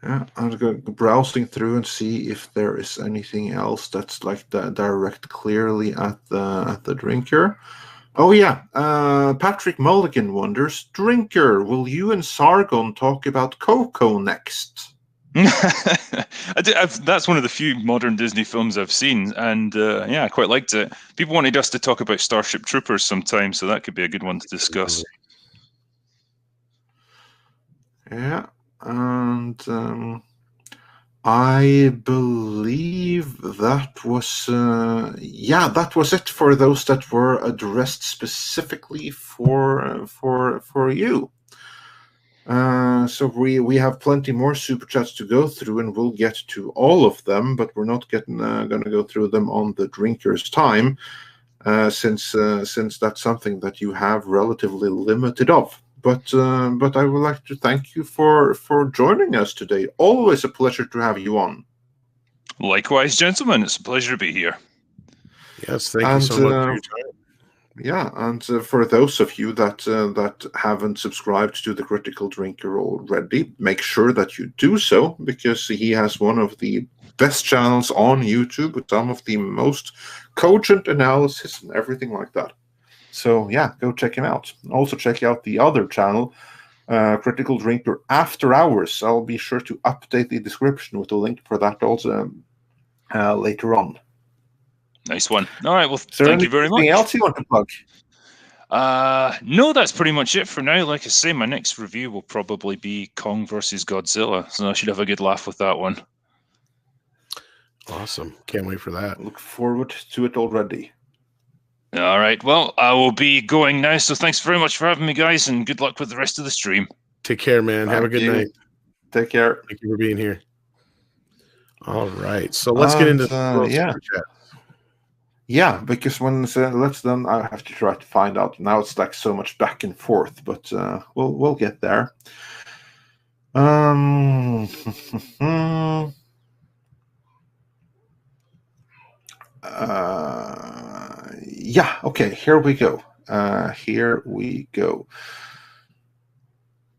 Yeah, I'm going browsing through and see if there is anything else that's like direct clearly at the Drinker. Oh yeah, Patrick Mulligan wonders, Drinker, will you and Sargon talk about Coco next? That's one of the few modern Disney films I've seen, and I quite liked it. People wanted us to talk about Starship Troopers sometime, so that could be a good one to discuss. Yeah, and I believe that was it for those that were addressed specifically for you. So we have plenty more super chats to go through, and we'll get to all of them, but we're not going to go through them on the Drinker's time, since that's something that you have relatively limited of. But I would like to thank you for joining us today. Always a pleasure to have you on. Likewise, gentlemen. It's a pleasure to be here. Yes, thank you so much for your time. Yeah, and for those of you that haven't subscribed to the Critical Drinker already, make sure that you do so, because he has one of the best channels on YouTube with some of the most cogent analysis and everything like that. So yeah, go check him out. Also check out the other channel, Critical Drinker After Hours. I'll be sure to update the description with a link for that also later on. Nice one. All right, well, thank you very much. Anything else you want to plug? No, that's pretty much it for now. Like I say, my next review will probably be Kong versus Godzilla, so I should have a good laugh with that one. Awesome. Can't wait for that. Look forward to it already. All right. Well, I will be going now, so thanks very much for having me, guys, and good luck with the rest of the stream. Take care, man. Have a good night. Take care. Thank you for being here. All right. So let's get into the super chat. Yeah, because when let's then I have to try to find out. Now it's like so much back and forth, but we'll get there. Yeah, okay, here we go.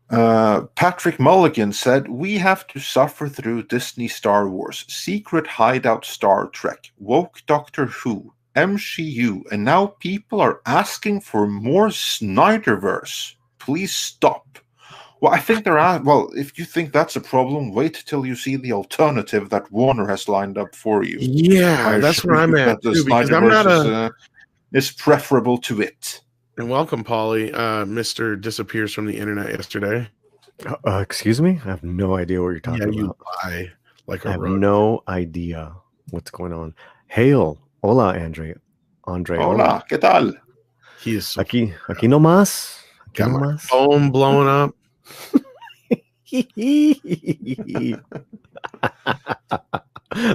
Patrick Mulligan said, "We have to suffer through Disney Star Wars, Secret Hideout Star Trek, woke Doctor Who, MCU, and now people are asking for more SnyderVerse. Please stop." Well, I think well, if you think that's a problem, wait till you see the alternative that Warner has lined up for you. Yeah, that's where I'm at the too, because I'm not SnyderVerse is preferable to it. And welcome, Paulie. Mr. disappears from the internet yesterday. Excuse me? I have no idea what you're talking about. You lie like a I have road. no idea what's going on. Hail. Hola, Andre. Hola, ¿qué tal? He is so aquí nomás. Got my phone blowing up.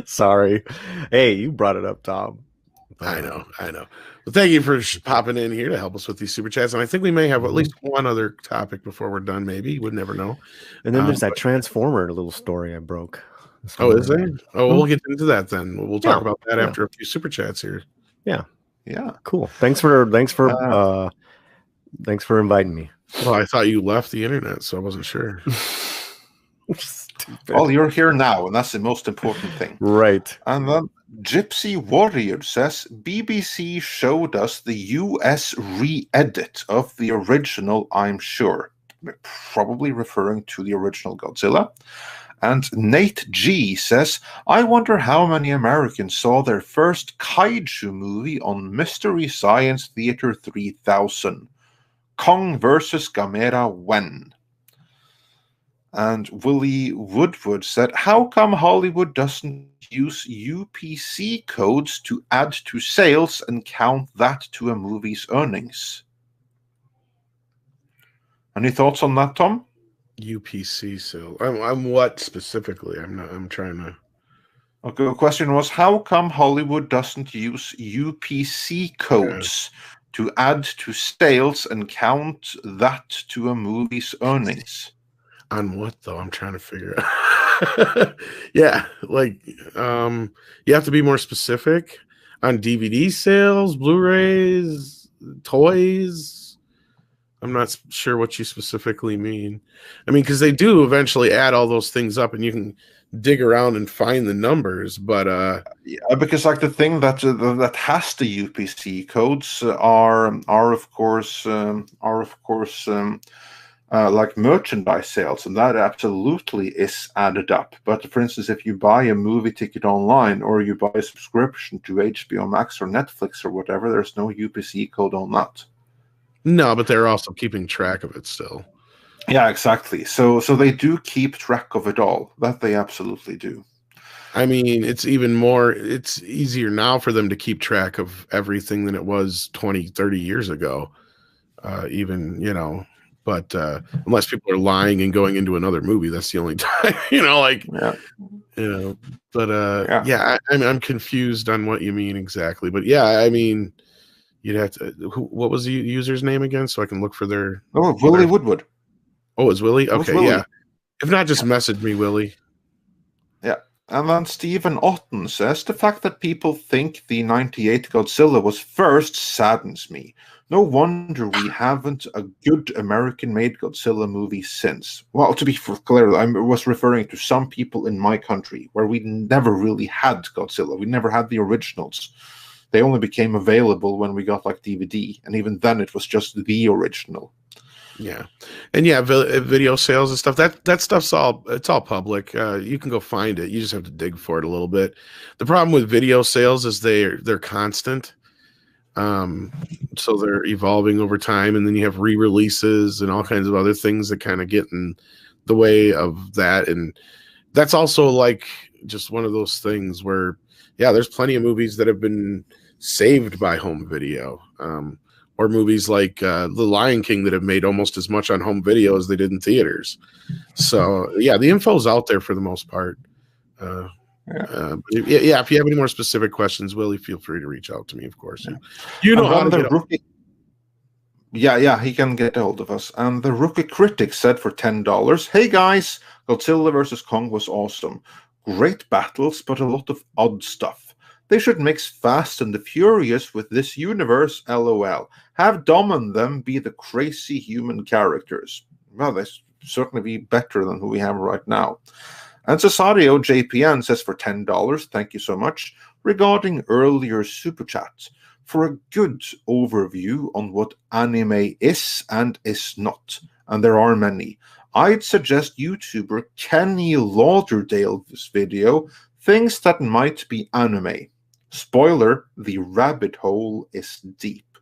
Sorry. Hey, you brought it up, Tom. I know. Well, thank you for popping in here to help us with these super chats. And I think we may have at least one other topic before we're done. Maybe you would never know. And then there's that Transformer little story I broke. Oh, is there? Oh, we'll get into that then. We'll talk about that after a few super chats here. Yeah. Cool. Thanks for inviting me. Well, I thought you left the internet, so I wasn't sure. Well, you're here now, and that's the most important thing. Right. And then Gypsy Warrior says, BBC showed us the US re-edit of the original, I'm sure. Probably referring to the original Godzilla. And Nate G says, I wonder how many Americans saw their first kaiju movie on Mystery Science Theater 3000. Kong versus Gamera when? And Willie Woodward said, how come Hollywood doesn't use UPC codes to add to sales and count that to a movie's earnings? Any thoughts on that, Tom? UPC sale. I'm what specifically? I'm trying to. Okay, the question was, how come Hollywood doesn't use UPC codes to add to sales and count that to a movie's earnings? On what though? I'm trying to figure out. Yeah, like you have to be more specific on DVD sales, Blu-rays, toys. I'm not sure what you specifically mean. I mean, because they do eventually add all those things up, and you can dig around and find the numbers. But because like the thing that has the UPC codes are of course like merchandise sales, and that absolutely is added up. But for instance, if you buy a movie ticket online or you buy a subscription to HBO Max or Netflix or whatever, there's no UPC code on that. No, but they're also keeping track of it still. Yeah, exactly. So they do keep track of it all. That they absolutely do. I mean, it's easier now for them to keep track of everything than it was 20, 30 years ago. But unless people are lying and going into another movie, that's the only time, I'm confused on what you mean exactly. But yeah, I mean, you'd have to, what was the user's name again? So I can look for their. Oh, Willie Woodward. Oh, it's Willie? Okay, Willie. Yeah. If not, just message me, Willie. Yeah. And then Stephen Otten says, the fact that people think the 98 Godzilla was first saddens me. No wonder we haven't a good American-made Godzilla movie since. Well, to be clear, I was referring to some people in my country where we never really had Godzilla. We never had the originals. They only became available when we got like DVD, and even then it was just the original. Yeah, and yeah, video sales and stuff. That stuff's all public. You can go find it. You just have to dig for it a little bit. The problem with video sales is they're constant. So they're evolving over time, and then you have re-releases and all kinds of other things that kind of get in the way of that. And that's also like just one of those things where, yeah, there's plenty of movies that have been saved by home video, or movies like The Lion King that have made almost as much on home video as they did in theaters. So yeah, the info's out there for the most part. If you have any more specific questions, Willie, feel free to reach out to me, of course. You know how to get rookie. Yeah, he can get a hold of us. And the Rookie Critic said for $10, hey guys, Godzilla vs. Kong was awesome. Great battles, but a lot of odd stuff. They should mix Fast and the Furious with this universe, LOL. Have Dom and them be the crazy human characters. Well, certainly be better than who we have right now. And Cesario JPN says for $10, thank you so much, regarding earlier super chats, for a good overview on what anime is and is not, and there are many. I'd suggest YouTuber Kenny Lauderdale's video, Things That Might Be Anime. Spoiler, the rabbit hole is deep.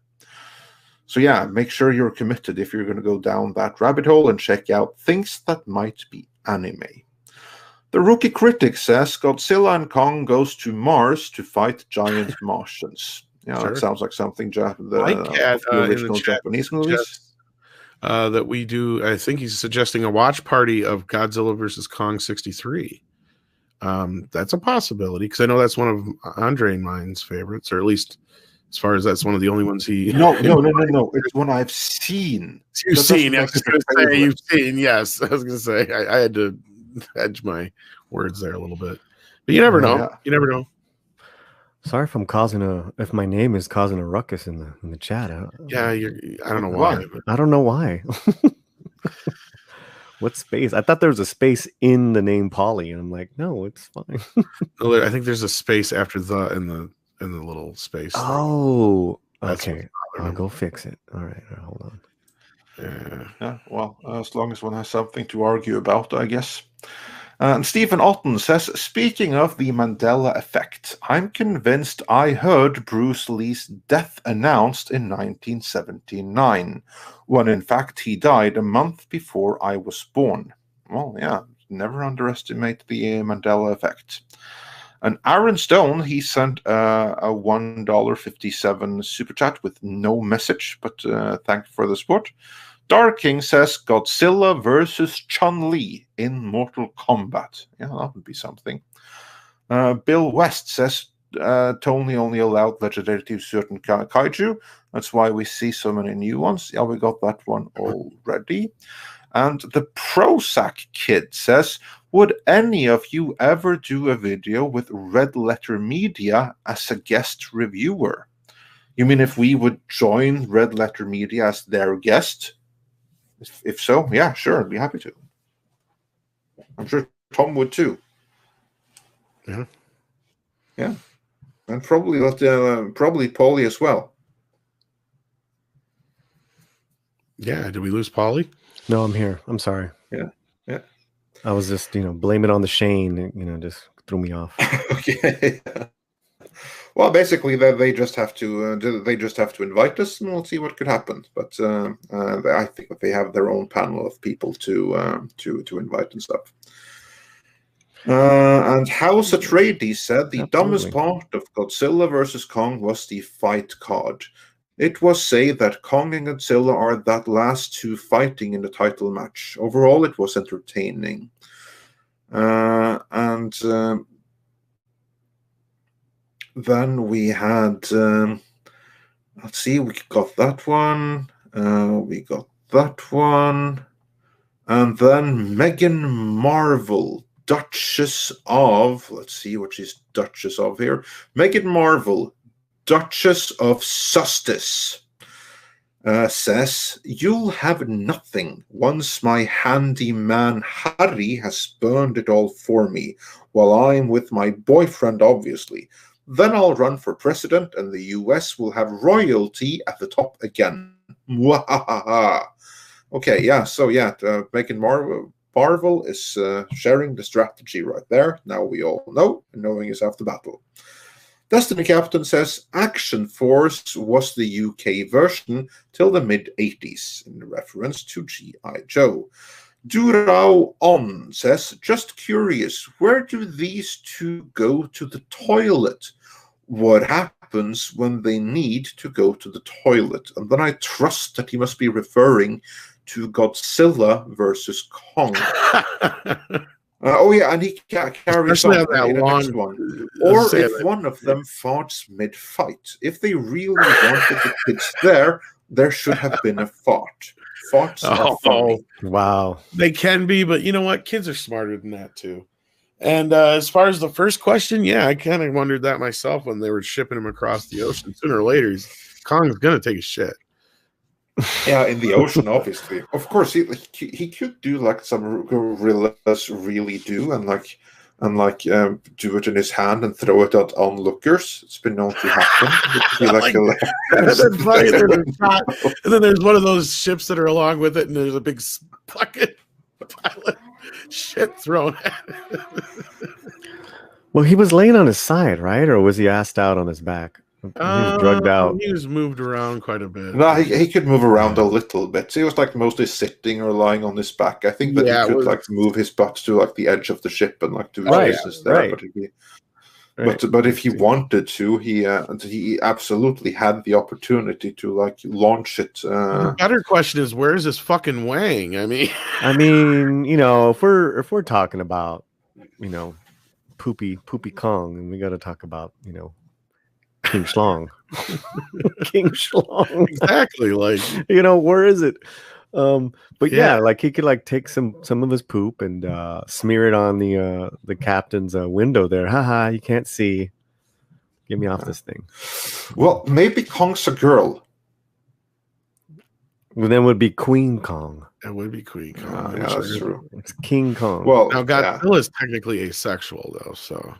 So yeah, make sure you're committed if you're going to go down that rabbit hole and check out Things That Might Be Anime. The Rookie Critic says Godzilla and Kong goes to Mars to fight giant Martians. Yeah, Sure. that sounds like something the in original the chat Japanese movies. That we do. I think he's suggesting a watch party of Godzilla versus Kong 63. That's a possibility because I know that's one of Andre and mine's favorites, or at least as far as that's one of the only ones he. No. It's one I've seen. You've seen. I was going to say you've seen. Yes, I was going to say I had to edge my words there a little bit, but you never know. Yeah. You never know. Sorry if my name is causing a ruckus in the chat. I don't know why. I don't know why. What space? I thought there was a space in the name Polly, and I'm like, no, it's fine. I think there's a space after the in the little space. Oh, That's okay. I'll go fix it. All right, hold on. Yeah, well, as long as one has something to argue about, I guess. And Stephen Otten says, speaking of the Mandela effect, I'm convinced I heard Bruce Lee's death announced in 1979, when in fact he died a month before I was born. Well, yeah, never underestimate the Mandela effect. And Aaron Stone, he sent a $1.57 super chat with no message, but thanks for the support. Dark King says Godzilla versus Chun-Li in Mortal Kombat. Yeah, that would be something. Bill West says Tony only allowed legendary to certain kaiju. That's why we see so many new ones. Yeah, we got that one already. And the Prozac Kid says, would any of you ever do a video with Red Letter Media as a guest reviewer? You mean if we would join Red Letter Media as their guest? If so, yeah, sure, I'd be happy to. I'm sure Tom would too. Yeah. Yeah. And probably Paulie as well. Yeah, did we lose Paulie? No, I'm here. I'm sorry. Yeah. I was just, blame it on the Shane, just threw me off. Okay. Well, basically, they just have to invite us, and we'll see what could happen. But I think that they have their own panel of people to invite and stuff. And House Atreides said the dumbest part of Godzilla versus Kong was the fight card. It was said that Kong and Godzilla are that last two fighting in the title match. Overall, it was entertaining. Then we had, let's see, we got that one. We got that one. And then Meghan Marvel, Duchess of, let's see what she's Duchess of here. Meghan Marvel, Duchess of Sustis, says, you'll have nothing once my handyman Harry has burned it all for me, while I'm with my boyfriend, obviously. Then I'll run for president, and the US will have royalty at the top again. Mwahaha. Okay, yeah, so yeah, Meghan Marvel is sharing the strategy right there. Now we all know, and knowing is half the battle. Destiny Captain says Action Force was the UK version till the mid-80s, in reference to G.I. Joe. Durao On says, just curious, where do these two go to the toilet? What happens when they need to go to the toilet? And then I trust that he must be referring to Godzilla versus Kong. Oh yeah, and he carries on in the next one. Or if one of them farts mid-fight. If they really wanted the kids there should have been a fart. Farts are funny. Wow. They can be, but you know what? Kids are smarter than that too. And as far as the first question, yeah, I kind of wondered that myself when they were shipping him across the ocean. Sooner or later, Kong's going to take a shit. Yeah, in the ocean, obviously. Of course, he could do like some gorillas really do, and do it in his hand and throw it at onlookers. It's been known to happen. It would be like hilarious. And then funny, there's a shot, and then there's one of those ships that are along with it, and there's a big bucket pile of shit thrown at it. Well, he was laying on his side, right? Or was he assed out on his back? He was drugged out. He was moved around quite a bit. No, he could move around a little bit. He was like mostly sitting or lying on his back. I think that he could like move his butt to like the edge of the ship and like do his business there. Right. But if he wanted to, he absolutely had the opportunity to like launch it. The better question is, where is this fucking Wang? I mean, if we're talking about, poopy Kong, and we got to talk about, King Schlong. King Schlong. Exactly. Like, where is it? But yeah, like he could like take some of his poop and smear it on the captain's window there. Haha, you can't see. Get me off this thing. Well, maybe Kong's a girl. Well, then would be Queen Kong. It would be Queen Kong. Yeah, that's true. It's King Kong. Well, now Godzilla is technically asexual, though. So,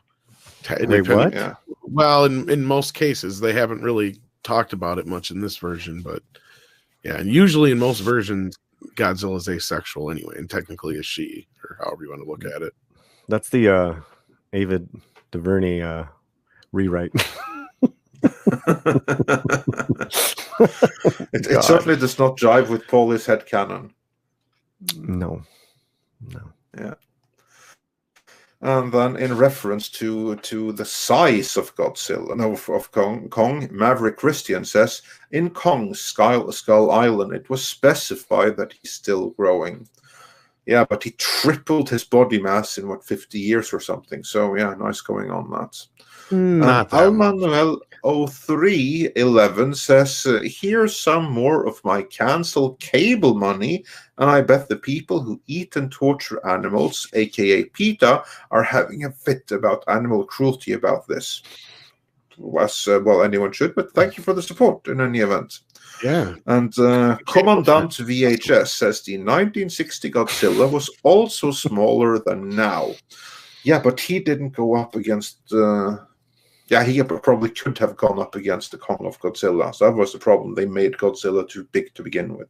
wait, what? Yeah. Well, in most cases, they haven't really talked about it much in this version, but yeah, and usually in most versions, Godzilla is asexual anyway, and technically a she, or however you want to look at it. That's the Ava DuVernay rewrite. It certainly does not jive with Paulie's headcanon. No. Yeah. And then, in reference to the size of Godzilla, of Kong, Maverick Christian says, in Kong's Skull Island, it was specified that he's still growing. Yeah, but he tripled his body mass in 50 years or something. So yeah, nice going on that. Not that Al Manuel 0311 says, here's some more of my cancel cable money, and I bet the people who eat and torture animals, aka PETA, are having a fit about animal cruelty about this. As well, anyone should, but thank you for the support in any event. Yeah. And Commandant VHS says the 1960 Godzilla was also smaller than now. Yeah, but he didn't go up against... he probably could have gone up against the Kong of Godzilla. So that was the problem. They made Godzilla too big to begin with.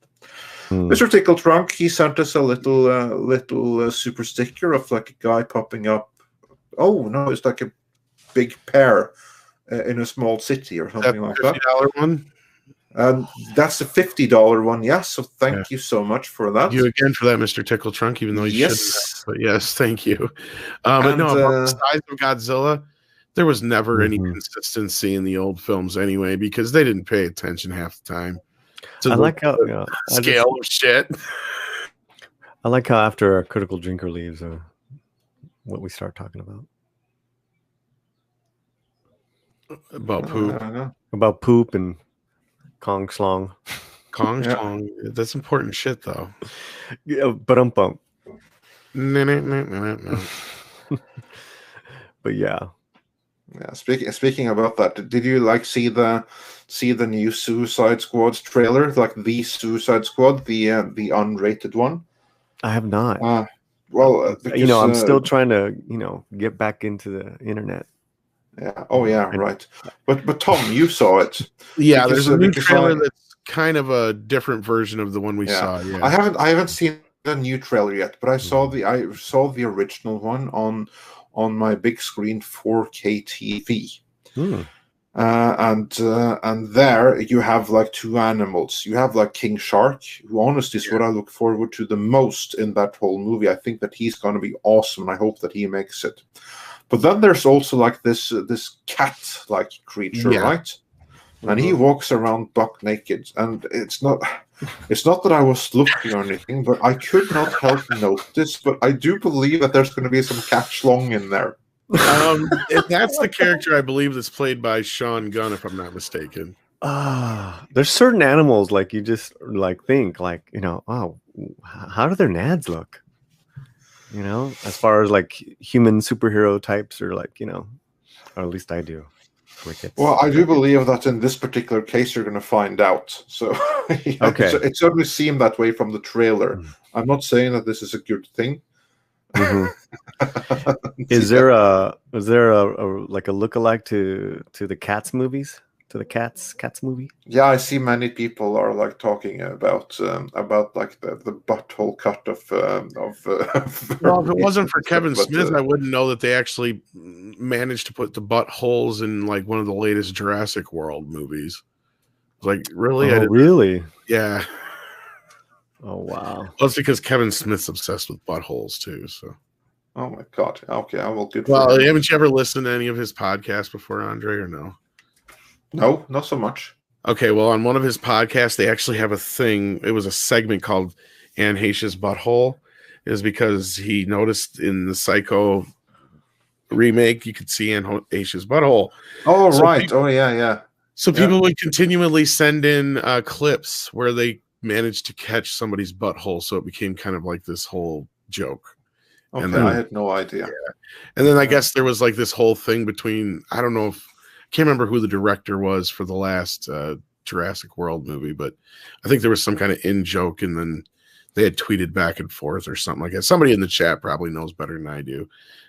Mr. Tickle Trunk, he sent us a little super sticker of like a guy popping up. Oh, no, it's like a big pear in a small city or something like that. $50 one? That's the $50 one, yes. So thank you so much for that. Thank you again for that, Mr. Tickle Trunk, even though you shouldn't have. But yes, thank you. But no, about the size of Godzilla, there was never any consistency in the old films anyway, because they didn't pay attention half the time to the scale of shit. I like how after our critical drinker leaves, what we start talking about. About poop. About poop and Kong Schlong. Kong Schlong. That's important shit, though. Yeah, but But yeah. Yeah, speaking about that, did you like see the new Suicide Squad trailer, like the Suicide Squad, the unrated one? I have not. Well, because, I'm still trying to get back into the internet. Yeah. Oh yeah. Right. But Tom, you saw it. Yeah. There's a new trailer that's kind of a different version of the one we saw. Yeah. I haven't seen the new trailer yet, but I saw the original one on my big screen 4K TV. And there you have like two animals. You have like King Shark, who honestly is what I look forward to the most in that whole movie. I think that he's going to be awesome, and I hope that he makes it. But then there's also like this cat-like creature, right? And he walks around buck naked, and it's not that I was looking or anything, but I could not help notice. But I do believe that there's going to be some cat schlong in there. That's the character I believe that's played by Sean Gunn, if I'm not mistaken. There's certain animals like you just like think like oh, how do their nads look? As far as like human superhero types, or like or at least I do. Crickets. Well, I do believe that in this particular case, you're going to find out. So, Okay. it certainly seemed that way from the trailer. I'm not saying that this is a good thing. Mm-hmm. Is there a like a lookalike to the Cats movies? To the Cats movie? Yeah, I see many people are like talking about like the butthole cut of. Well, if it wasn't for Kevin Smith, I wouldn't know that they actually managed to put the buttholes in like one of the latest Jurassic World movies. Like, really? Oh, really? Yeah. Oh, wow. Well, it's because Kevin Smith's obsessed with buttholes too. So. Oh my God. Okay, I will. Good. Well, haven't you ever listened to any of his podcasts before, Andre, or no? No, not so much. Okay, well, on one of his podcasts, they actually have a thing. It was a segment called Anne Heche's Butthole. It was because he noticed in the Psycho remake, you could see Anne Heche's butthole. Oh, so right. Yeah. So people would continually send in clips where they managed to catch somebody's butthole. So it became kind of like this whole joke. Okay, and then, I had no idea. Yeah. And then I guess there was like this whole thing between, I don't know if, can't remember who the director was for the last Jurassic World movie, but I think there was some kind of in joke, and then they had tweeted back and forth or something like that. Somebody in the chat probably knows better than I do,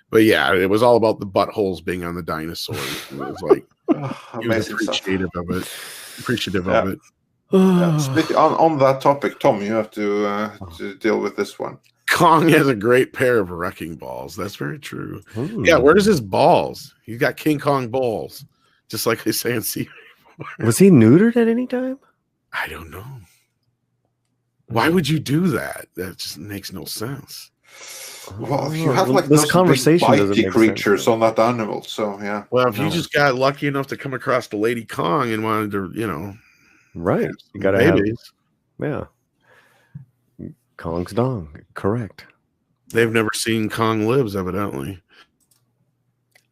but yeah, it was all about the buttholes being on the dinosaurs. It was like he was appreciative of it. On that topic, Tom, you have to deal with this one. Kong has a great pair of wrecking balls. That's very true. Ooh. Yeah, where's his balls? He's got King Kong balls. Just like they say in Sea. Was he neutered at any time? I don't know. Why would you do that? That just makes no sense. Well, if you have like this those conversation big bitey creatures on that animal, so yeah. Well, if you just got lucky enough to come across the Lady Kong and wanted to, right? You gotta babies. Kong's dong, correct. They've never seen Kong Lives, evidently.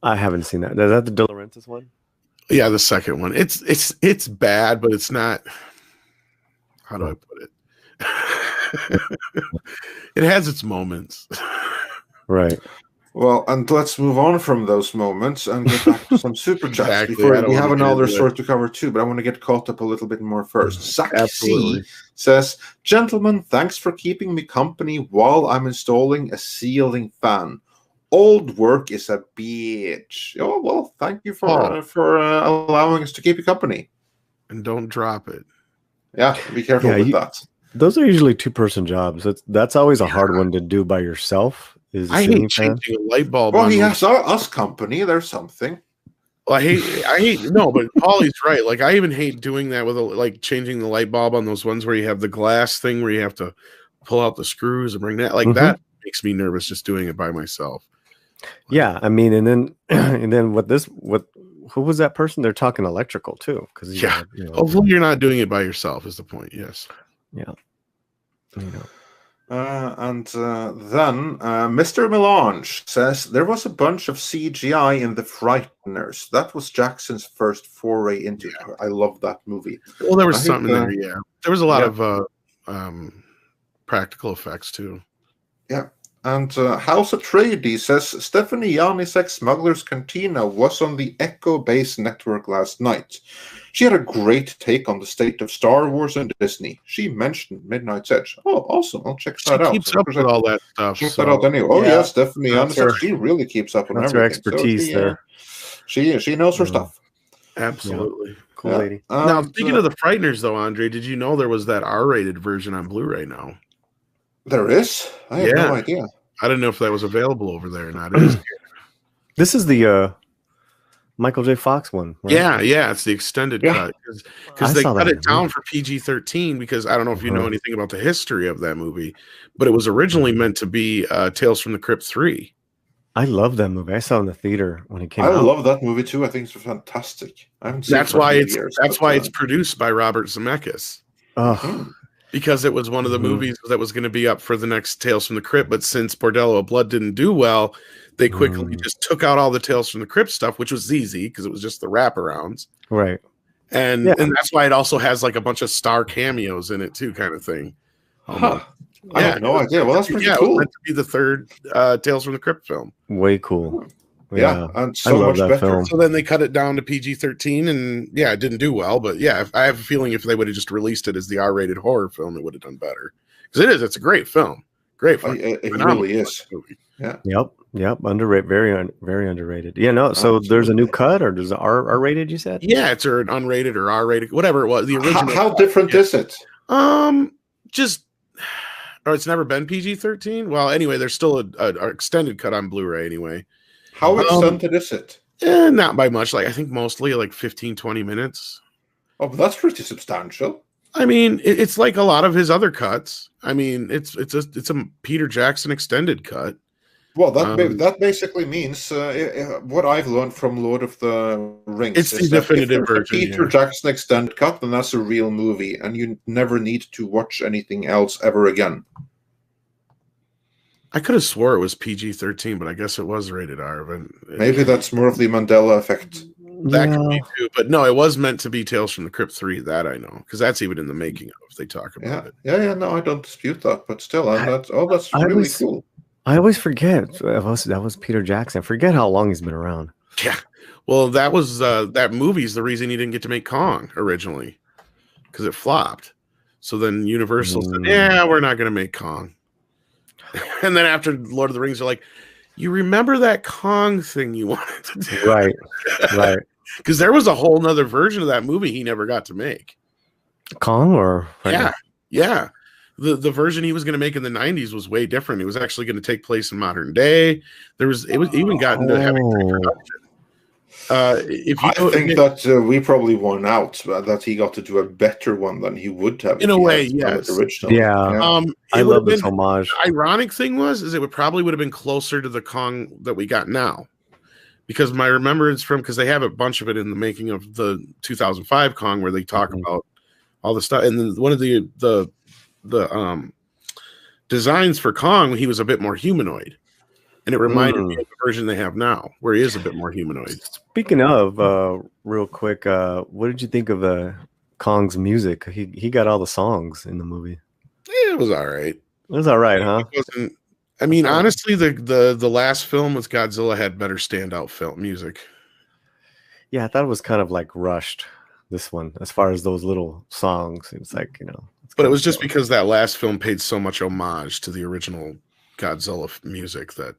I haven't seen that. Is that the De Laurentiis one? Yeah, the second one. It's bad, but it's not. How do I put it? It has its moments. Right. Well, and let's move on from those moments and get back to some super chats. Exactly. Before we have another story to cover too, but I want to get caught up a little bit more first. Saxy says, "Gentlemen, thanks for keeping me company while I'm installing a ceiling fan. Old work is a bitch." Oh, well, thank you for allowing us to keep you company. And don't drop it. Yeah, be careful with that. Those are usually two-person jobs. That's always a hard one to do by yourself. I hate changing a light bulb. Well, he has us company. There's something. Well, I hate. No, but Paulie's right. Like, I even hate doing that with like changing the light bulb on those ones where you have the glass thing where you have to pull out the screws and bring that. Like that makes me nervous just doing it by myself. Yeah, I mean, and then who was that person? They're talking electrical too, because hopefully you're not doing it by yourself is the point. Yes. Yeah. And then Mr. Melange says there was a bunch of CGI in The Frighteners. That was Jackson's first foray into it. I love that movie. Well, there was something there. Yeah, there was a lot of practical effects too. Yeah. And House Atreides says Stephanie Janisek Smuggler's Cantina was on the Echo Base network last night. She had a great take on the state of Star Wars and Disney. She mentioned Midnight's Edge. Oh, awesome. I'll check that out. She keeps up with all that stuff. Check that out anyway. Oh, yeah, Stephanie Janisek. She really keeps up on everything. That's her expertise there. She knows her stuff. Absolutely. Cool lady. Now, speaking of the Frighteners, though, Andre, did you know there was that R-rated version on Blu-ray now? There is? I have no idea. I don't know if that was available over there or not. This is the Michael J. Fox one, right? Yeah, it's the extended cut. Because they cut it down for PG-13 because I don't know if you know anything about the history of that movie, but it was originally meant to be Tales from the Crypt 3. I love that movie. I saw it in the theater when it came out. I love that movie too. I think it's fantastic. I haven't seen that's why it's produced by Robert Zemeckis. Oh. Because it was one of the movies that was going to be up for the next Tales from the Crypt, but since Bordello of Blood didn't do well, they quickly just took out all the Tales from the Crypt stuff, which was easy because it was just the wraparounds. Right. And that's why it also has like a bunch of star cameos in it too, kind of thing. I have no idea. Well, that's pretty cool. It was meant to be the third Tales from the Crypt film. Way cool. Yeah, and I so love much that better. film. So then they cut it down to PG-13, and yeah, it didn't do well. But yeah, I have a feeling if they would have just released it as the R-rated horror film, it would have done better. Because it's a great film, great fun. It really is. Movie. Yeah. Yep. Underrated, very underrated. Yeah, no. So there's a new cut, or there's R-rated? You said? Yeah, it's an unrated or R-rated, whatever it was. The original. How different is it? Just. Or it's never been PG-13. Well, anyway, there's still a extended cut on Blu-ray anyway. How extended is it? Not by much. Like I think mostly like 15, 20 minutes. Oh, but that's pretty substantial. I mean, it's like a lot of his other cuts. I mean, it's a Peter Jackson extended cut. Well, that basically means what I've learned from Lord of the Rings. It's the definitive version. Peter Jackson extended cut, then that's a real movie, and you never need to watch anything else ever again. I could have swore it was PG-13, but I guess it was rated R. But maybe that's more of the Mandela effect. That could be too. But no, it was meant to be Tales from the Crypt 3. That I know, because that's even in the making of. They talk about it. Yeah. No, I don't dispute that. But still, that's really cool. I always forget that was Peter Jackson. I forget how long he's been around. Yeah. Well, that was that movie's the reason he didn't get to make Kong originally, because it flopped. So then Universal said, "Yeah, we're not going to make Kong." And then after Lord of the Rings, they're like, "You remember that Kong thing you wanted to do?" Right. Because there was a whole nother version of that movie he never got to make. Kong, or yeah. The version he was going to make in the 90s was way different. It was actually going to take place in modern day. It was even gotten to having pre-production. I think that we probably won out, that he got to do a better one than he would have. In a way, yes. The original. Yeah. I love this homage. The ironic thing was it probably would have been closer to the Kong that we got now. Because my remembrance because they have a bunch of it in the making of the 2005 Kong where they talk about all the stuff. And then one of the designs for Kong, he was a bit more humanoid. And it reminded me of the version they have now, where he is a bit more humanoid. Speaking of, real quick, what did you think of Kong's music? He got all the songs in the movie. Yeah, it was all right. It was all right, huh? It wasn't. I mean, honestly, the last film with Godzilla had better standout film music. Yeah, I thought it was kind of like rushed. This one, as far as those little songs, it's like But it was just because that last film paid so much homage to the original Godzilla music that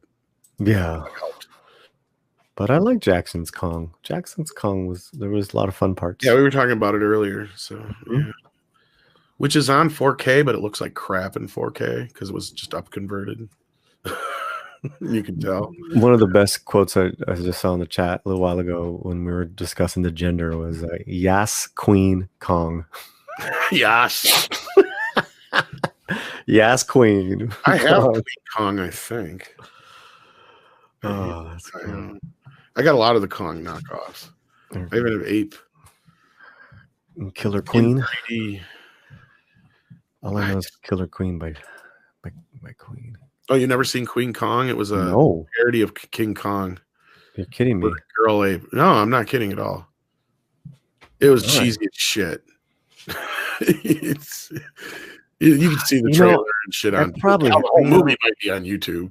helped. But I like Jackson's Kong. There was a lot of fun parts. Yeah, we were talking about it earlier. So yeah. Which is on 4K, but it looks like crap in 4K because it was just up converted. You can tell. One of the best quotes I just saw in the chat a little while ago when we were discussing the gender was "Yas Queen Kong." Yas. Yas Queen. I have Queen Kong, I think. Oh, that's cool. I got a lot of the Kong knockoffs. I even have Ape. Killer Queen. All I know is Killer Queen by Queen. Oh, you never seen Queen Kong? It was a parody of King Kong. You're kidding me. Girl ape. No, I'm not kidding at all. It was cheesy as shit. You can see the trailer and shit on. Probably the whole movie might be on YouTube.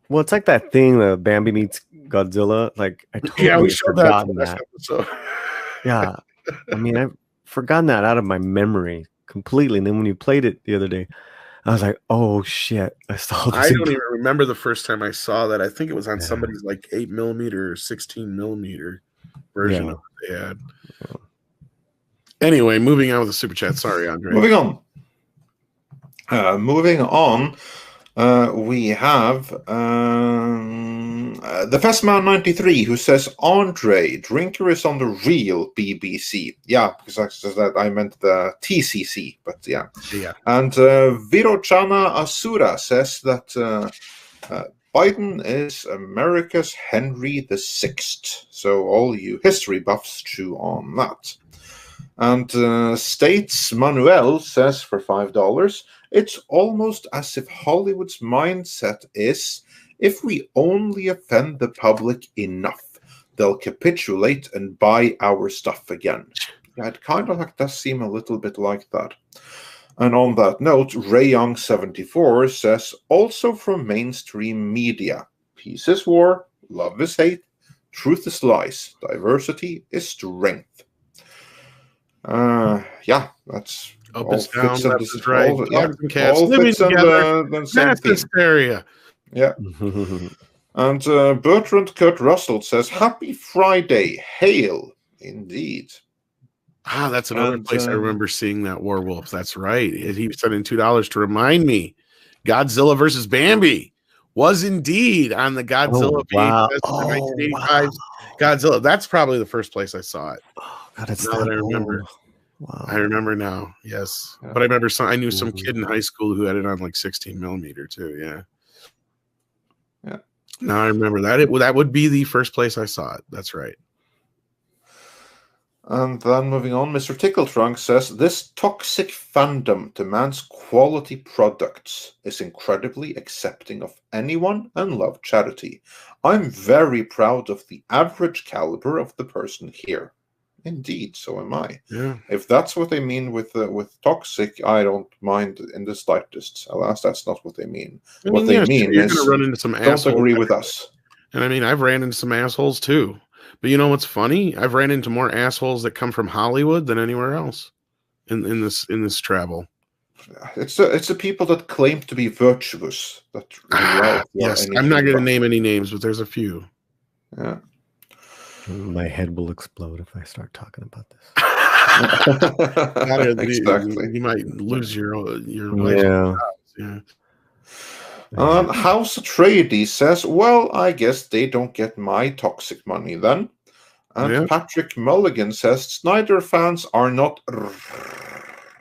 Well, it's like that thing, the Bambi meets Godzilla. Like I totally forgotten that. Yeah, I mean, I've forgotten that out of my memory completely. And then when you played it the other day, I was like, "Oh shit!" I don't even remember the first time I saw that. I think it was on somebody's like 8mm or 16mm version of it they had. Anyway, moving on with the super chat. Sorry, Andre. Moving on. We have the Festman 93 who says, "Andre, Drinker is on the real BBC." Yeah, because I meant the TCC, but yeah. And Virochana Asura says that Biden is America's Henry VI. So all you history buffs chew on that. And States Manuel says for $5, "It's almost as if Hollywood's mindset is, if we only offend the public enough, they'll capitulate and buy our stuff again." Yeah, it kind of does seem a little bit like that. And on that note, Ray Young 74 says, "Also from mainstream media, peace is war, Love is hate. Truth is lies. Diversity is strength. Yeah, that's Up all is down, fits in left this, is right. all, yeah, Dogs and cats all living fits in together. the same Mass theme. hysteria. Yeah. And Bertrand Kurt Russell says, "Happy Friday, hail." Indeed. Ah, that's another place I remember seeing that werewolf. That's right. He sent in $2 to remind me. Godzilla versus Bambi was indeed on the Godzilla VHS 1985 Godzilla. That's probably the first place I saw it. Oh, God, it's now that I remember. Wow. I remember now. Yes, Yeah. but I remember I knew some kid in high school who had it on like 16 millimeter too. Yeah. Yeah. Now I remember that. That would be the first place I saw it. That's right. And then moving on, Mr. Tickletrunk says, "This toxic fandom demands quality products, is incredibly accepting of anyone, and love charity. I'm very proud of the average caliber of the person here." Indeed, so am I. Yeah. If that's what they mean with toxic, I don't mind in the slightest. Alas, that's not what they mean. What they mean you're is, going to run into some don't assholes. agree with us. And I mean, I've ran into some assholes too. But you know what's funny? I've ran into more assholes that come from Hollywood than anywhere else in this travel. It's the people that claim to be virtuous that yes, I'm not going to name any names, but there's a few. Yeah. My head will explode if I start talking about this. Exactly. You might lose your life. Yeah. House Atreides says, "Well, I guess they don't get my toxic money then." And Patrick Mulligan says, "Snyder fans are not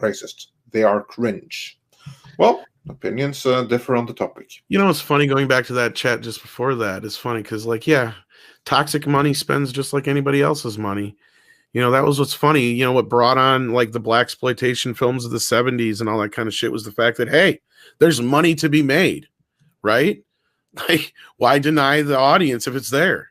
racist. They are cringe." Well, opinions differ on the topic. You know what's funny? Going back to that chat just before that, it's funny because, like, yeah, toxic money spends just like anybody else's money. You know, that was what's funny. You know, what brought on like the blaxploitation films of the 70s and all that kind of shit was the fact that, hey, there's money to be made, right? Like, why deny the audience if it's there?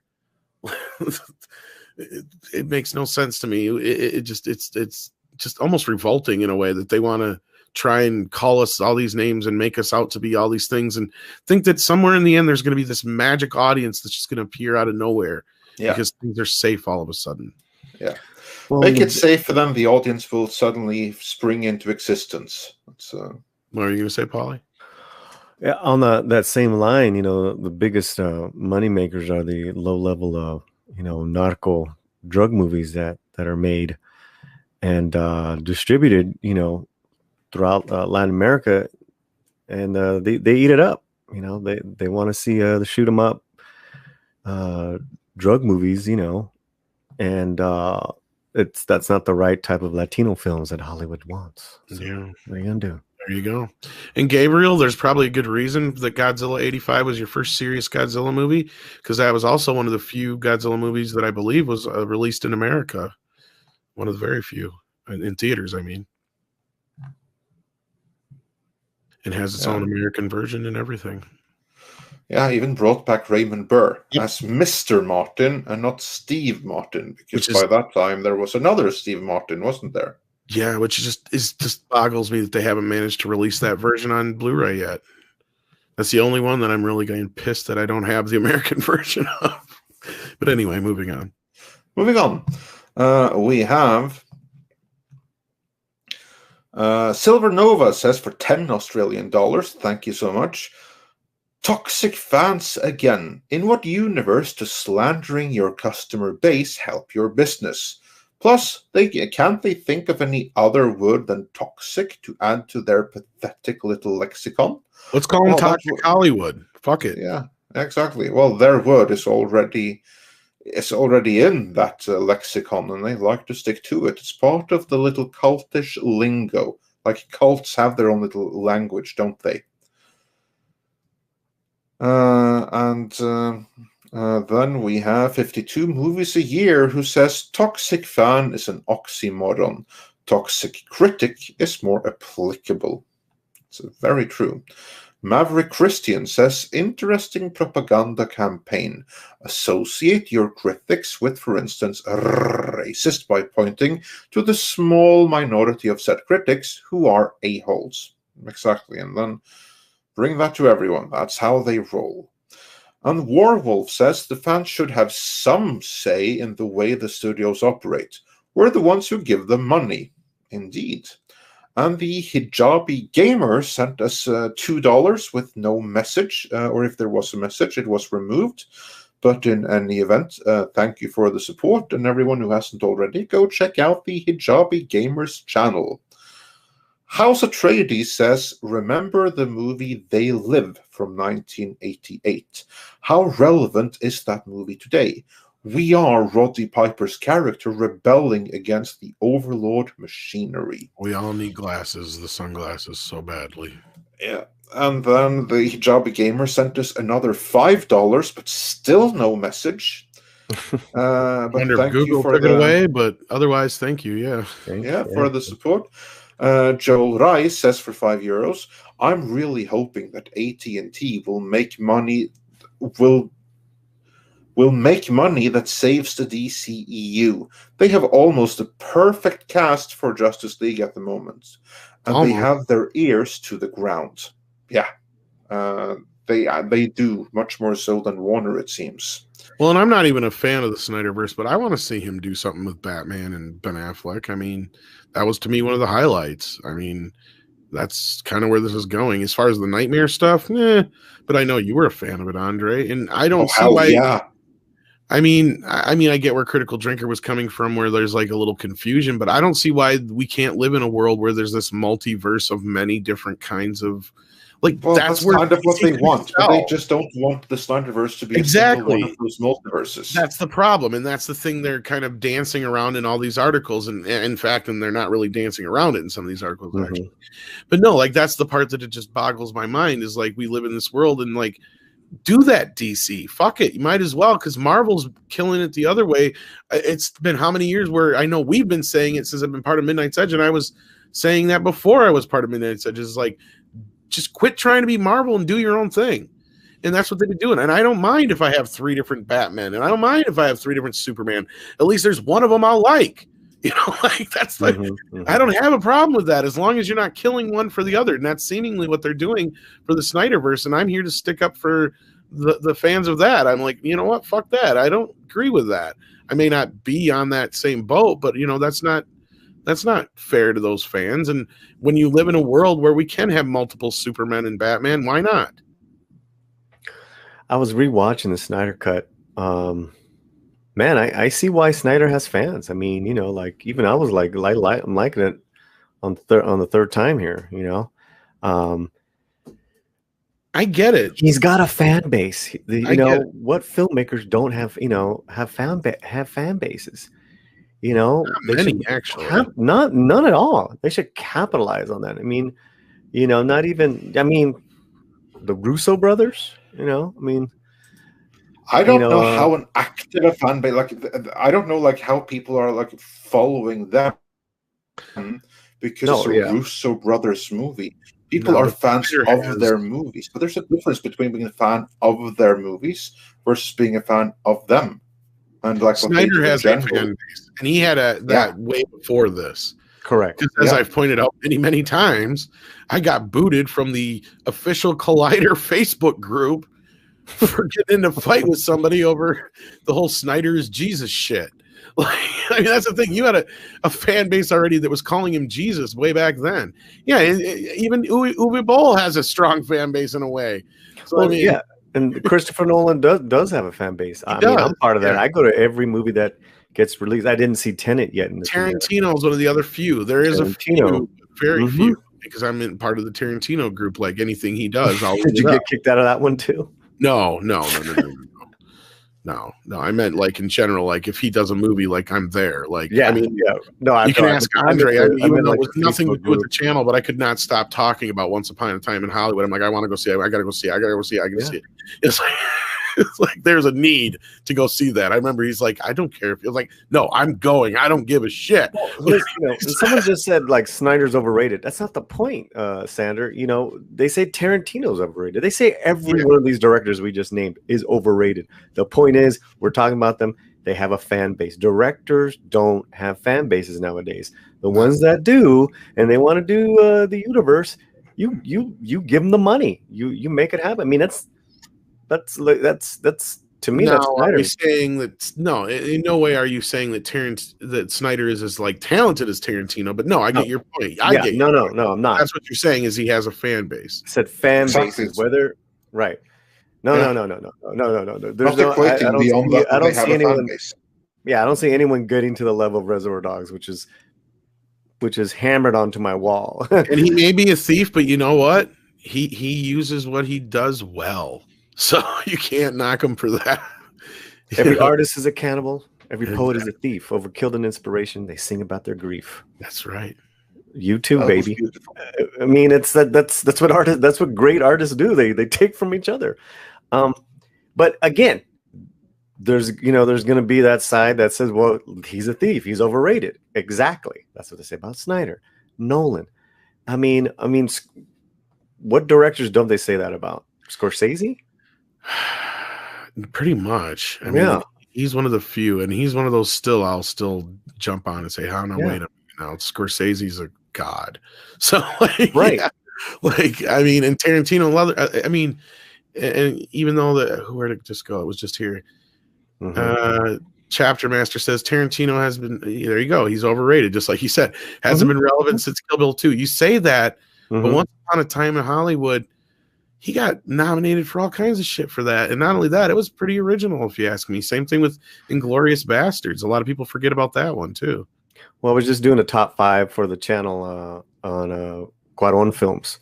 It makes no sense to me. It's just almost revolting in a way that they want to try and call us all these names and make us out to be all these things and think that somewhere in the end there's going to be this magic audience that's just going to appear out of nowhere because things are safe all of a sudden. Yeah. Well, make it safe for them. The audience will suddenly spring into existence. What are you going to say, Paulie? Yeah, on that same line, you know, the biggest money makers are the low level narco drug movies that are made and distributed, you know, throughout Latin America, and they eat it up. You know, they want to see the shoot 'em up drug movies, you know, and that's not the right type of Latino films that Hollywood wants. So yeah, what are you gonna do? There you go. And Gabriel, there's probably a good reason that Godzilla 85 was your first serious Godzilla movie, because that was also one of the few Godzilla movies that I believe was released in America. One of the very few in theaters, I mean. It has its own American version and everything. Yeah, even brought back Raymond Burr as Mr. Martin and not Steve Martin, because by that time there was another Steve Martin, wasn't there? Yeah, which just boggles me that they haven't managed to release that version on Blu-ray yet. That's the only one that I'm really getting pissed that I don't have the American version of. But anyway, moving on. Moving on. We have Silver Nova says for $10 Australian. Thank you so much. Toxic fans again. In what universe does slandering your customer base help your business? Plus, can't they think of any other word than toxic to add to their pathetic little lexicon? Let's call them Toxic Hollywood. Fuck it. Yeah, exactly. Well, their word is already in that lexicon, and they like to stick to it. It's part of the little cultish lingo. Like cults have their own little language, don't they? Then we have 52 movies a year who says toxic fan is an oxymoron. Toxic critic is more applicable. It's very true. Maverick Christian says interesting propaganda campaign. Associate your critics with, for instance, racist by pointing to the small minority of said critics who are a-holes. Exactly. And then bring that to everyone. That's how they roll. And Warwolf says the fans should have some say in the way the studios operate. We're the ones who give them money. Indeed. And the Hijabi Gamer sent us $2 with no message, or if there was a message, it was removed. But in any event, thank you for the support, and everyone who hasn't already, go check out the Hijabi Gamer's channel. House Atreides says, remember the movie They Live from 1988. How relevant is that movie today? We are Roddy Piper's character rebelling against the overlord machinery. We all need glasses, the sunglasses, so badly. Yeah. And then the Hijabi Gamer sent us another $5, but still no message. But Wonder thank if Google you for took it away, but otherwise, thank you. Yeah. For the support. Joel Rice says for €5, I'm really hoping that AT&T will make money that saves the DCEU. They have almost a perfect cast for Justice League at the moment, and they have their ears to the ground. Yeah, they do, much more so than Warner, it seems. Well, and I'm not even a fan of the SnyderVerse, but I want to see him do something with Batman and Ben Affleck. I mean, that was to me one of the highlights. I mean, that's kind of where this is going. As far as the Nightmare stuff, but I know you were a fan of it, Andre, and I don't see why. Yeah. I mean, I get where Critical Drinker was coming from, where there's like a little confusion, but I don't see why we can't live in a world where there's this multiverse of many different kinds of. Like, well, that's kind of what they want. But they just don't want the SnyderVerse to be exactly one of those multiverses. That's the problem, and that's the thing they're kind of dancing around in all these articles, and in fact, and they're not really dancing around it in some of these articles, actually. But no, like, that's the part that it just boggles my mind, is like, we live in this world, and like, do that, DC. Fuck it. You might as well, because Marvel's killing it the other way. It's been how many years where I know we've been saying it since I've been part of Midnight's Edge, and I was saying that before I was part of Midnight's Edge. It's like, just quit trying to be Marvel and do your own thing. And that's what they've been doing. And I don't mind if I have 3 different Batman, and I don't mind if I have 3 different Superman. At least there's one of them I'll like. You know, like, that's like, I don't have a problem with that as long as you're not killing one for the other. And that's seemingly what they're doing for the SnyderVerse. And I'm here to stick up for the fans of that. I'm like, you know what? Fuck that. I don't agree with that. I may not be on that same boat, but you know, that's not fair to those fans. And when you live in a world where we can have multiple Supermen and Batman, why not? I was rewatching the Snyder Cut. Man, I see why Snyder has fans. I mean, you know, like, even I was like I'm liking it on the third time here, you know. I get it. He's got a fan base. You know, what filmmakers don't have, you know, have fan bases? You know, not many, actually. None at all. They should capitalize on that. I mean, you know, not even, I mean, the Russo brothers, you know, I mean, I don't know how an active a fan base, like, I don't know, like, how people are, like, following them because it's a Russo brothers movie. People are fans of their movies, but there's a difference between being a fan of their movies versus being a fan of them. And like, Snyder has a fan base, and he had that way before this. Correct. Because as I've pointed out many times, I got booted from the official Collider Facebook group for getting in a fight with somebody over the whole Snyder's Jesus shit. Like, I mean, that's the thing. You had a fan base already that was calling him Jesus way back then. Yeah, even Uwe Boll has a strong fan base in a way. So, well, I mean, and Christopher Nolan does have a fan base. I mean, I'm part of that. I go to every movie that gets released. I didn't see Tenet yet. Tarantino is one of the other few. There is a few, very few, because I'm in part of the Tarantino group. Like, anything he does, I'll Did you get kicked out of that one too? No. I meant, like, in general, like, if he does a movie, like, I'm there. Like, I mean, you can ask Andre. Even though it was nothing to do with the channel, but I could not stop talking about Once Upon a Time in Hollywood. I'm like, I want to go see it. I gotta go see it. It's like there's a need to go see that. I remember he's like, I don't care if you're like, no, I'm going. I don't give a shit. Well, you know, someone just said, like, Snyder's overrated. That's not the point, Sander. You know, they say Tarantino's overrated. They say every one of these directors we just named is overrated. The point is, we're talking about them. They have a fan base. Directors don't have fan bases nowadays. The ones that do, and they want to do the universe, you give them the money. You make it happen. I mean, That's to me. Now, That's are Snyder. you saying that? No, in no way are you saying that Snyder is as like talented as Tarantino. But no, I get your point. I get no, your point. I'm not. That's what you're saying is he has a fan base. I said fan Exactly. bases, whether right. No. There's Not equating beyond that. I don't see anyone. Yeah, I don't see anyone getting to the level of Reservoir Dogs, which is hammered onto my wall. And he may be a thief, but you know what? He uses what he does well, so you can't knock him for that. Every artist is a cannibal. Every poet is a thief. Overkilled in inspiration, they sing about their grief. That's right. You too, baby. I mean, that's what great artists do. They take from each other. But again, there's going to be that side that says, well, he's a thief. He's overrated. Exactly. That's what they say about Snyder, Nolan. I mean, what directors don't they say that about? Scorsese? Pretty much. I mean, he's one of the few, and he's one of those I'll still jump on and say, "How no, wait a minute now, Scorsese's a god." So, right. Yeah, I mean, and Tarantino, I mean, and even though where did it just go? It was just here. Chapter Master says Tarantino has been, there you go, he's overrated, just like you said, hasn't been relevant since Kill Bill 2. You say that, but once upon a time in Hollywood, he got nominated for all kinds of shit for that. And not only that, it was pretty original, if you ask me. Same thing with Inglourious Bastards. A lot of people forget about that one too. Well, I was just doing a top 5 for the channel on Cuarón films.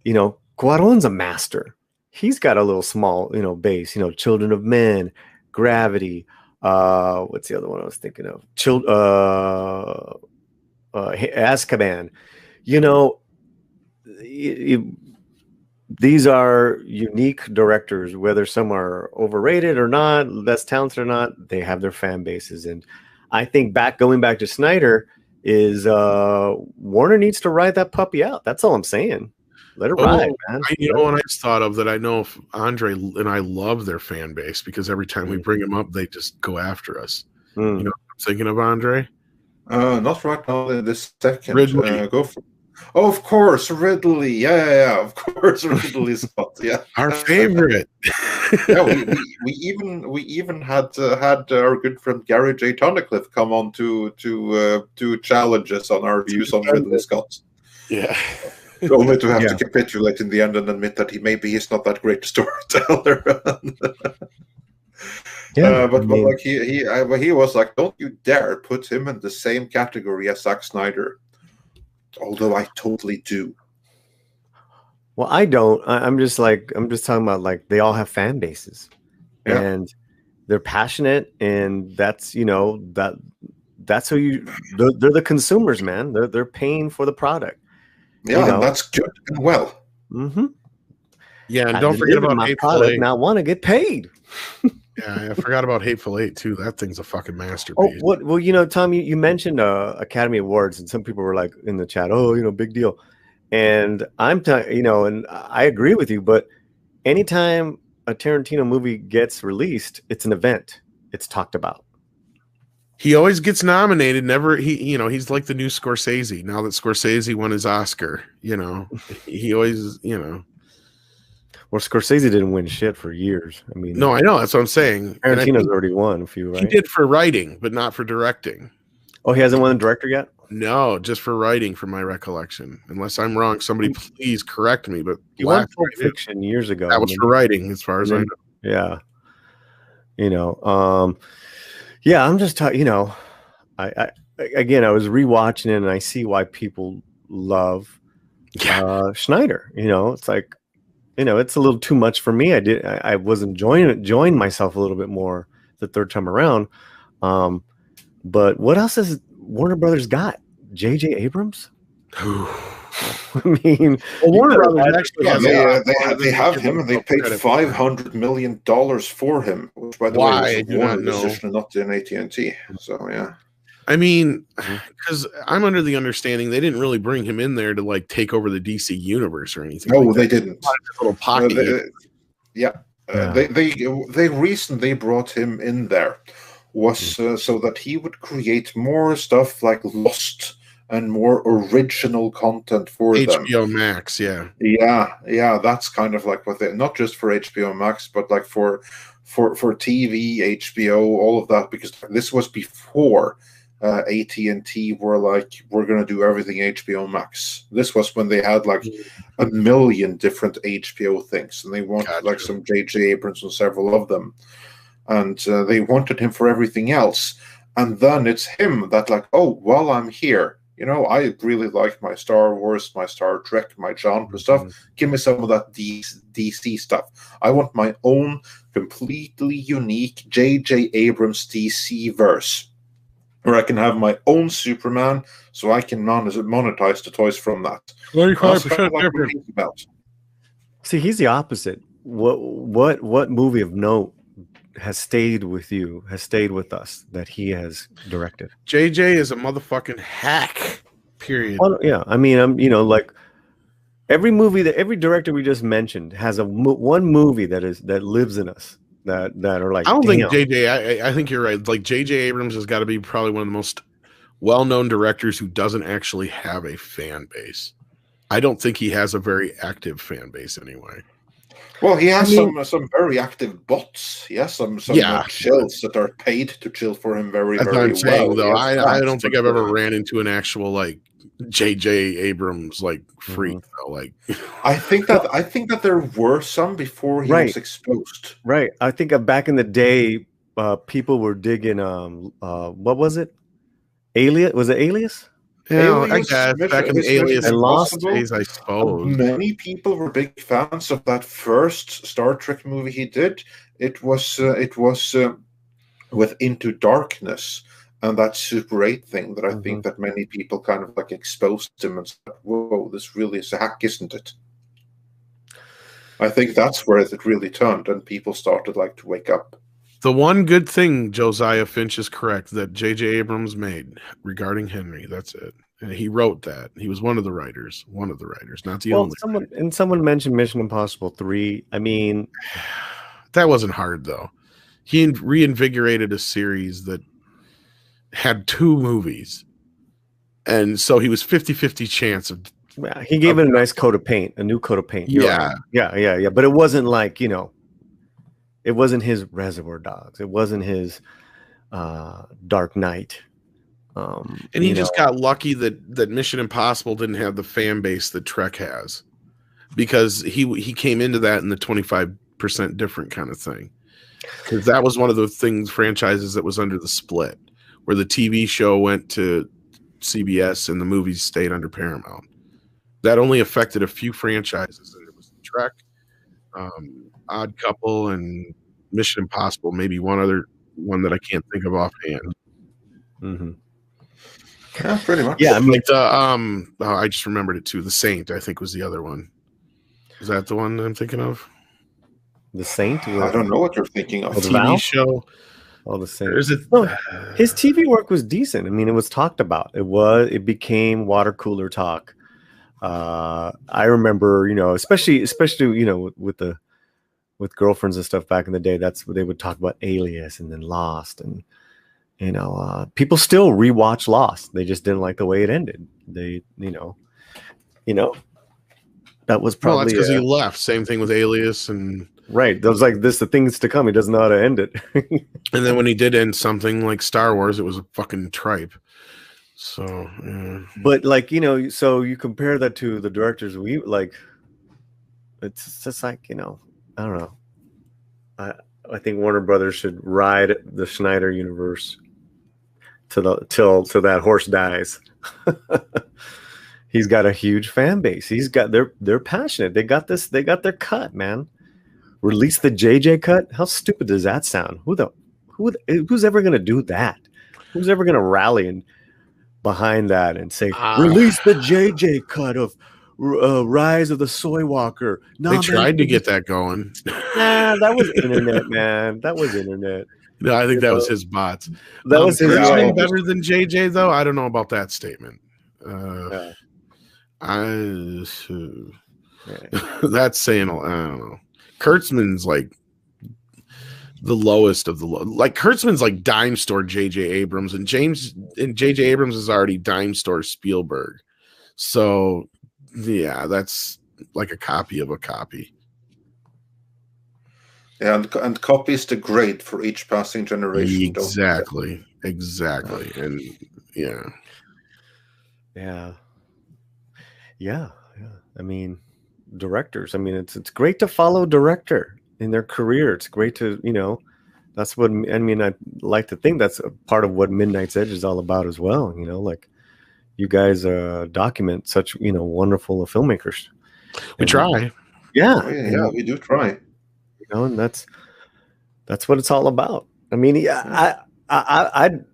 Cuarón's a master. He's got a little small, base, Children of Men, Gravity. What's the other one I was thinking of? Azkaban. These are unique directors, whether some are overrated or not, less talented or not, they have their fan bases. And I think going back to Snyder is Warner needs to ride that puppy out. That's all I'm saying. Let it ride, man. What I just thought of that I know if Andre and I love their fan base because every time we bring them up, they just go after us. You know what I'm thinking of, Andre? Not right now. This second. Ridley. Go for. Oh, of course, Ridley. Yeah. Of course, Ridley Scott. Yeah, our favorite. Yeah, we even had our good friend Gary J. Tunnicliffe come on to challenge us on our views on Ridley Scott. Yeah. Only to have to capitulate in the end and admit that he's not that great a storyteller. But he was like, don't you dare put him in the same category as Zack Snyder. Although I totally do. Well, I don't. I'm just talking about they all have fan bases, and they're passionate, and that's that's who they're the consumers, man. They're paying for the product. Yeah, and that's good and well. Yeah, and don't forget about Hateful Eight. Now want to get paid. Yeah, I forgot about Hateful Eight too. That thing's a fucking masterpiece. Well, Tom, you mentioned Academy Awards, and some people were like in the chat, big deal. And and I agree with you, but anytime a Tarantino movie gets released, it's an event. It's talked about. He always gets nominated. He's like the new Scorsese. Now that Scorsese won his Oscar, he always, Well, Scorsese didn't win shit for years. I mean, no, I know. That's what I'm saying. Tarantino's already won a few, right? He did for writing, but not for directing. Oh, he hasn't won the director yet? No, just for writing, from my recollection. Unless I'm wrong, somebody please correct me. But he won Pulp Fiction years ago. That was for writing, as far as I know. Yeah. I'm just talking. I was rewatching it, and I see why people love Snyder. It's like, it's a little too much for me. I was enjoying myself a little bit more the third time around. But what else has Warner Brothers got? J.J. Abrams? I mean, Warner Brothers actually they have him, and they paid $500 million for him, which, by the way, was a Warner decision, not in AT&T. So yeah. I mean, because I'm under the understanding they didn't really bring him in there to take over the DC universe or anything. No, they didn't. Little pocket. The reason they brought him in there was so that he would create more stuff like Lost and more original content for them. HBO Max, yeah. Yeah, that's kind of like what they, not just for HBO Max, but like for TV, HBO, all of that, because this was before AT&T were like, we're going to do everything HBO Max. This was when they had like a million different HBO things, and they wanted like some J.J. Abrams on several of them, and they wanted him for everything else. And then it's him that like, oh, well, I'm here. You know, I really like my Star Wars, my Star Trek, my genre stuff. Give me some of that DC stuff. I want my own completely unique J.J. Abrams DC verse, where I can have my own Superman, so I can monetize the toys from that. 25% different. See, he's the opposite. What movie of note has stayed with you, has stayed with us, that he has directed? JJ is a motherfucking hack. Period. Well, yeah, I mean, you know, like every director we just mentioned has one movie that lives in us, that are like. I don't think JJ. I think you're right. Like JJ Abrams has got to be probably one of the most well-known directors who doesn't actually have a fan base. I don't think he has a very active fan base anyway. Well, he has some very active bots. He has some chills that are paid to chill for him very, That's very what I'm saying, well. though. I don't think I've ever ran into an actual like J.J. Abrams like freak. Though. Like, I think that there were some before he was exposed. Right. I think back in the day, people were digging. What was it? Alias? Was it Alias? Yeah, I guess back in the Alias and Lost days, I suppose. Many people were big fans of that first Star Trek movie he did. It was with Into Darkness and that Super 8 thing that I think that many people kind of like exposed him and said, "Whoa, this really is a hack, isn't it?" I think that's where it really turned, and people started like to wake up. The one good thing Josiah Finch is correct that J.J. Abrams made regarding Henry. That's it. And he wrote that. He was one of the writers, not the only. Someone mentioned Mission Impossible 3. I mean, that wasn't hard though. He reinvigorated a series that had 2 movies, and so he was 50-50 chance of. Yeah, he gave it a nice coat of paint, a new coat of paint. Yeah. But it wasn't like, you know. It wasn't his Reservoir Dogs. It wasn't his Dark Knight. And he just got lucky that Mission Impossible didn't have the fan base that Trek has, because he came into that in the 25% different kind of thing. Because that was one of the franchises that was under the split, where the TV show went to CBS and the movies stayed under Paramount. That only affected a few franchises, and it was Trek, Odd Couple, and Mission Impossible, maybe one other one that I can't think of offhand. Yeah, pretty much. Yeah, I mean, I just remembered it too. The Saint, I think, was the other one. Is that the one that I'm thinking of? The Saint? I don't know what you're thinking of. The TV show. Oh, the Saint. Is it? No, his TV work was decent. I mean, it was talked about. It became water cooler talk. I remember, you know, especially you know, with girlfriends and stuff back in the day, that's what they would talk about, Alias and then Lost, and you know, people still rewatch Lost. They just didn't like the way it ended. They, you know, that was probably that's because he left. Same thing with Alias and right. That was like this: the things to come. He doesn't know how to end it. And then when he did end something like Star Wars, it was a fucking tripe. So, yeah. But like, you know, so you compare that to the directors we like. It's just like, you know, I don't know. I think Warner Brothers should ride the Snyder universe till that horse dies. He's got a huge fan base. They're passionate. They got their cut, man. Release the JJ cut. How stupid does that sound? Who's ever gonna do that? Who's ever gonna rally and behind that and say release the JJ cut of Rise of the Soy Walker? No, they tried to get that going. Nah, that was internet, man. That was internet. No, I think that was his bots. That was his better than JJ though. I don't know about that statement. That's saying I don't know. Kurtzman's like the lowest of the low. Like Kurtzman's like dime store J.J. Abrams, and J.J. Abrams is already dime store Spielberg. So yeah, that's like a copy of a copy. Yeah, and copies degrade for each passing generation. Exactly. And yeah. I mean, directors. I mean, it's great to follow director in their career. It's great to, that's what I mean. I like to think that's a part of what Midnight's Edge is all about as well. Like you guys document such wonderful filmmakers. We try. Yeah, we do try. And that's what it's all about. I mean, I'm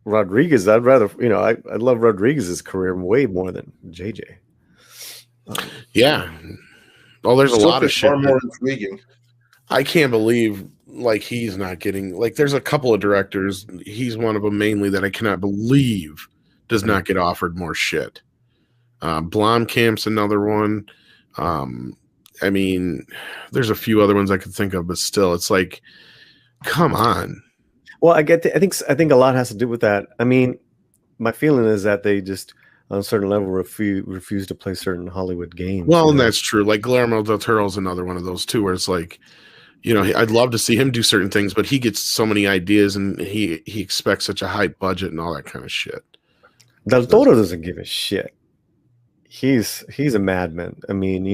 Rodriguez. I'd rather, I love Rodriguez's career way more than JJ. Yeah. Well, there's a lot of shit. Far more intriguing. I can't believe like he's not getting like. There's a couple of directors. He's one of them mainly that I cannot believe does not get offered more shit. Blomkamp's another one. I mean, there's a few other ones I could think of, but still, it's like, come on. Well, I think a lot has to do with that. I mean, my feeling is that they just, on a certain level, refuse to play certain Hollywood games. Well, and that's true. Like Guillermo del Toro is another one of those too, where it's like, I'd love to see him do certain things, but he gets so many ideas and he expects such a high budget and all that kind of shit. Del Toro doesn't give a shit. He's a madman. I mean,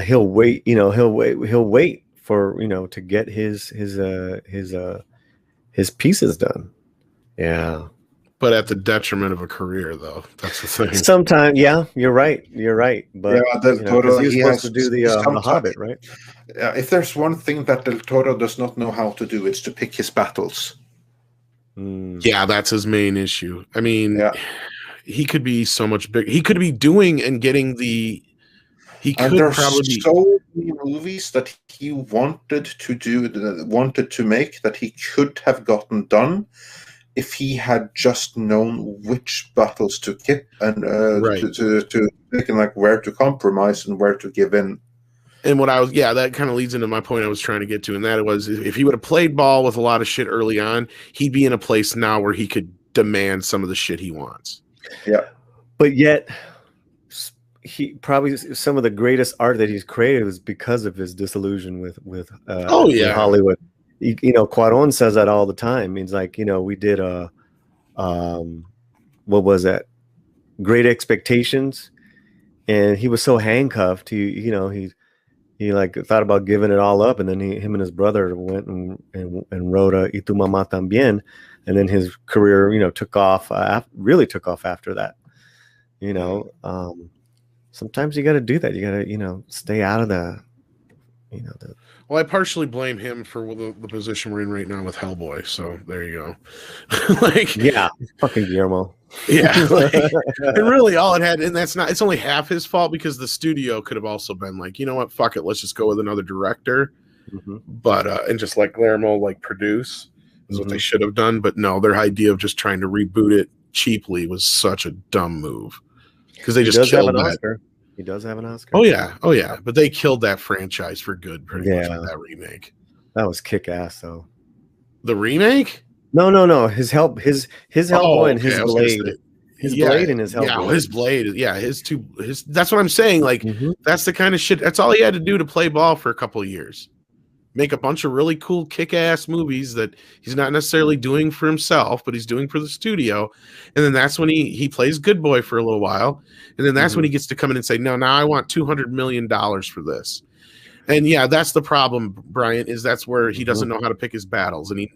he'll wait. He'll wait for to get his pieces done. Yeah, but at the detriment of a career, though. That's the thing. Sometimes, yeah, you're right. But Del Toro, he's supposed to do the Hobbit, right? If there's one thing that Del Toro does not know how to do, it's to pick his battles. Yeah, that's his main issue. I mean, he could be so much bigger. He could be doing and getting the. He could probably so many movies that he wanted to make that he could have gotten done if he had just known which battles to keep and to like where to compromise and where to give in. And that kind of leads into my point I was trying to get to, and that was if he would have played ball with a lot of shit early on, he'd be in a place now where he could demand some of the shit he wants. Yeah, but yet he probably some of the greatest art that he's created was because of his disillusion with Hollywood. Cuarón says that all the time. He's like, we did what was that? Great Expectations, and he was so handcuffed. He like thought about giving it all up, and then him and his brother went and wrote Y Tu Mamá También, and then his career, took off. Really took off after that. Sometimes you got to do that. You got to, stay out of the. Well, I partially blame him for the position we're in right now with Hellboy. So there you go. Fucking Guillermo. Yeah, and really all it had, and it's only half his fault because the studio could have also been like, you know what, fuck it, let's just go with another director. But and just let Guillermo produce is what they should have done. But no, their idea of just trying to reboot it cheaply was such a dumb move because they just killed that. He does have an Oscar. Oh yeah, but they killed that franchise for good pretty much with that remake. That was kick ass though. The remake? No. His Hellboy and his blade. His blade and his Hellboy. Yeah, his blade. Yeah, his that's what I'm saying. Like that's the kind of shit. That's all he had to do to play ball for a couple of years. Make a bunch of really cool kick-ass movies that he's not necessarily doing for himself, but he's doing for the studio. And then that's when he plays good boy for a little while. And then that's when he gets to come in and say, no, now I want $200 million for this. And yeah, that's the problem, Brian, is that's where he doesn't know how to pick his battles. And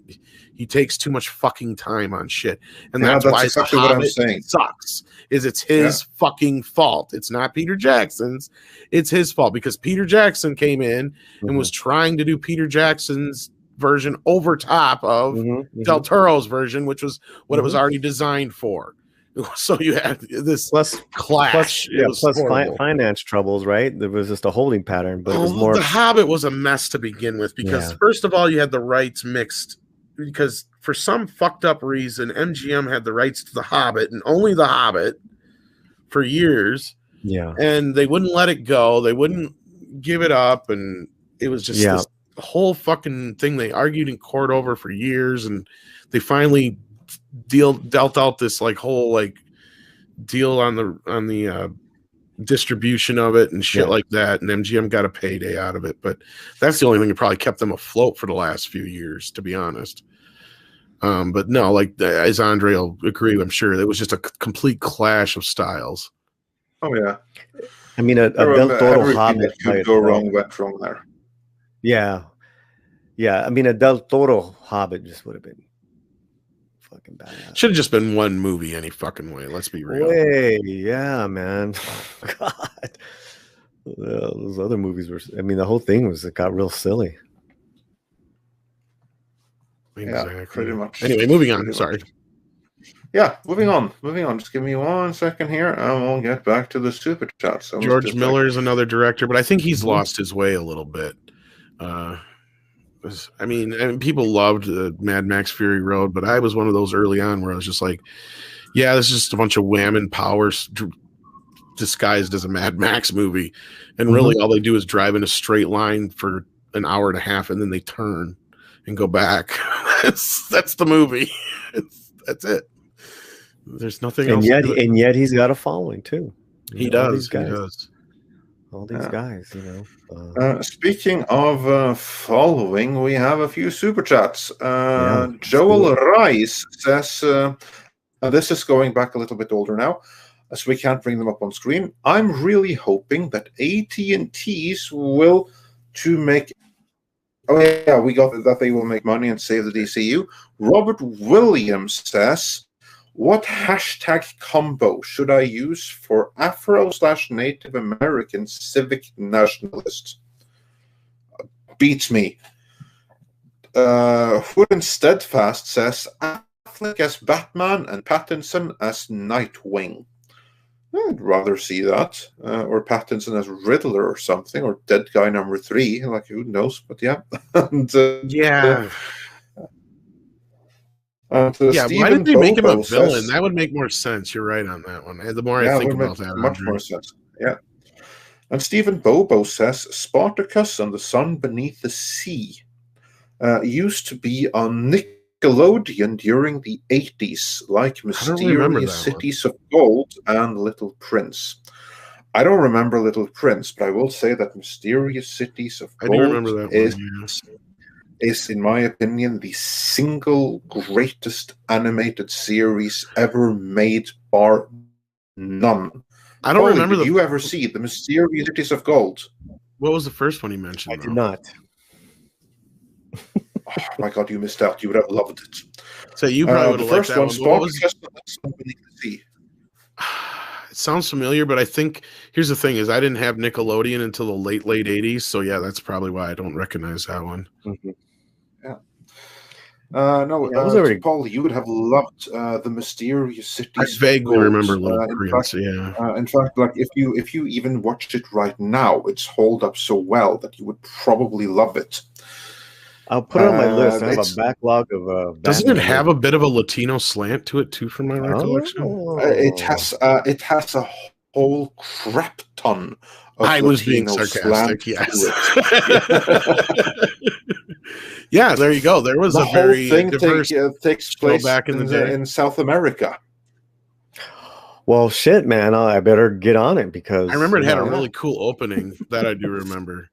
he takes too much fucking time on shit. And that's why exactly what I'm saying. Sucks. It's his fucking fault. It's not Peter Jackson's. It's his fault because Peter Jackson came in and was trying to do Peter Jackson's version over top of Del Toro's version, which was what it was already designed for. So you had this clash. Plus finance troubles, right? There was just a holding pattern, but it was more. The Hobbit was a mess to begin with because first of all, you had the rights mixed because for some fucked up reason, MGM had the rights to the Hobbit and only the Hobbit for years. Yeah, and they wouldn't let it go. They wouldn't give it up, and it was just this whole fucking thing they argued in court over for years, and they finally dealt out this like whole like deal on the distribution of it and shit like that, and MGM got a payday out of it. But that's the only thing that probably kept them afloat for the last few years, to be honest. But no, like as Andre will agree, I'm sure it was just a complete clash of styles. Oh yeah, I mean, a Del Toro Hobbit could go wrong went wrong there. Yeah. I mean, a Del Toro Hobbit just would have been fucking badass. Should have just been one movie any fucking way. Let's be real. Yeah, man. God, those other movies were. I mean, the whole thing got real silly. Exactly. Yeah, pretty much. Anyway, moving on. Sorry. Yeah, moving on. Just give me 1 second here, and we'll get back to the super chat. So George Miller is another director, but I think he's lost his way a little bit. I mean, people loved Mad Max Fury Road, but I was one of those early on where I was just like, yeah, this is just a bunch of whammon powers disguised as a Mad Max movie. And really all they do is drive in a straight line for an hour and a half, and then they turn and go back. That's the movie. That's it. There's nothing else. And yet he's got a following too. He does. All these guys, you know. Speaking of following, we have a few super chats. Joel Rice says, this is going back a little bit older now, so we can't bring them up on screen. I'm really hoping that AT&T's will to make. Oh yeah, we got that they will make money and save the DCU. Robert Williams says, what hashtag combo should I use for Afro/Native American civic nationalist? Beats me. Hood and Steadfast says, Affleck as Batman and Pattinson as Nightwing. I'd rather see that. Or Pattinson as Riddler or something, or Dead Guy number 3. Like, who knows? But yeah. And, why Stephen did they make him a Bobo villain? says, that would make more sense. You're right on that one. The more I think about that, much more sense. Yeah. And Stephen Bobo says Spartacus and the Sun Beneath the Sea used to be on Nickelodeon during the 80s, like Mysterious Cities of Gold and Little Prince. I don't remember Little Prince, but I will say that Mysterious Cities of Gold is, in my opinion, the single greatest animated series ever made, bar none. I don't remember. Did you ever see the Mysterious Cities of Gold? What was the first one you mentioned? I did not. Oh my God, you missed out. You would have loved it. So you probably would have liked that one. Spartacus and the Sun Beneath the Sea. It sounds familiar, but I think here's the thing: is I didn't have Nickelodeon until the late 80s. So yeah, that's probably why I don't recognize that one. Mm-hmm. Paul, you would have loved the Mysterious Cities. I vaguely remember Little Prince. In fact, like if you even watched it right now, it's holed up so well that you would probably love it. I'll put it on my list. I have a backlog of. Doesn't it have a bit of a Latino slant to it too, from my recollection? It has a whole crap ton. I was being sarcastic. Yes. Yeah, there you go. There was the a whole very thing takes place back in the day in South America. Well, shit, man, I better get on it because I remember it had a really cool opening that I do remember,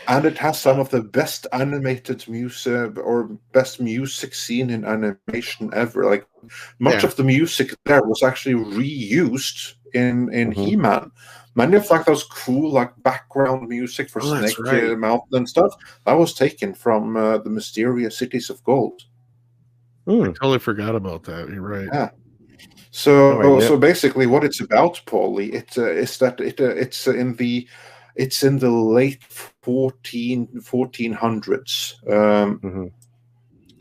and it has some of the best animated music or best music scene in animation ever. Like much of the music there was actually reused in He-Man. Many of those cool background music for Snake Mountain and stuff that was taken from the Mysterious Cities of Gold. I totally forgot about that. You're right. Yeah. So basically, what it's about, Paulie, it's in the late 1400s,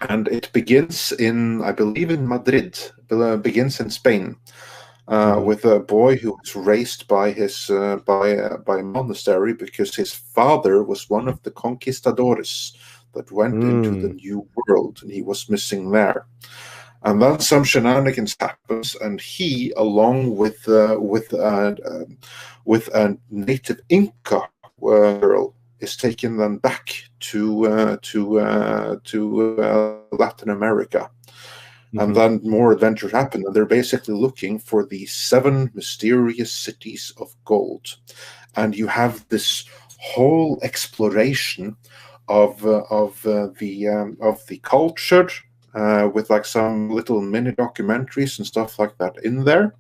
and it begins in Madrid. Begins in Spain. With a boy who was raised by his by a monastery because his father was one of the conquistadores that went into the New World, and he was missing there. And then some shenanigans happens, and he, along with a native Inca girl is taken then back to Latin America. And then more adventures happen, and they're basically looking for the 7 mysterious cities of gold. And you have this whole exploration of the culture, with like some little mini documentaries and stuff like that in there,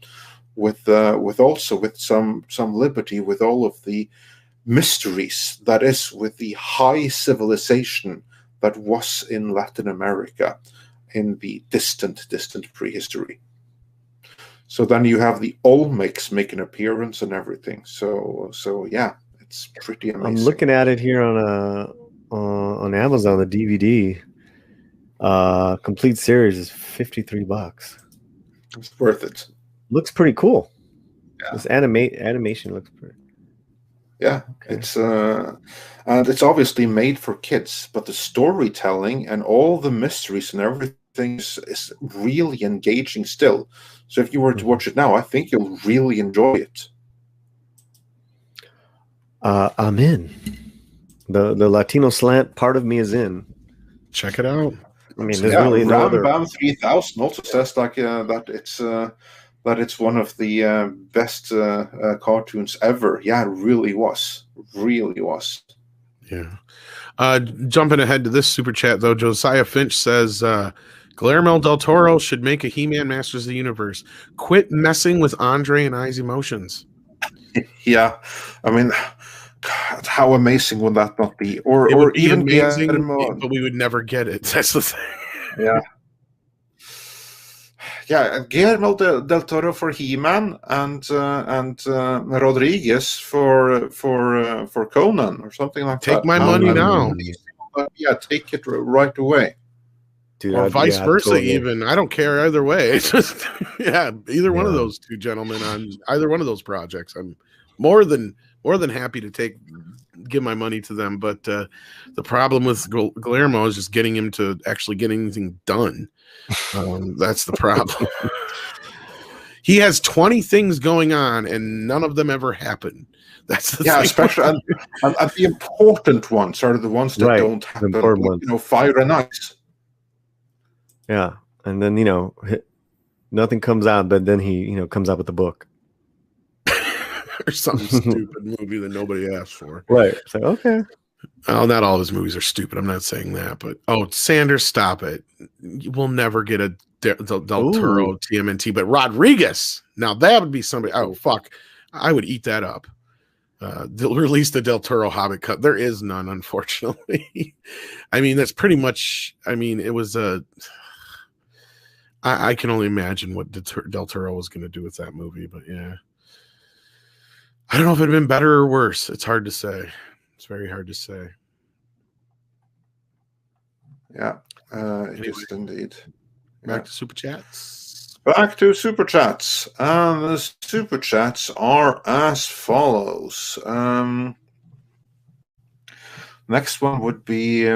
with also with some liberty with all of the mysteries that is with the high civilization that was in Latin America in the distant prehistory. So then you have the Olmecs make an appearance and everything. So yeah, it's pretty amazing. I'm looking at it here on Amazon, the DVD. Complete series is $53. It's worth it. Looks pretty cool. Yeah. This animation looks pretty. Yeah, okay. It's and it's obviously made for kids, but the storytelling and all the mysteries and everything is really engaging still. So if you were to watch it now, I think you'll really enjoy it. I'm in. The Latino slant part of me is in. Check it out. I mean, there's really no other. Bam 3000 also says like that it's one of the best cartoons ever. Yeah, it really was. Yeah. Jumping ahead to this super chat though, Josiah Finch says Guillermo del Toro should make a He-Man Masters of the Universe. Quit messing with Andre and I's emotions. Yeah, I mean, God, how amazing would that not be? Or would be even amazing, but we would never get it. That's the thing. Yeah. Yeah, Guillermo del Toro for He-Man and Rodriguez for Conan or something like that. Take my money now. Yeah, take it right away. Dude, or vice versa, totally. Even I don't care either way. It's just either one of those two gentlemen on either one of those projects. I'm more than happy to give my money to them. But the problem with Guillermo is just getting him to actually get anything done. That's the problem. He has 20 things going on, and none of them ever happen. That's the thing. Especially and the important ones are the ones that don't happen. Fire and Ice. Yeah, and then nothing comes out, but then he comes out with the book or some stupid movie that nobody asked for. Right? So okay. Oh, not all of his movies are stupid. I'm not saying that, but Sanders, stop it. We'll never get a Del Toro TMNT, but Rodriguez. Now that would be somebody. Oh fuck, I would eat that up. They'll release the Del Toro Hobbit cut. There is none, unfortunately. I mean, that's pretty much. I mean, it was a. I can only imagine what Del Toro was going to do with that movie, but yeah. I don't know if it'd been better or worse. It's hard to say. It's very hard to say. Yeah, it is indeed. Back to Super Chats. Back to Super Chats. The Super Chats are as follows. Next one would be...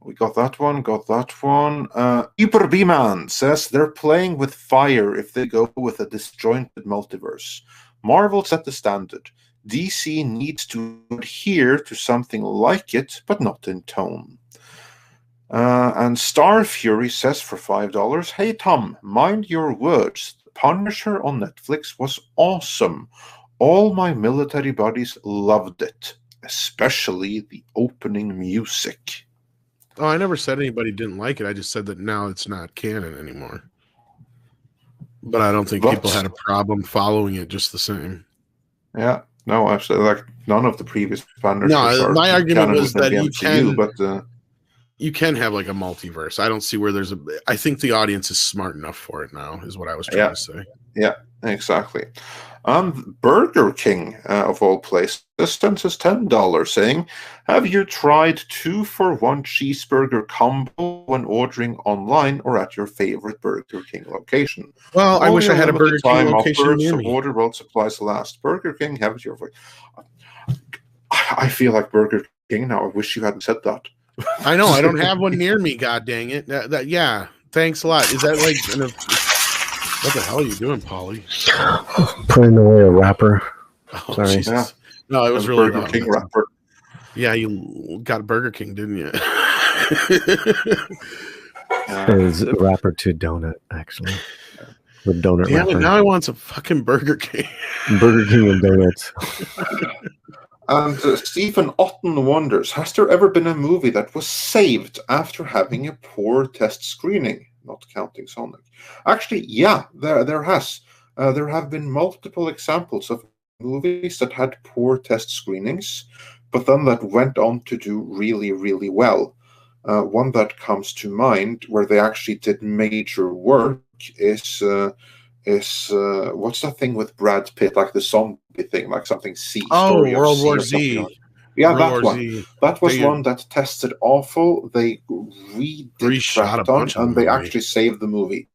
we got that one. Hyper B-Man says they're playing with fire if they go with a disjointed multiverse. Marvel set the standard. DC needs to adhere to something like it, but not in tone. And Star Fury says for $5, hey Tom, mind your words. The Punisher on Netflix was awesome. All my military buddies loved it, especially the opening music. Oh, I never said anybody didn't like it. I just said that now it's not canon anymore. But I don't think people had a problem following it just the same. Yeah. No, actually, like none of the previous Punishers. No, my argument was that you can have like a multiverse. I don't see where there's I think the audience is smart enough for it now, is what I was trying to say. Yeah, exactly. Burger King, of all places, sends us $10 saying, have you tried 2-for-1 cheeseburger combo when ordering online or at your favorite Burger King location? Well, I wish I had a Burger King location near me. Order while supplies last. Burger King, have it your way. I feel like Burger King now. I wish you hadn't said that. I know. I don't have one near me, god dang it. Yeah, thanks a lot. Is that like... what the hell are you doing, Paulie? Putting away a wrapper. Oh, sorry. Jesus. No, it was and really Burger loud. King wrapper. Yeah, you got Burger King, didn't you? Is wrapper to donut, actually. The donut Damn wrapper. it, now I want some fucking Burger King. Burger King and donuts. And Stephen Otten wonders, has there ever been a movie that was saved after having a poor test screening? Not counting Sonic. Actually, yeah, there has. There have been multiple examples of movies that had poor test screenings, but then that went on to do really, really well. One that comes to mind where they actually did major work is what's that thing with Brad Pitt, like the zombie thing, like something C. Oh, Story of World C War or something Z. like. Yeah, World that War one. Z. That was They one that tested awful. They reshot a crap bunch ton, of and the they movie. actually saved the movie.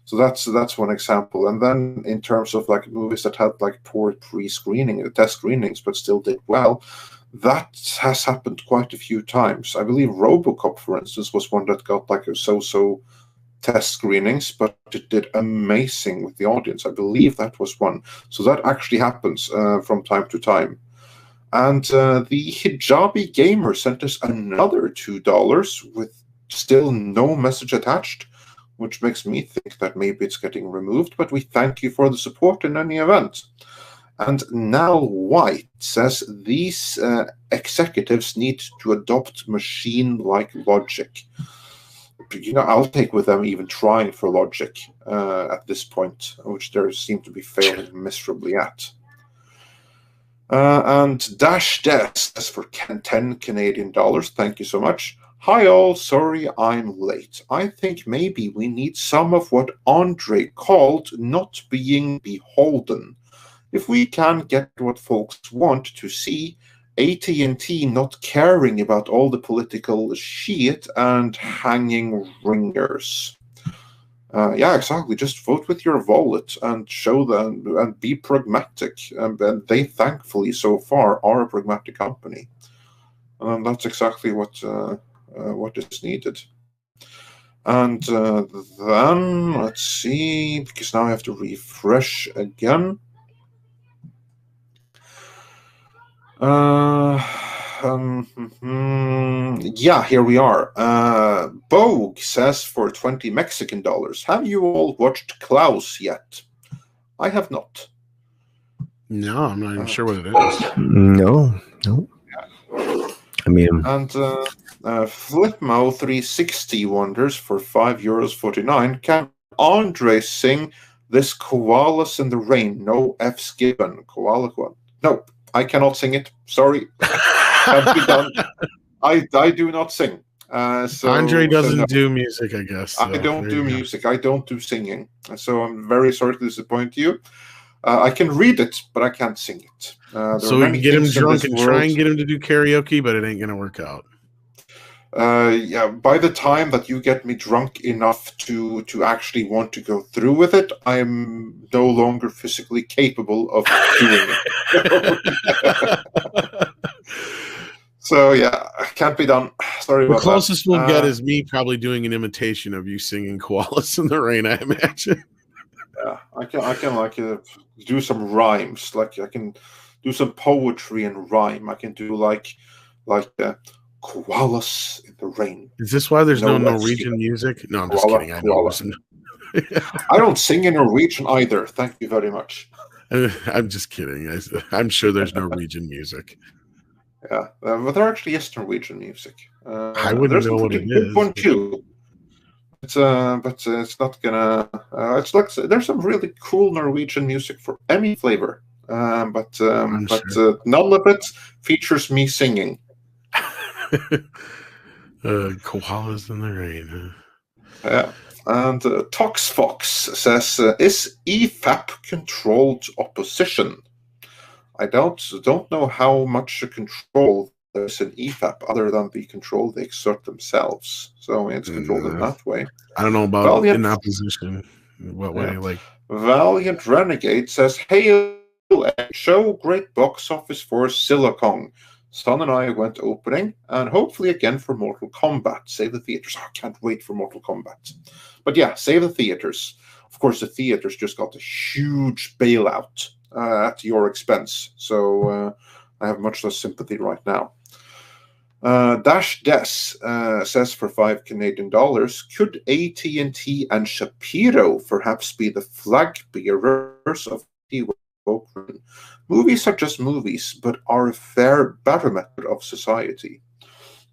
So that's one example. And then in terms of like movies that had like poor pre-screening, test screenings, but still did well, that has happened quite a few times. I believe RoboCop, for instance, was one that got like a so-so test screenings, but it did amazing with the audience. I believe that was one. So that actually happens from time to time. And the Hijabi Gamer sent us another $2 with still no message attached, which makes me think that maybe it's getting removed, but we thank you for the support in any event. And Nal White says these executives need to adopt machine-like logic. You know, I'll take with them even trying for logic at this point, which they seem to be failing miserably at. And Dash Des says for 10 Canadian dollars, thank you so much. Hi all, sorry I'm late. I think maybe we need some of what Andre called not being beholden. If we can get what folks want to see, AT&T not caring about all the political shit and hanging ringers. Yeah, exactly. Just vote with your wallet and show them and be pragmatic. And they, thankfully, so far, are a pragmatic company. And that's exactly what is needed. And then, let's see, because now I have to refresh again. Yeah, here we are. Bogue says for 20 Mexican dollars, have you all watched Klaus yet? I have not. No, I'm not even sure what it is. No. I mean, and Flipmo 360 wonders for €5.49. Can Andre sing this Koalas in the Rain? No F's given. Koala. No, I cannot sing it. Sorry. Can't be done. I do not sing. Andre doesn't do music, I guess. So I don't do music. I don't do singing. So I'm very sorry to disappoint you. I can read it, but I can't sing it. So we can get him drunk and try and get him to do karaoke, but it ain't going to work out. Yeah, by the time that you get me drunk enough to actually want to go through with it, I'm no longer physically capable of doing it. So yeah, can't be done. Sorry about that. The closest we'll get is me probably doing an imitation of you singing Koalas in the Rain, I imagine. Yeah, I can like do some rhymes. Like I can do some poetry and rhyme. I can do like Koalas in the Rain. Is this why there's no Norwegian music? No, I'm just kidding. I know. I don't sing in Norwegian either. Thank you very much. I'm just kidding. I'm sure there's Norwegian music. Yeah, but there actually is Norwegian music. I wouldn't know what it is. One too. But it's not gonna. It's like there's some really cool Norwegian music for any flavor. But none of it features me singing. Koalas in the Rain. Yeah. And ToxFox says, is EFAP controlled opposition? I don't know how much control there is in EFAP other than the control they exert themselves. So it's controlled in that way. I don't know about in opposition. What way? Like Valiant Renegade says, "Hey, show great box office for Silicon. Son and I went opening, and hopefully again for Mortal Kombat. Save the theaters. Oh, I can't wait for Mortal Kombat. But yeah, save the theaters. Of course, the theaters just got a huge bailout at your expense. So I have much less sympathy right now. Dash Des says for $5 Canadian, could AT&T and Shapiro perhaps be the flag bearers of woke? Movies are just movies, but are a fair barometer of society.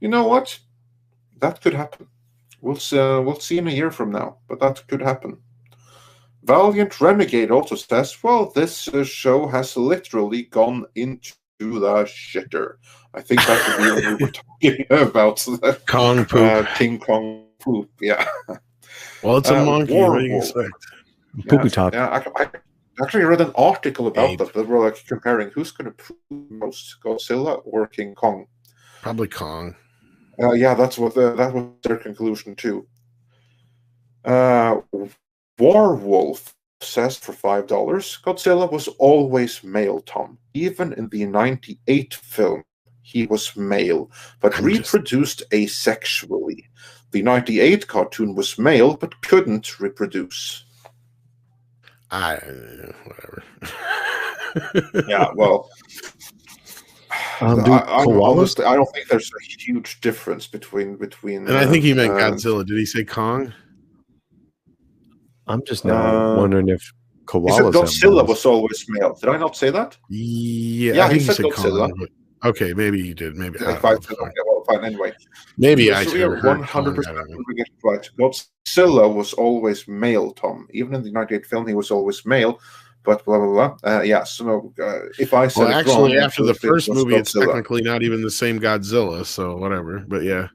You know what? That could happen. We'll see in a year from now, but that could happen. Valiant Renegade also says, well, this show has literally gone into the shitter. I think that's the deal we were talking about. Kong poop. King Kong poop, yeah. Well, it's a monkey. What do you expect? Poopy talk. Yeah, I actually read an article about that. They were like comparing who's going to poop most, Godzilla or King Kong. Probably Kong. Yeah, that was their conclusion too. Warwolf says for $5, Godzilla was always male, Tom. Even in the 98 film, he was male, but reproduced asexually. The 98 cartoon was male, but couldn't reproduce. Whatever. Yeah, well... I don't think there's a huge difference between. And I think he meant Godzilla. Did he say Kong? I'm just now wondering if koalas. Godzilla was always male. Did I not say that? Yeah, I think he said Godzilla. Kong, okay, maybe you did. Maybe fine. Anyway, maybe I should have heard 100% right. Godzilla was always male, Tom. Even in the 98 film, he was always male. But blah blah blah. Yeah. So if I said actually, wrong, after the first movie, Godzilla. It's technically not even the same Godzilla. So whatever. But yeah,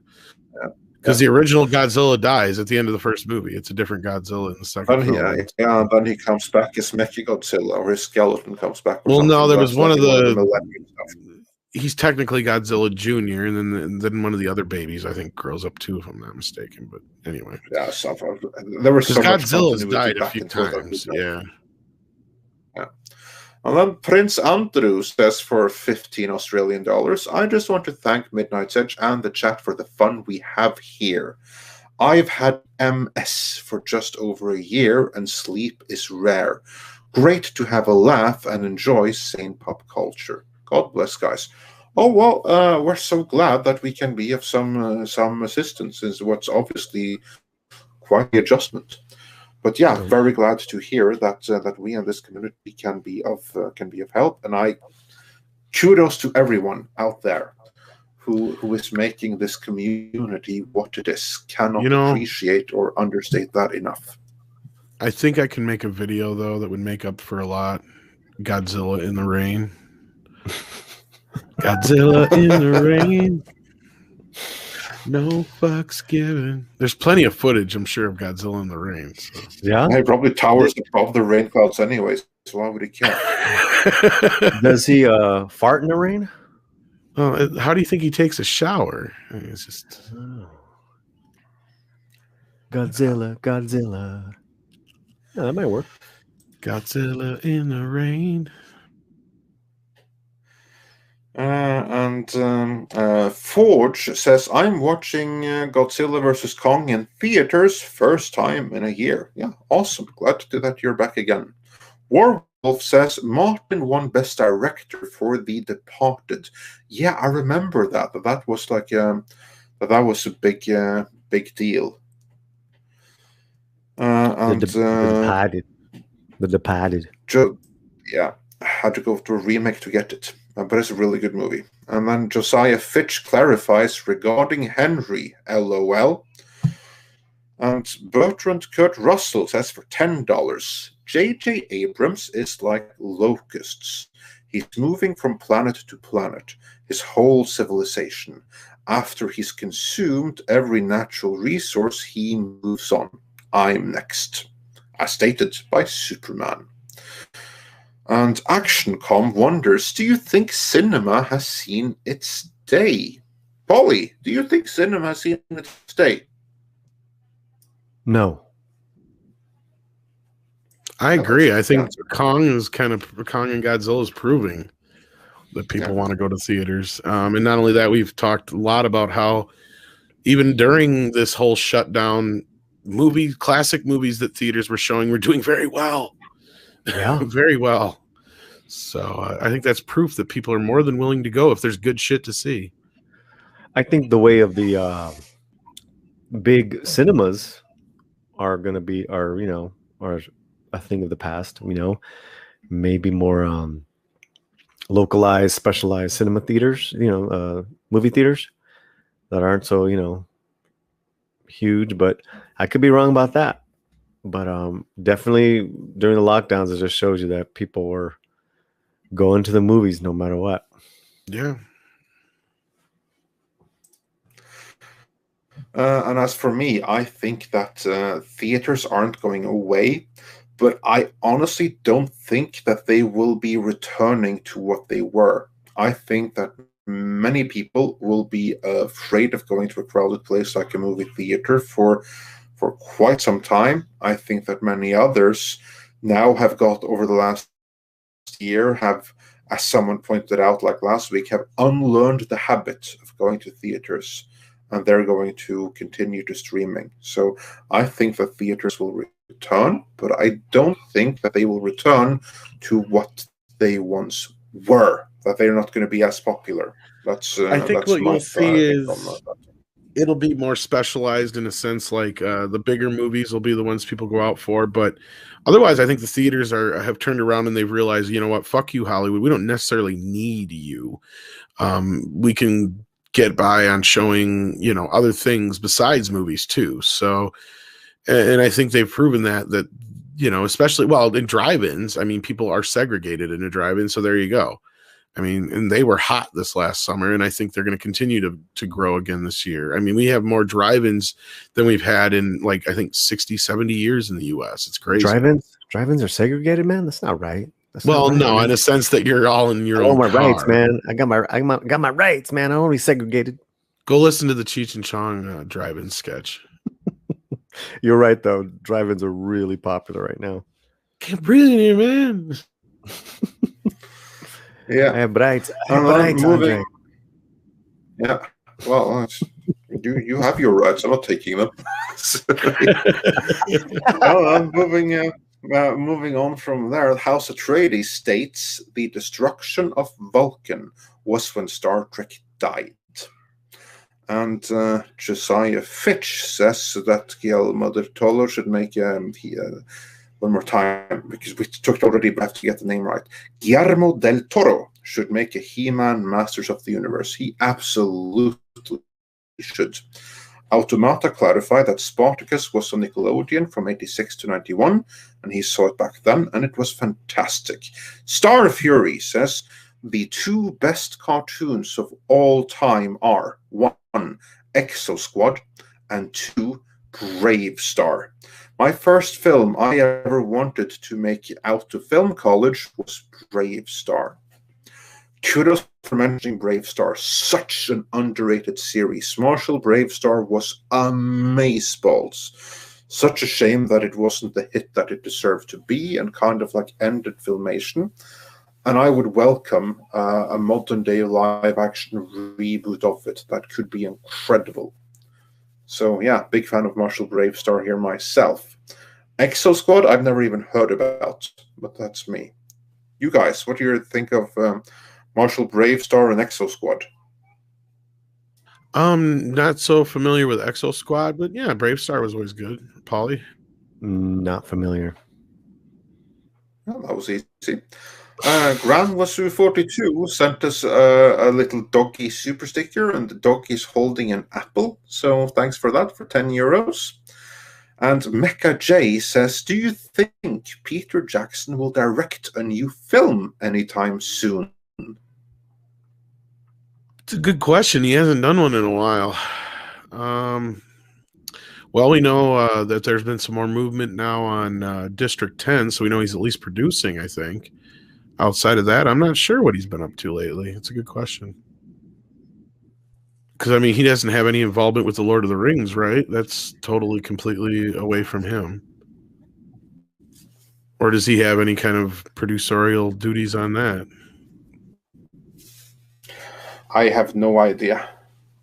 because the original Godzilla dies at the end of the first movie. It's a different Godzilla in the second film. And then he comes back as Mechagodzilla, or his skeleton comes back. Well, no, there was one of the. He's technically Godzilla Jr., and then one of the other babies, I think, grows up too, if I'm not mistaken. But anyway, yeah, there was so Godzilla's died a few times. Yeah. And then Prince Andrew says for $15 Australian, I just want to thank Midnight's Edge and the chat for the fun we have here. I've had MS for just over a year and sleep is rare. Great to have a laugh and enjoy sane pop culture. God bless, guys. Oh, well, we're so glad that we can be of some assistance in what's obviously quite the adjustment. But yeah, very glad to hear that we in this community can be of help, and I kudos to everyone out there who is making this community what it is. Cannot appreciate or understate that enough. I think I can make a video though that would make up for a lot. Godzilla in the rain. Godzilla in the rain. No fucks given. There's plenty of footage, I'm sure, of Godzilla in the rain. So. Yeah, he probably towers above the rain clouds anyways. So why would he care? Does he fart in the rain? How do you think he takes a shower? I mean, it's just Godzilla. Yeah, that might work. Godzilla in the rain. Forge says, I'm watching Godzilla vs. Kong in theaters, first time in a year. Yeah, awesome. Glad to do that. You're back again. Warwolf says, Martin won Best Director for The Departed. Yeah, I remember that. That was like that was a big deal. The Departed. Yeah, I had to go to a remake to get it. But it's a really good movie. And then Josiah Fitch clarifies regarding Henry, LOL. And Bertrand Kurt Russell says for $10, J.J. Abrams is like locusts. He's moving from planet to planet, his whole civilization. After he's consumed every natural resource, he moves on. I'm next. As stated by Superman. And ActionCom wonders, do you think cinema has seen its day? Polly, do you think cinema has seen its day? No. I agree. I think Kong and Godzilla is proving that people want to go to theaters. And not only that, we've talked a lot about how even during this whole shutdown, classic movies that theaters were showing were doing very well. Yeah. Very well. So I think that's proof that people are more than willing to go if there's good shit to see. I think the way of the big cinemas are going to be, are a thing of the past. Maybe more localized, specialized cinema theaters. Movie theaters that aren't so huge. But I could be wrong about that. But definitely during the lockdowns, it just shows you that people were going to the movies no matter what. Yeah. And as for me, I think that theaters aren't going away, but I honestly don't think that they will be returning to what they were. I think that many people will be afraid of going to a crowded place like a movie theater for quite some time. I think that many others now have got over the last year have, as someone pointed out like last week, have unlearned the habit of going to theaters, and they're going to continue to streaming. So I think that theaters will return, but I don't think that they will return to what they once were, that they're not going to be as popular. I think that's what my you'll see is on that. It'll be more specialized in a sense, like the bigger movies will be the ones people go out for. But otherwise, I think the theaters have turned around and they've realized, you know what, fuck you, Hollywood. We don't necessarily need you. We can get by on showing, other things besides movies too. So, and I think they've proven that, especially, well, in drive-ins, I mean, people are segregated in a drive-in. So there you go. I mean, and they were hot this last summer, and I think they're going to continue to grow again this year. I mean, we have more drive-ins than we've had in, like, I think 60, 70 years in the U.S. It's crazy. Drive-ins are segregated, man? That's not right. Well, no, in a sense that you're all in your own my car. rights, man. I got my rights, man. I only segregated. Go listen to the Cheech and Chong drive-in sketch. You're right, though. Drive-ins are really popular right now. Can't breathe in here, man. Yeah, I have rights. Moving. Yeah, well, you have your rights. I'm not taking them. I'm moving on from there. House Atreides states the destruction of Vulcan was when Star Trek died. And Josiah Fitch says that Guillermo del Toro should make one more time, because we took it already, but I have to get the name right. Guillermo del Toro should make a He-Man Masters of the Universe. He absolutely should. Automata clarified that Spartacus was on Nickelodeon from 86 to 91, and he saw it back then, and it was fantastic. Star Fury says the two best cartoons of all time are 1, Exo Squad, and 2, Brave Star. My first film I ever wanted to make out to film college was Brave Star. Kudos for mentioning Brave Star. Such an underrated series. Marshall Brave Star was amazeballs. Such a shame that it wasn't the hit that it deserved to be, and kind of like ended Filmation. And I would welcome a modern day live action reboot of it. That could be incredible. So yeah, big fan of Marshall Brave Star here myself. Exo Squad, I've never even heard about, but that's me. You guys, what do you think of Marshall Brave Star and Exo Squad? Not so familiar with Exo Squad, but yeah, Brave Star was always good. Polly? Not familiar. Well, that was easy. Grand Wasu 42 sent us a little doggy super sticker, and the dog is holding an apple. So thanks for that, for 10 euros. And Mecha J says, do you think Peter Jackson will direct a new film anytime soon? It's a good question. He hasn't done one in a while. Well, we know that there's been some more movement now on District 10, so we know he's at least producing, I think. Outside of that, I'm not sure what he's been up to lately. It's a good question. Because, I mean, he doesn't have any involvement with the Lord of the Rings, right? That's totally, completely away from him. Or does he have any kind of producerial duties on that? I have no idea.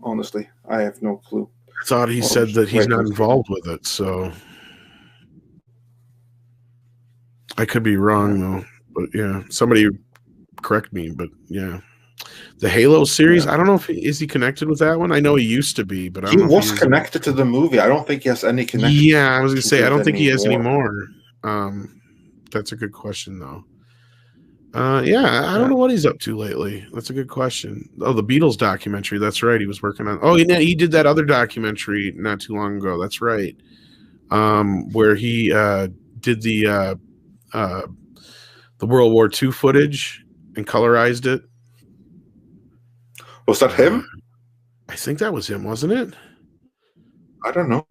Honestly, I have no clue. I thought he said that he's not involved with it, so I could be wrong, though. But yeah, somebody correct me, but yeah. The Halo series, I don't know if is he connected with that one. I know he used to be, but I He don't know was if connected to the movie. I don't think he has any connection. Yeah, I was gonna say I don't think he has anymore. That's a good question though. Yeah, I don't know what he's up to lately. That's a good question. Oh, the Beatles documentary. That's right. He was working on. Oh, he did that other documentary not too long ago. That's right. Where he did the World War II footage and colorized it. Was that him? I think that was him, wasn't it? I don't know.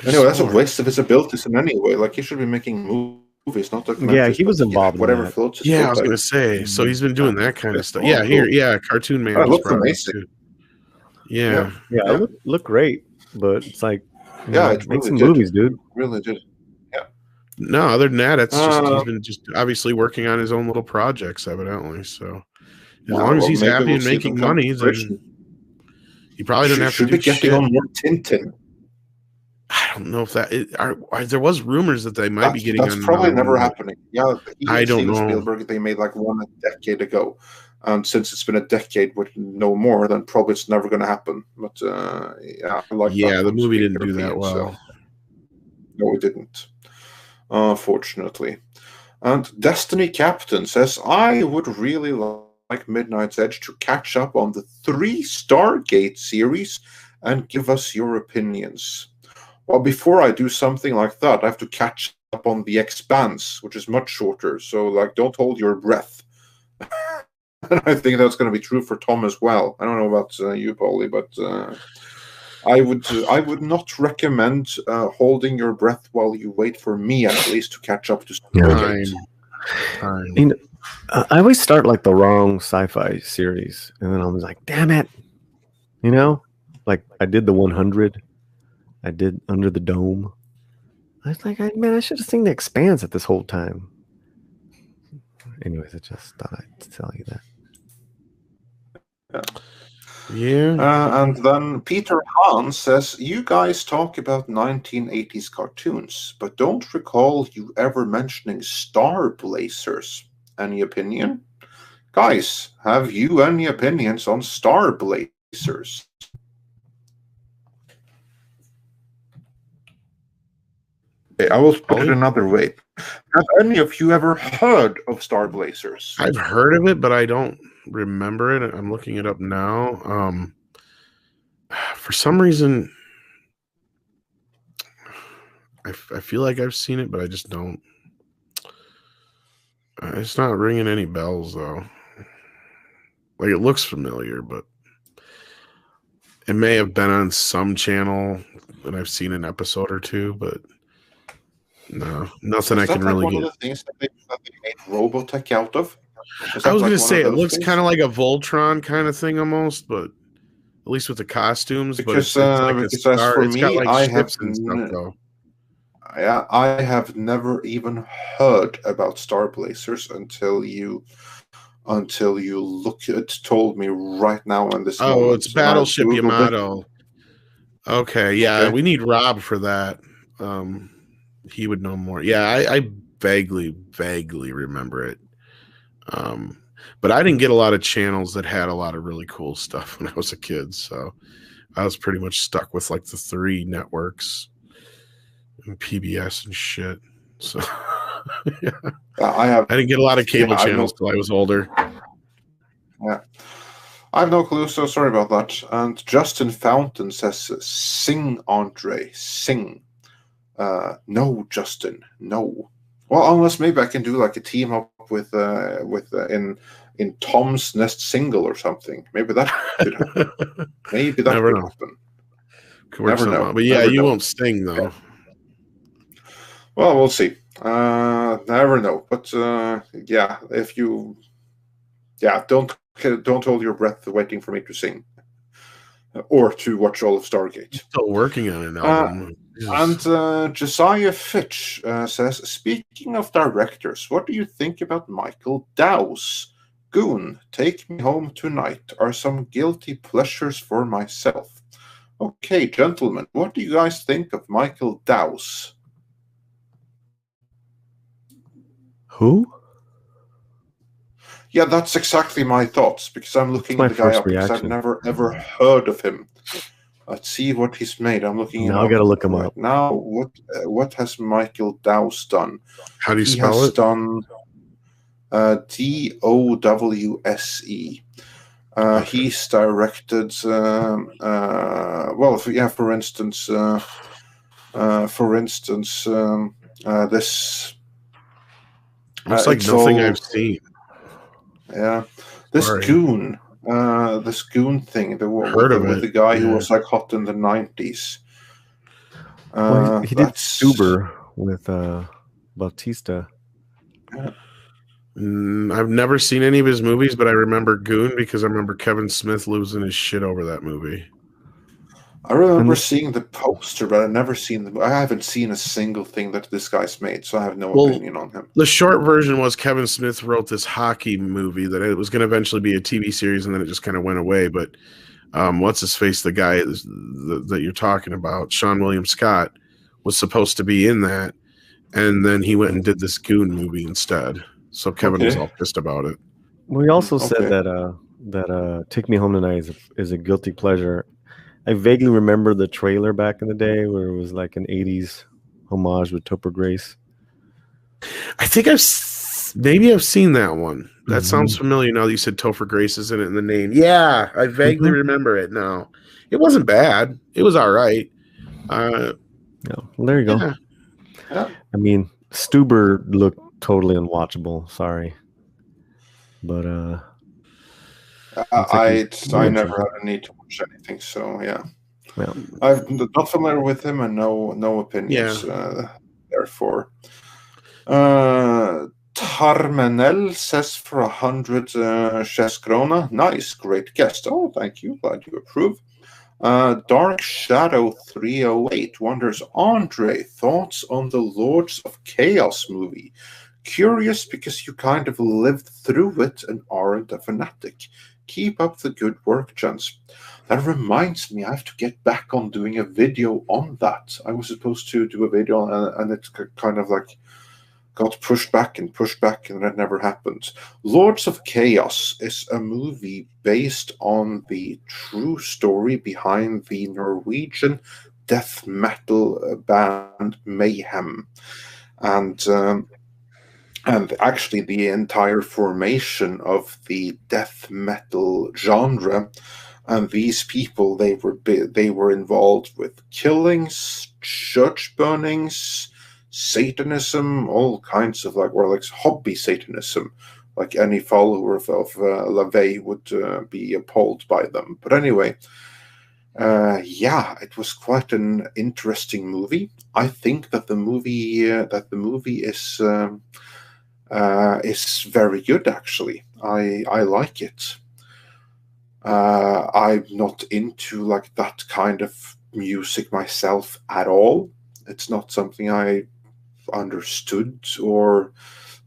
Anyway, that's a waste of his abilities in any way. Like, he should be making movies, not documentaries. Yeah, he was involved in whatever that. floats his Yeah, boat. I was going to say. So he's been doing that kind of stuff. Yeah, Cartoon Man. That looks amazing. Too. Yeah. It looked great, but it's like, it make really some did. movies, dude. It really did. Yeah. No, other than that, it's just he's been just obviously working on his own little projects, evidently. So as long as he's happy and making money, then he probably doesn't have to do be getting shit. on more Tintin. I don't know if that there was rumors that they might be getting. That's probably never happening. Yeah, I don't know. Spielberg, they made like one a decade ago, and since it's been a decade with no more, then probably it's never going to happen. But I like that. The movie didn't do that well. So. No, it didn't. Unfortunately. And Destiny Captain says, I would really like Midnight's Edge to catch up on the 3 Stargate series and give us your opinions. Well, before I do something like that, I have to catch up on The Expanse, which is much shorter. So, like, don't hold your breath. And I think that's going to be true for Tom as well. I don't know about you, Paulie, but I would not recommend holding your breath while you wait for me, at least, to catch up to Stargate. Time. I always start like the wrong sci-fi series, and then I was like, damn it. Like I did the 100. I did Under the Dome. I was like, I should have seen The Expanse at this whole time. Anyways, I just thought I'd tell you that. Yeah. And then Peter Hahn says, you guys talk about 1980s cartoons, but don't recall you ever mentioning Star Blazers. Any opinion? Guys, have you any opinions on Star Blazers? I will put it another way. Have any of you ever heard of Star Blazers? I've heard of it, but I don't remember it. I'm looking it up now. For some reason, I feel like I've seen it, but I just don't. It's not ringing any bells, though. Like, it looks familiar, but it may have been on some channel, and I've seen an episode or two, but no, nothing I can really get. One of the things that they made Robotech out of? I was going to say, it looks kind of like a Voltron kind of thing almost, but at least with the costumes. Because, but because as for me, I have though. Yeah, I have never even heard about Star Blazers until you told me right now on this. Oh, it's Battleship Yamato. Okay, yeah, we need Rob for that. He would know more. Yeah, I vaguely remember it. But I didn't get a lot of channels that had a lot of really cool stuff when I was a kid, so I was pretty much stuck with like the 3 networks and PBS and shit. So yeah. I didn't get a lot of cable channels till I was older. Yeah. I have no clue, so sorry about that. And Justin Fountain says, sing, Andre, sing. No, Justin, no. Well, unless maybe I can do like a team up with in Tom's Nest single or something. Maybe that could happen. Maybe that could happen. Never know. But yeah, you won't sing though. Yeah. Well, we'll see. Never know. But yeah, if you, don't hold your breath waiting for me to sing or to watch all of Stargate. Still working on an album. And Josiah Fitch says, speaking of directors, what do you think about Michael Dow's Goon, Take Me Home Tonight are some guilty pleasures for myself? Okay, gentlemen, what do you guys think of Michael Dow's? Who? Yeah, that's exactly my thoughts, because I'm looking my the guy first up because I've reaction. never ever heard of him. Let's see what he's made. I'm looking him Now I up gotta look him right up. now. What has Michael Dowse done? How do you He spell has it? done Dowse. Okay. He's directed. For instance, this. Looks like It's nothing all I've seen. yeah. This Sorry. goon. This goon thing. Heard of With it. the guy who Yeah. was like hot in the 90s. Well, he did That's Stuber with Bautista. I've never seen any of his movies, but I remember Goon because I remember Kevin Smith losing his shit over that movie. I remember seeing the poster, but I've never seen the. I haven't seen a single thing that this guy's made, so I have no opinion on him. The short version was Kevin Smith wrote this hockey movie that it was going to eventually be a TV series, and then it just kind of went away. But what's his face? The guy that you're talking about, Sean William Scott, was supposed to be in that, and then he went and did this Goon movie instead. So Kevin was all pissed about it. We also said that Take Me Home Tonight is a guilty pleasure. I vaguely remember the trailer back in the day where it was like an 80s homage with Topher Grace. I think maybe I've seen that one. That sounds familiar now that you said Topher Grace is in it in the name. Yeah, I vaguely remember it now. It wasn't bad. It was all right. Well, there you go. Yeah. I mean, Stuber looked totally unwatchable. Sorry. But I never had a need to watch anything, so yeah. Well, I'm not familiar with him and no opinions. Therefore, Tarmenel says for 100 Cheskrona. Nice, great guest. Oh, thank you. Glad you approve. Dark Shadow 308 wonders, Andre, thoughts on the Lords of Chaos movie? Curious because you kind of lived through it and aren't a fanatic. Keep up the good work, gents. That reminds me, I have to get back on doing a video on that. I was supposed to do a video and it kind of like got pushed back and that never happened. Lords of Chaos is a movie based on the true story behind the Norwegian death metal band MEitM. And actually the entire formation of the death metal genre. And these people, they were involved with killings, church burnings, Satanism, all kinds of like hobby Satanism, like any follower of LaVey would be appalled by them. But anyway, it was quite an interesting movie. I think that the movie is very good. Actually, I like it. I'm not into like that kind of music myself at all. It's not something I understood, or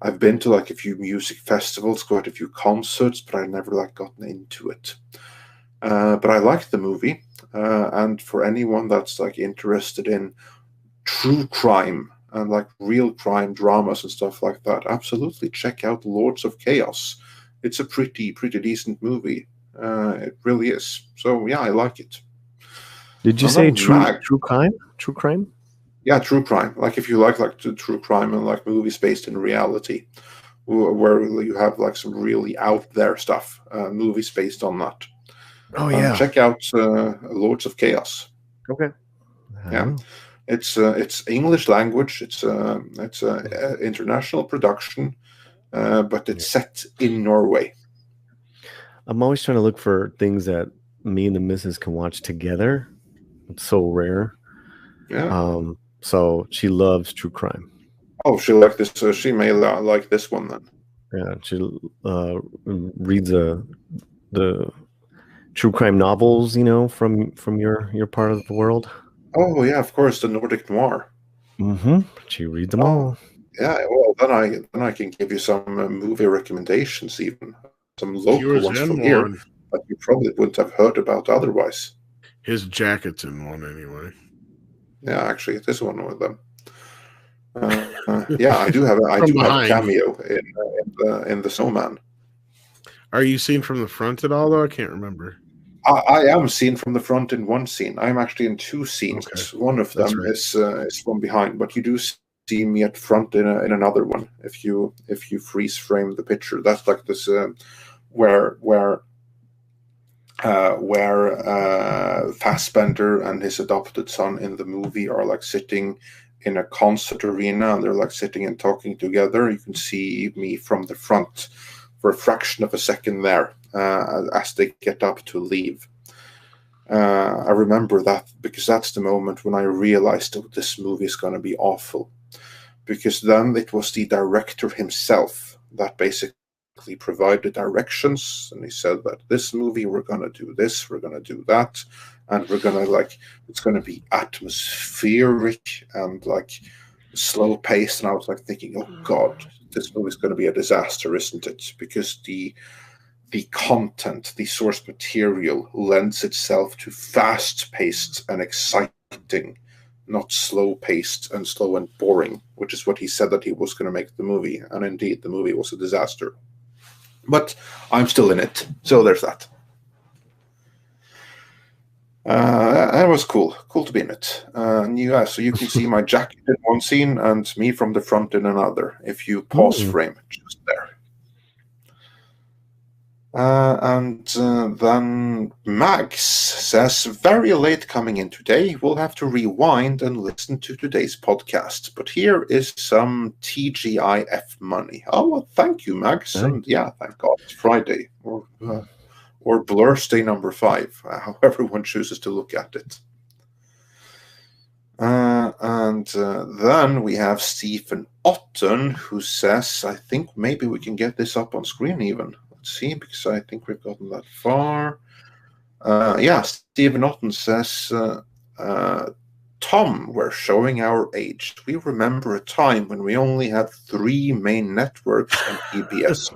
I've been to like a few music festivals, quite a few concerts, but I never like gotten into it. But I liked the movie, and for anyone that's like interested in true crime and like real crime dramas and stuff like that, absolutely check out Lords of Chaos. It's a pretty decent movie. It really is. So yeah, I like it. Did you say true crime? True crime? Yeah, true crime. Like if you like true crime and like movies based in reality, where you have like some really out there stuff, movies based on that. Oh yeah. Check out Lords of Chaos. Okay. Yeah, it's English language. It's international production, but it's set in Norway. I'm always trying to look for things that me and the missus can watch together. It's so rare. Yeah. So she loves true crime. Oh, she liked this. She may like this one then. Yeah, she reads the true crime novels, from your part of the world. Oh yeah, of course, the Nordic noir. She reads them all. Yeah, well, then I can give you some movie recommendations, even some local ones from here that you probably wouldn't have heard about otherwise. His jacket's in one anyway. Yeah, actually, it is one of them. Yeah, I do have a cameo in the Snowman. Are you seen from the front at all, though? I can't remember. I am seen from the front in one scene. I'm actually in two scenes. Okay. One of them is from behind, but you do see me at front in another one. If you freeze frame the picture, that's like this where Fassbender and his adopted son in the movie are like sitting in a concert arena, and they're like sitting and talking together. You can see me from the front for a fraction of a second there as they get up to leave. I remember that because that's the moment when I realized, oh, this movie is going to be awful. Because then it was the director himself that basically provided directions, and he said that this movie, we're going to do this, we're going to do that, and we're going to it's going to be atmospheric and like slow paced. And I was like thinking, oh God, this movie is going to be a disaster, isn't it? Because the content, the source material lends itself to fast paced and exciting, not slow paced and slow and boring, which is what he said that he was going to make the movie. And indeed, the movie was a disaster. But I'm still in it, so there's that. That was cool to be in it. Yeah, so you can see my jacket in one scene and me from the front in another. If you pause frame just there. And then Max says, very late coming in today. We'll have to rewind and listen to today's podcast. But here is some TGIF money. Oh, well, thank you, Max. And yeah, thank God it's Friday. Or Blur's Day number 5, however one chooses to look at it. And then we have Stephen Otten, who says, I think maybe we can get this up on screen even. See, because I think we've gotten that far. Yeah, Stephen Otten says, Tom, we're showing our age. We remember a time when we only had 3 main networks and PBS.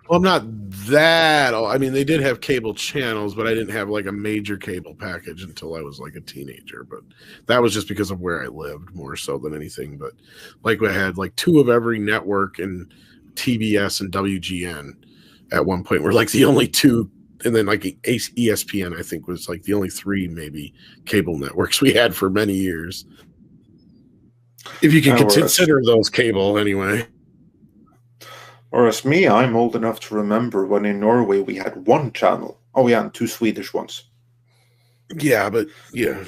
Well, I'm not that old. I mean, they did have cable channels, but I didn't have like a major cable package until I was like a teenager. But that was just because of where I lived more so than anything. But like we had like 2 of every network, and TBS and WGN at one point were like the only 2, and then like ESPN I think was like the only 3 maybe cable networks we had for many years, if you can consider those cable anyway. Whereas me, I'm old enough to remember when in Norway we had 1 channel. Oh yeah, and 2 Swedish ones. Yeah, but yeah,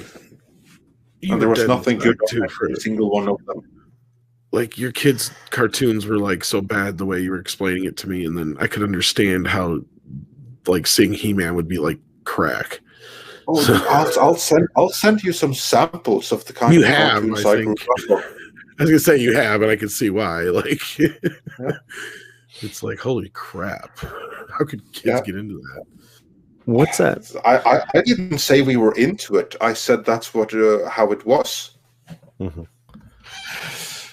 and there was nothing good on every single one of them. Like your kids' cartoons were like so bad the way you were explaining it to me, and then I could understand how like seeing He-Man would be like crack. Oh, so, I'll send you some samples of the kind you of have. cartoons I think. I was gonna say you have, and I can see why. Like, yeah. It's like holy crap! How could kids get into that? What's that? I didn't say we were into it. I said that's what how it was. Mm-hmm.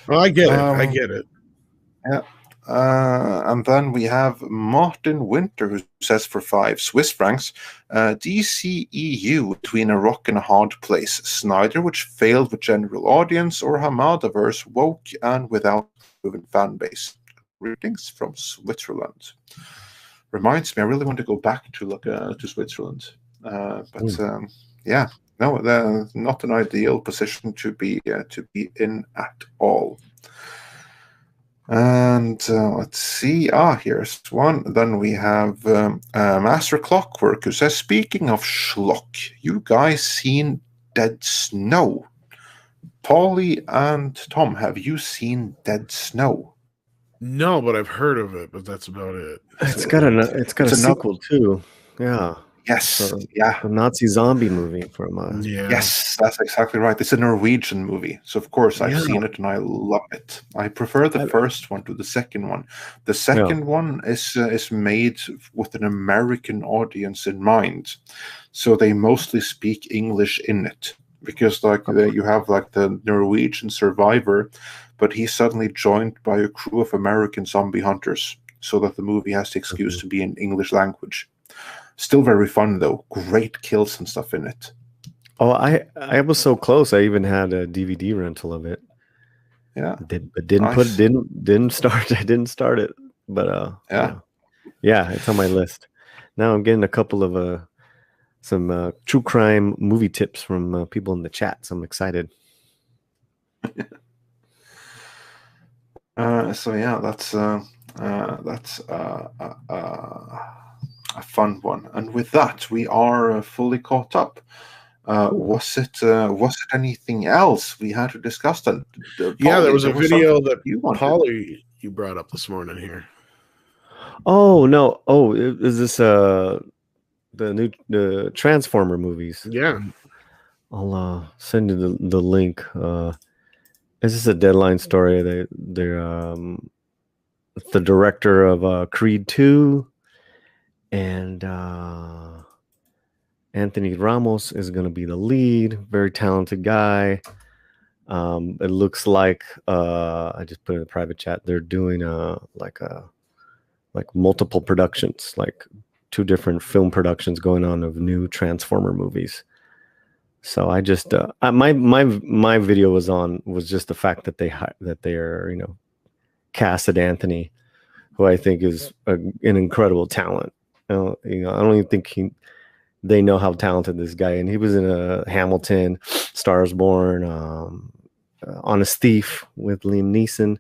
Well, I get it. I get it. Yeah. And then we have Martin Winter, who says for 5 Swiss francs, DCEU between a rock and a hard place. Snyder, which failed with general audience, or HamaDaverse, woke and without proven fan base. Greetings from Switzerland. Reminds me, I really want to go back to look to Switzerland. Yeah. No, not an ideal position to be in at all. And let's see. Here's one. Then we have Master Clockwork, who says, speaking of schlock, you guys seen Dead Snow? Paulie and Tom, have you seen Dead Snow? No, but I've heard of it, but that's about it. It's got a sequel too. Yeah. Yes, yeah. A Nazi zombie movie from Yes, that's exactly right. It's a Norwegian movie. So of course I've seen it and I love it. I prefer the first one to the second one. The second one is made with an American audience in mind. So they mostly speak English in it. Because you have like the Norwegian survivor, but he's suddenly joined by a crew of American zombie hunters, so that the movie has the excuse to be in English language. Still very fun though. Great kills and stuff in it. Oh, I was so close. I even had a DVD rental of it. Yeah, didn't start. I didn't start it. But yeah. Yeah, it's on my list. Now I'm getting a couple of some true crime movie tips from people in the chat, so I'm excited. So yeah, that's a fun one. And with that, we are fully caught up. Was it anything else we had to discuss? Then, yeah, there was a video that you wanted. Paulie you brought up this morning here. Oh no! Oh, is this the Transformer movies? Yeah, I'll send you the link. This is a Deadline story. They're the director of Creed 2, and Anthony Ramos is going to be the lead. Very talented guy. It looks like I just put it in the private chat. They're doing like multiple productions, like 2 different film productions going on of new Transformer movies. So I just my video was just the fact that they're casted Anthony, who I think is an incredible talent. I don't even think they know how talented this guy is. And he was in a Hamilton, Stars Born, Honest Thief with Liam Neeson,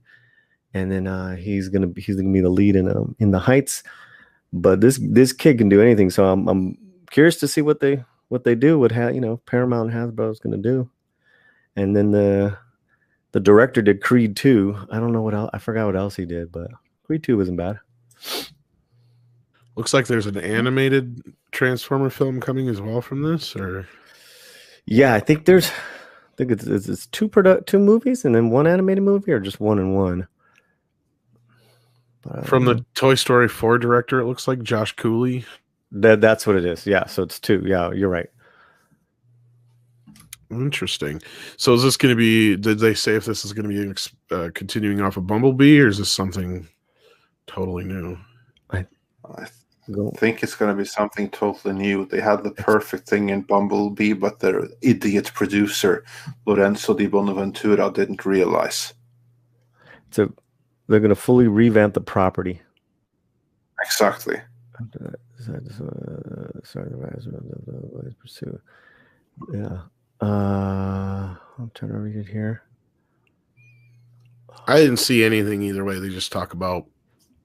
and then he's gonna be the lead in The Heights. But this kid can do anything, so I'm curious to see what they do, what Paramount and Hasbro is going to do. And then the director did Creed 2. I don't know what else. I forgot what else he did, but Creed 2 wasn't bad. looks like there's an animated Transformer film coming as well from this, or yeah, I think it's two movies and then one animated movie, or just one and one. From the Toy Story 4 director, it looks like Josh Cooley. That's what it is. Yeah, so it's 2. Yeah, you're right. Interesting. So is this going to be? Did they say if this is going to be continuing off of Bumblebee, or is this something totally new? I think it's going to be something totally new. They had the perfect thing in Bumblebee, but their idiot producer Lorenzo Di Bonaventura didn't realize. So they're going to fully revamp the property. Exactly. Yeah. I'm trying to read it here. I didn't see anything either way. They just talk about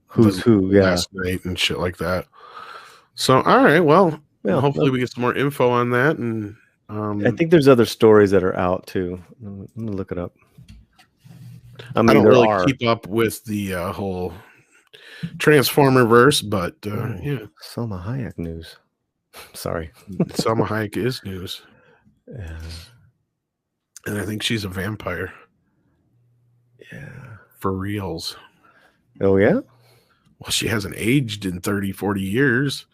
who's who, last night and shit like that. So, all right, well, hopefully we get some more info on that. And I think there's other stories that are out too. Let me look it up. I don't really keep up with the whole Transformer verse, but yeah. Salma Hayek news. Sorry. Salma Hayek is news. Yeah. And I think she's a vampire. Yeah. For reals. Oh, yeah? Well, she hasn't aged in 30, 40 years.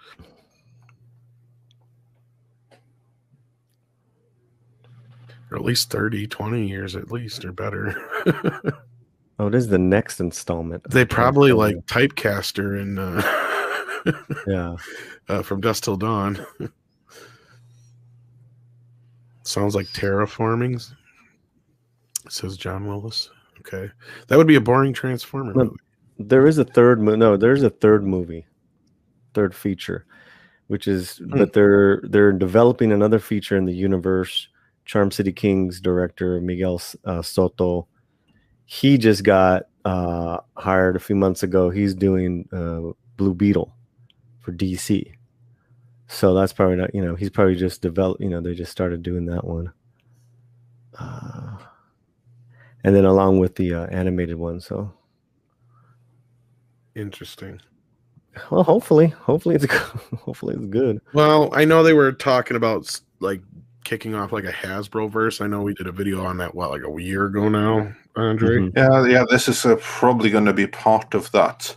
Or at least 30, 20 years at least, or better. Oh, it is the next installment. They probably like typecast her in from Dusk Till Dawn. Sounds like terraformings, says John Willis. Okay. That would be a boring Transformer movie. There is a third there's a third movie, third feature, which is but they're developing another feature in the universe. Charm City Kings director Miguel Soto, he just got hired a few months ago. He's doing Blue Beetle for DC. So that's probably not, he's probably just developed, they just started doing that one. And then along with the animated one. So interesting. Well, hopefully it's good. Well, I know they were talking about like kicking off like a Hasbro verse. I know we did a video on that like a year ago now, Andre. Mm-hmm. Yeah. This is probably going to be part of that.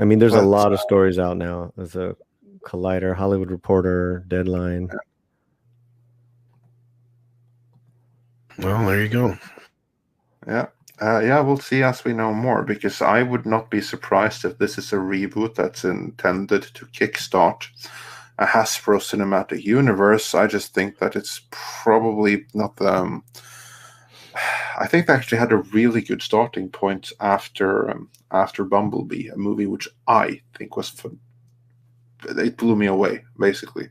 I mean, there's a lot of stories out now. There's a Collider, Hollywood Reporter, Deadline. Well, there you go. Yeah. We'll see as we know more, because I would not be surprised if this is a reboot that's intended to kickstart a Hasbro cinematic universe. I just think that it's probably not I think they actually had a really good starting point after Bumblebee, a movie which I think was fun. It blew me away, basically.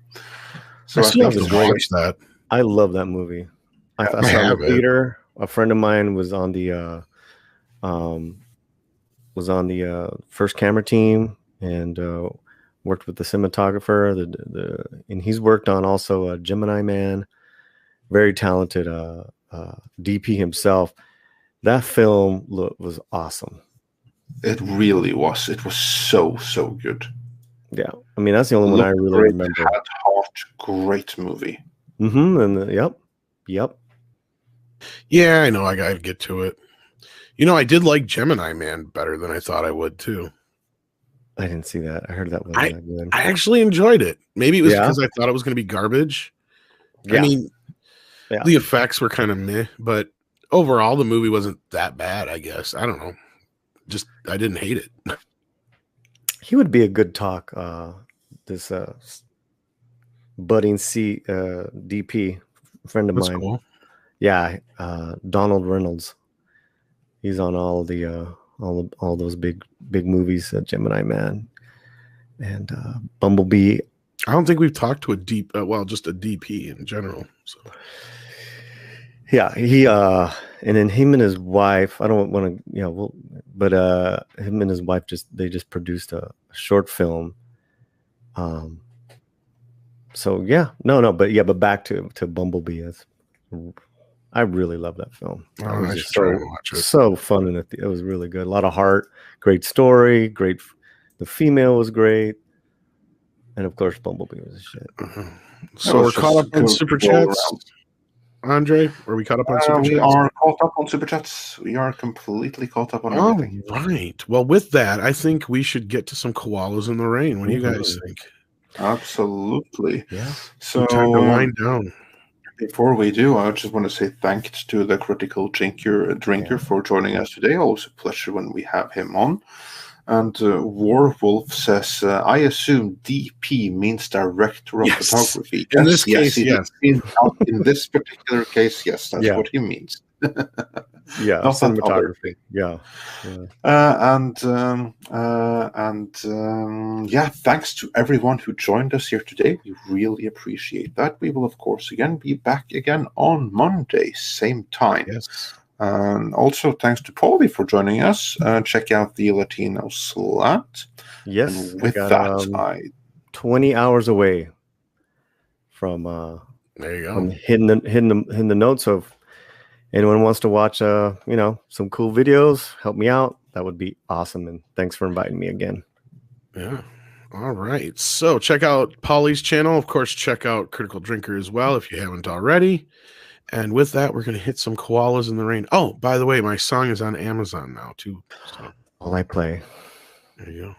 So I still have think to watch that. I love that movie. I saw it in the theater. A friend of mine was on the first camera team and worked with the cinematographer. And he's worked on also Gemini Man, very talented DP himself. That film was awesome. It really was. It was so good. Yeah, I mean that's the only one I really remember. Had heart, great movie. And yep. Yeah, I know. I gotta get to it. I did like Gemini Man better than I thought I would too. I didn't see that. I heard that wasn't that good. I actually enjoyed it. Maybe it was because I thought it was going to be garbage. Yeah. I mean, the effects were kind of meh, but overall the movie wasn't that bad. I guess I don't know. Just I didn't hate it. He would be a good talk. This budding DP friend of mine. Cool. Yeah, Donald Reynolds. He's on all those big movies, Gemini Man and Bumblebee. I don't think we've talked to just a DP in general. So. Yeah, he and then him and his wife. I don't want to, but him and his wife just produced a short film. So yeah, but back to Bumblebee. I really love that film. I was just so fun in it. It was really good. A lot of heart, great story, great. The female was great, and of course, Bumblebee was a shit. So we're caught up on super chats. Andre, are we caught up on super chats? We are caught up on super chats. We are completely caught up on everything. All right. Well, with that, I think we should get to some koalas in the rain. What do you guys think? Absolutely. Yeah. So time to wind down. Before we do, I just want to say thanks to the Critical Drinker for joining us today. Always a pleasure when we have him on. And Warwolf says, I assume DP means director of photography. In this case, yes. In this particular case, yes, that's what he means. Yeah, not cinematography. Yeah. Thanks to everyone who joined us here today. We really appreciate that. We will, of course, be back again on Monday, same time. Yes. And also thanks to Paulie for joining us. Check out the Latino Slat. Yes. And with that, 20 hours away from there you go. From hitting the notes. So if anyone wants to watch some cool videos, help me out. That would be awesome. And thanks for inviting me again. Yeah. All right. So check out Paulie's channel. Of course, check out Critical Drinker as well if you haven't already. And with that, we're going to hit some koalas in the rain. Oh, by the way, my song is on Amazon now, too. So. All I play. There you go.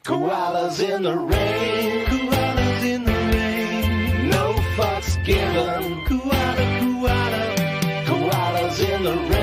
Koalas in the rain. Koalas in the rain. No fucks given. Koalas in the rain.